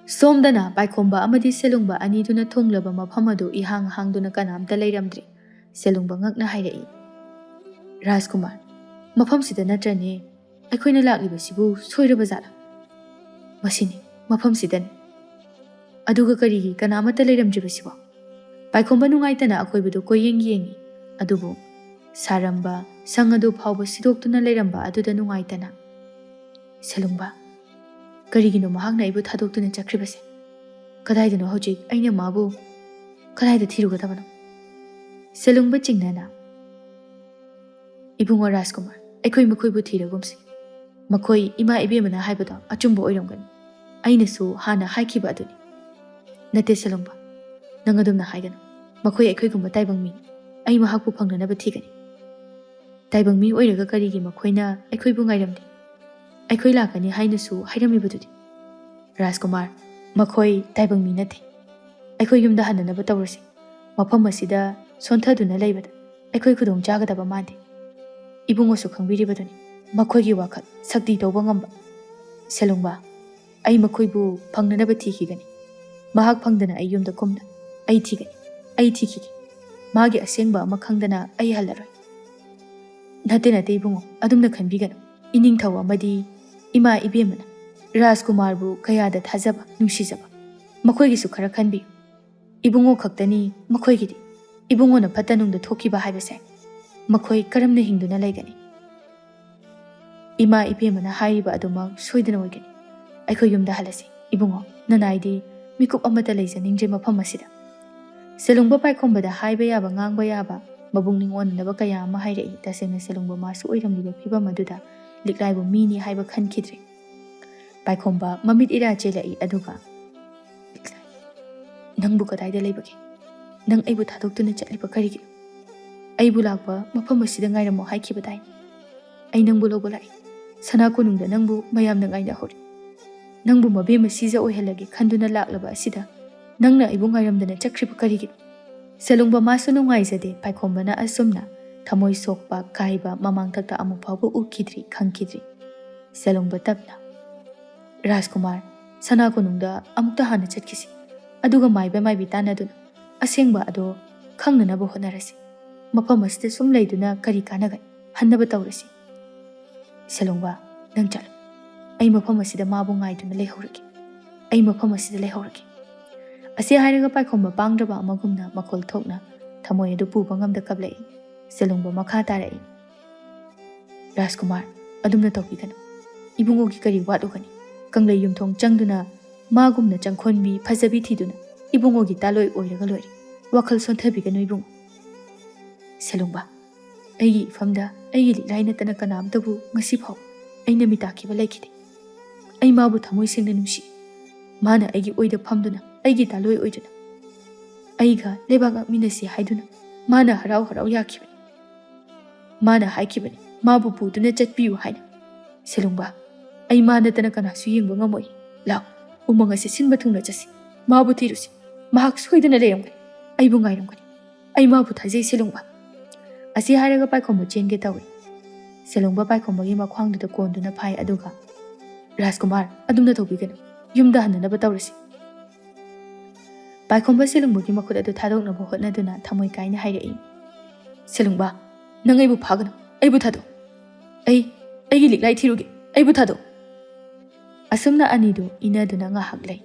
ꯁꯣꯝꯗꯅ ꯄꯥꯏꯈꯣꯝꯕ ꯑꯃꯗꯤ ꯁꯦꯂꯨꯡꯕ ꯑꯅꯤꯗꯨꯅ ꯊꯨꯡꯂꯕ ꯃꯐꯝ ꯑꯗꯨ ꯏꯍꯥꯡ ꯍꯥꯡꯗꯨꯅ ꯀꯅꯥꯝꯇ ꯂꯩꯔꯝꯗ꯭ꯔꯦ꯫ ꯁꯦꯂꯨꯡꯕ ꯉꯛꯅ ꯍꯥꯏꯔꯛꯏ, "ꯔꯥꯖꯀꯨꯃꯥꯔ, ꯃꯐꯝꯁꯤꯗ ꯅꯠꯇ꯭ꯔꯅꯦ ꯑꯩꯈꯣꯏꯅ ꯂꯥꯛꯂꯤꯕꯁꯤꯕꯨ ꯁꯣꯏꯔꯕ ꯖꯥꯠꯂꯥ?" "ꯃꯁꯤꯅꯤ, ꯃꯐꯝꯁꯤꯗꯅꯤ꯫ ꯑꯗꯨꯒ ꯀꯔꯤꯒꯤ ꯀꯅꯥꯃꯠꯇ ꯂꯩꯔꯝꯗ꯭ꯔꯤꯕꯁꯤꯕꯣ?" ꯄꯥꯏꯈꯣꯝꯕ ꯅꯨꯡꯉꯥꯏꯇꯅ ꯑꯀꯣꯏꯕꯗꯨ ꯀꯣꯏꯌꯦꯡ ꯌꯦꯡꯉꯤ꯫ ꯑꯗꯨꯕꯨ ꯁꯥꯔꯝꯕ ꯁꯪ ꯑꯗꯨ ꯐꯥꯎꯕ ꯁꯤꯗꯣꯛꯇꯨꯅ ꯂꯩꯔꯝꯕ ꯑꯗꯨꯗ ꯅꯨꯡꯉꯥꯏꯇꯅ "ꯁꯦꯂꯨꯡꯕ, ꯀꯔꯤꯒꯤꯅꯣ ꯃꯍꯥꯛꯅ ꯑꯩꯕꯨ ꯊꯥꯗꯣꯛꯇꯨꯅ ꯆꯠꯈ꯭ꯔꯤꯕꯁꯦ? ꯀꯗꯥꯏꯗꯅꯣ ꯍꯧꯖꯤꯛ ꯑꯩꯅ ꯃꯥꯕꯨ ꯀꯗꯥꯏꯗ ꯊꯤꯔꯨꯒꯗꯕꯅꯣ?" ꯁꯦꯂꯨꯡꯕ ꯆꯤꯡꯅꯅ "ꯏꯕꯨꯡꯉꯣ ꯔꯥꯖꯀꯨꯃꯥꯔ, ꯑꯩꯈꯣꯏ ꯃꯈꯣꯏꯕꯨ ꯊꯤꯔꯒꯨꯝꯁꯤ꯫ ꯃꯈꯣꯏ ꯏꯃꯥ ꯏꯕꯦꯝꯃꯅ ꯍꯥꯏꯕꯗꯣ ꯑꯆꯨꯝꯕ ꯑꯣꯏꯔꯝꯒꯅꯤ꯫ ꯑꯩꯅꯁꯨ ꯍꯥꯟꯅ ꯍꯥꯏꯈꯤꯕ ꯑꯗꯨꯅꯤ." "ꯅꯠꯇꯦ ꯁꯦꯂꯨꯡꯕ, ꯅꯪ ꯑꯗꯨꯝꯅ ꯍꯥꯏꯒꯅꯨ꯫ ꯃꯈꯣꯏ ꯑꯩꯈꯣꯏꯒꯨꯝꯕ ꯇꯥꯏꯕꯪ ꯃꯤꯅꯤ꯫ ꯑꯩ ꯃꯍꯥꯛꯄꯨ ꯐꯪꯅꯅꯕ ꯊꯤꯒꯅꯤ." "ꯇꯥꯏꯕꯪ ꯃꯤ ꯑꯣꯏꯔꯒ ꯀꯔꯤꯒꯤ ꯃꯈꯣꯏꯅ ꯑꯩꯈꯣꯏꯕꯨ ꯉꯥꯏꯔꯝꯗꯦ? ꯑꯩꯈꯣꯏ ꯂꯥꯛꯀꯅꯤ ꯍꯥꯏꯅꯁꯨ ꯍꯥꯏꯔꯝꯃꯤꯕꯗꯨꯗꯤ." "ꯔꯥꯖꯀꯨꯃꯥꯔ, ꯃꯈꯣꯏ ꯇꯥꯏꯕꯪ ꯃꯤ ꯅꯠꯇꯦ꯫ ꯑꯩꯈꯣꯏ ꯌꯨꯝꯗ ꯍꯟꯅꯅꯕ ꯇꯧꯔꯁꯤ꯫ ꯃꯐꯝ ꯑꯁꯤꯗ ꯁꯣꯟꯊꯗꯨꯅ ꯂꯩꯕꯗ ꯑꯩꯈꯣꯏ ꯈꯨꯗꯣꯡ ꯆꯥꯒꯗꯕ ꯃꯥꯟꯗꯦ꯫ ꯏꯕꯨꯡꯉꯣꯁꯨ ꯈꯪꯕꯤꯔꯤꯕꯗꯨꯅꯤ, ꯃꯈꯣꯏꯒꯤ ꯋꯥꯈꯜ ꯁꯛꯇꯤ ꯇꯧꯕ ꯉꯝꯕ꯫ ꯁꯦꯂꯨꯡꯕ, ꯑꯩ ꯃꯈꯣꯏꯕꯨ ꯐꯪꯅꯅꯕ ꯊꯤꯈꯤꯒꯅꯤ꯫ ꯃꯍꯥꯛ ꯐꯪꯗꯅ ꯑꯩ ꯌꯨꯝꯗ ꯀꯨꯝꯅ ꯑꯩ ꯊꯤꯒꯅꯤ, ꯑꯩ ꯊꯤꯈꯤꯒꯦ꯫ ꯃꯥꯒꯤ ꯑꯁꯦꯡꯕ ꯑꯃ ꯈꯪꯗꯅ ꯑꯩ ꯍꯜꯂꯔꯣꯏ." "ꯅꯠꯇꯦ ꯅꯠꯇꯦ ꯏꯕꯨꯡꯉꯣ, ꯑꯗꯨꯝꯅ ꯈꯟꯕꯤꯒꯅꯨ꯫ ꯏꯅꯤꯡꯊꯧ ꯑꯃꯗꯤ ꯏꯃꯥ ꯏꯕꯦꯝꯃꯅ ꯔꯥꯖꯀꯨꯃꯥꯔꯕꯨ ꯀꯌꯥꯗ ꯊꯥꯖꯕ, ꯅꯨꯡꯁꯤꯖꯕ, ꯃꯈꯣꯏꯒꯤꯁꯨ ꯈꯔ ꯈꯟꯕꯤꯌꯨ꯫ ꯏꯕꯨꯡꯉꯣ ꯈꯛꯇꯅꯤ ꯃꯈꯣꯏꯒꯤꯗꯤ꯫ ꯏꯕꯨꯡꯉꯣꯅ ꯐꯠꯇ ꯅꯨꯡꯗ ꯊꯣꯛꯈꯤꯕ ꯍꯥꯏꯕꯁꯦ ꯃꯈꯣꯏ ꯀꯔꯝꯅ ꯍꯤꯡꯗꯨꯅ ꯂꯩꯒꯅꯤ? ꯏꯃꯥ ꯏꯕꯦꯝꯃꯅ ꯍꯥꯏꯔꯤꯕ ꯑꯗꯨꯃꯛ ꯁꯣꯏꯗꯅ ꯑꯣꯏꯒꯅꯤ꯫ ꯑꯩꯈꯣই ꯌꯨꯝꯗ ꯍꯜꯂꯁꯤ꯫ ꯏꯕꯨꯡꯉꯣ, ꯅꯅꯥꯏꯗꯤ ꯃꯤꯀꯨꯞ ꯑꯃꯠꯇ ꯂꯩꯖꯅꯤꯡꯗ꯭ꯔꯦ ꯃꯐꯝ ꯑꯁꯤꯗ." ꯁꯦꯂꯨꯡꯕ ꯄꯥꯏꯈꯣꯝꯕꯗ ꯍꯥꯏꯕ ꯌꯥꯕ ꯉꯥꯡꯕ ꯌꯥꯕ ꯃꯕꯨꯛꯅꯤꯡ ꯑꯣꯟꯅꯅꯕ ꯀꯌꯥ ꯑꯃ ꯍꯥꯏꯔꯛꯏ꯫ ꯇꯁꯦꯡꯅ ꯁꯦꯂꯨꯡꯕ ꯃꯥꯁꯨ ꯑꯣꯏꯔꯝꯂꯤꯕ ꯐꯤꯚꯝ ꯑꯗꯨꯗ ꯂꯤꯛꯂꯥꯏꯕꯨ ꯃꯤꯅꯤ ꯍꯥꯏꯕ ꯈꯟꯈꯤꯗ꯭ꯔꯦ꯫ ꯄꯥꯏꯈꯣꯝꯕ ꯃꯃꯤꯠ ꯏꯔꯥ ꯆꯦꯜꯂꯛꯏ꯫ ꯑꯗꯨꯒ "ꯂꯤꯛꯂꯥꯏ, ꯅꯪꯕꯨ ꯀꯗꯥꯏꯗ ꯂꯩꯕꯒꯦ? ꯅꯪ ꯑꯩꯕꯨ ꯊꯥꯗꯣꯛꯇꯨꯅ ꯆꯠꯂꯤꯕ ꯀꯔꯤꯒꯤꯅꯣ? ꯑꯩꯕꯨ ꯂꯥꯛꯄ ꯃꯐꯝ ꯑꯁꯤꯗ ꯉꯥꯏꯔꯝꯃꯣ ꯍꯥꯏꯈꯤꯕ ꯇꯥꯏ꯫ ꯑꯩ ꯅꯪꯕꯨ ꯂꯧꯕ ꯂꯥꯛꯏ꯫ ꯁꯅꯥ ꯀꯣꯅꯨꯡꯗ ꯅꯪꯕꯨ ꯃꯌꯥꯝꯅ ꯉꯥꯏꯅꯍꯧꯔꯤ꯫ ꯅꯪꯕꯨ ꯃꯕꯦꯝꯃ ꯁꯤꯖ ꯑꯣꯏꯍꯜꯂꯒꯦ ꯈꯟꯗꯨꯅ ꯂꯥꯛꯂꯕ ꯑꯁꯤꯗ ꯅꯪꯅ ꯑꯩꯕꯨ ꯉꯥꯏꯔꯝꯗꯅ ꯆꯠꯈ꯭ꯔꯤꯕ ꯀꯔꯤꯒꯤꯅꯣ?" ꯁꯦꯂꯨꯡꯕ ꯃꯥꯁꯨ ꯅꯨꯡꯉꯥꯏꯖꯗꯦ꯫ ꯄꯥꯏꯈꯣꯝꯕꯅ ꯑꯁꯨꯝꯅ ꯊꯃꯣꯏ ꯁꯣꯛꯄ, ꯀꯥꯏꯕ ꯃꯃꯥꯡꯊꯛꯇ ꯑꯃꯨꯛ ꯐꯥꯎꯕ ꯎꯈꯤꯗ꯭ꯔꯤ, ꯈꯪꯈꯤꯗ꯭ꯔꯤ꯫ ꯁꯦꯂꯨꯡꯕ ꯇꯞꯅ "ꯔꯥꯖꯀꯨꯃꯥꯔ, ꯁꯅꯥ ꯀꯣꯅꯨꯡꯗ ꯑꯃꯨꯛꯇ ꯍꯥꯟꯅ ꯆꯠꯈꯤꯁꯤ꯫ ꯑꯗꯨꯒ ꯃꯥꯏꯕ ꯃꯥꯏꯕꯤ ꯇꯥꯟꯅꯗꯨꯅ ꯑꯁꯦꯡꯕ ꯑꯗꯣ ꯈꯪꯅꯅꯕ ꯍꯣꯠꯅꯔꯁꯤ꯫ ꯃꯐꯝ ꯑꯁꯤꯗ ꯁꯨꯝ ꯂꯩꯗꯨꯅ ꯀꯔꯤ ꯀꯥꯟꯅꯒꯅꯤ? ꯍꯟꯅꯕ ꯇꯧꯔꯁꯤ." "ꯁꯦꯂꯨꯡꯕ, ꯅꯪ ꯆꯠꯂꯣ꯫ ꯑꯩ ꯃꯐꯝ ꯑꯁꯤꯗ ꯃꯥꯕꯨ ꯉꯥꯏꯗꯨꯅ ꯂꯩꯍꯧꯔꯒꯦ꯫ ꯑꯩ ꯃꯐꯝ ꯑꯁꯤꯗ ꯂꯩꯍꯧꯔꯒꯦ." ꯑꯁꯤ ꯍꯥꯏꯔꯒ ꯄꯥꯏꯈꯣꯝꯕ ꯄꯥꯡꯗ꯭ꯔꯕ ꯑꯃꯒꯨꯝꯅ ꯃꯈꯣꯜ ꯊꯣꯛꯅ ꯊꯃꯣꯏ ꯑꯗꯨ ꯄꯨꯕ ꯉꯝꯗ ꯀꯞꯂꯛꯏ꯫ ꯁꯦꯂꯨꯡꯕ ꯃꯈꯥ ꯇꯥꯔꯛꯏ, "ꯔꯥꯖꯀꯨꯃꯥꯔ, ꯑꯗꯨꯝꯅ ꯇꯧꯕꯤꯒꯅꯨ꯫ ꯏꯕꯨꯡꯉꯣꯒꯤ ꯀꯔꯤ ꯋꯥꯠꯂꯨꯒꯅꯤ? ꯀꯪꯂꯩ ꯌꯨꯝꯊꯣꯡ ꯆꯪꯗꯨꯅ ꯃꯥꯒꯨꯝꯅ ꯆꯪꯈꯣꯟꯕꯤ ꯐꯖꯕꯤ ꯊꯤꯗꯨꯅ ibungogi taloi oiraga loire wakhal sonthabiganu ibungo selungba aigi ifamda aigi liklai natana kanamtabu ngasi phau aina mitakiba laikide ai mabu thamoi sengna nungsi mana aigi oida phamduna aigi taloi oiduna aiga lebanga minasi haiduna mana harau harau yakibani mana haikibani mabu puduna chatpiu haina selungba ai mana tana kanasu yengba ngamoi lao umanga se sinba thungna chasi mabu thirusi mahak soidana leyamgani aibu ngairamgani ai mabu thajei selungba asi haraga paikhomba chenge tawi selungba paikhomba gi makhwangduda konduna phai aduga Rajkumar adumna thobiganu yumda hananaba tawrasi paikhomba selungba gi makhut adu thadoknaba hotnaduna thamoi kaina hairei selungba nangai bu phaganu aibu thado aigi liklai thiruge aibu thado asumna anidu inaduna nga haklai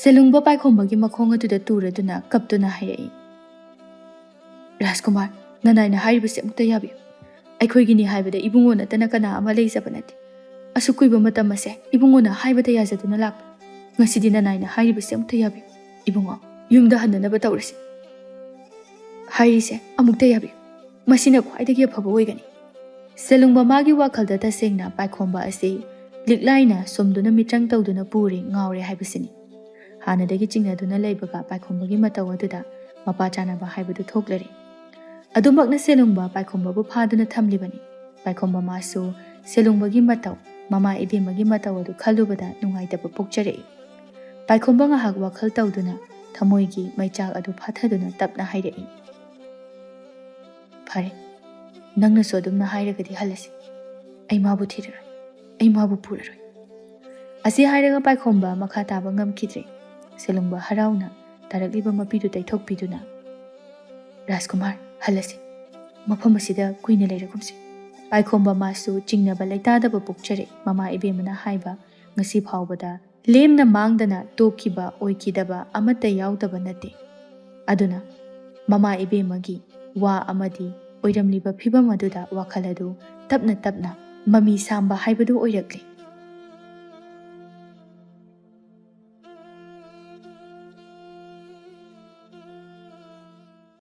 selungba paikhomba gi makhong aduda turaduna kaptuna hairei Rajkumar nanaina hairibase amukta yabi aikhoigini haibada ibungona tana kana ama leijaba nati asukuiba matam ase ibungona haibada yazaduna lak ngasidi nanaina hairibase amukta yabi ibungo yumda hananaba tawrisi hairise amukta yabi masina khwaidagi afaba oigani selungba magi wakhalda tasengna paikhomba ase liklaina somduna mitrang tawduna puri ngaure haibasini hanadagi chingnaduna leibaga paikhomba gi mataw aduda mapa chanaba haibadu thoklari adumakna selungba paikhomba bu phaduna thamlibani paikhomba masu selungba gi mataw mama ibema gi mataw adu khalubada nungaitaba pokcharei paikhomba nga hak wakhal tawduna thamoigi maichak adu phathaduna tapna hairei phare nangna so adumna hairagadi halasi ai mabu thiraroi ai mabu puraroi asi hairaga paikhomba makha taba ngamkhidre selungba harauna tarakliba mapidu taithokpiduna Rajkumar halasi mafam asida kuina leiragumsi paikhomba masu chingnaba leitadaba pokchare mama ibemana haiba ngasi phawbada lemna mangdana tokiba oikidaba amata yaudaba nate aduna mama ibemagi wa amadi oiramliba phibam aduda wakhaladu tapna tapna mami samba haibadu oirakli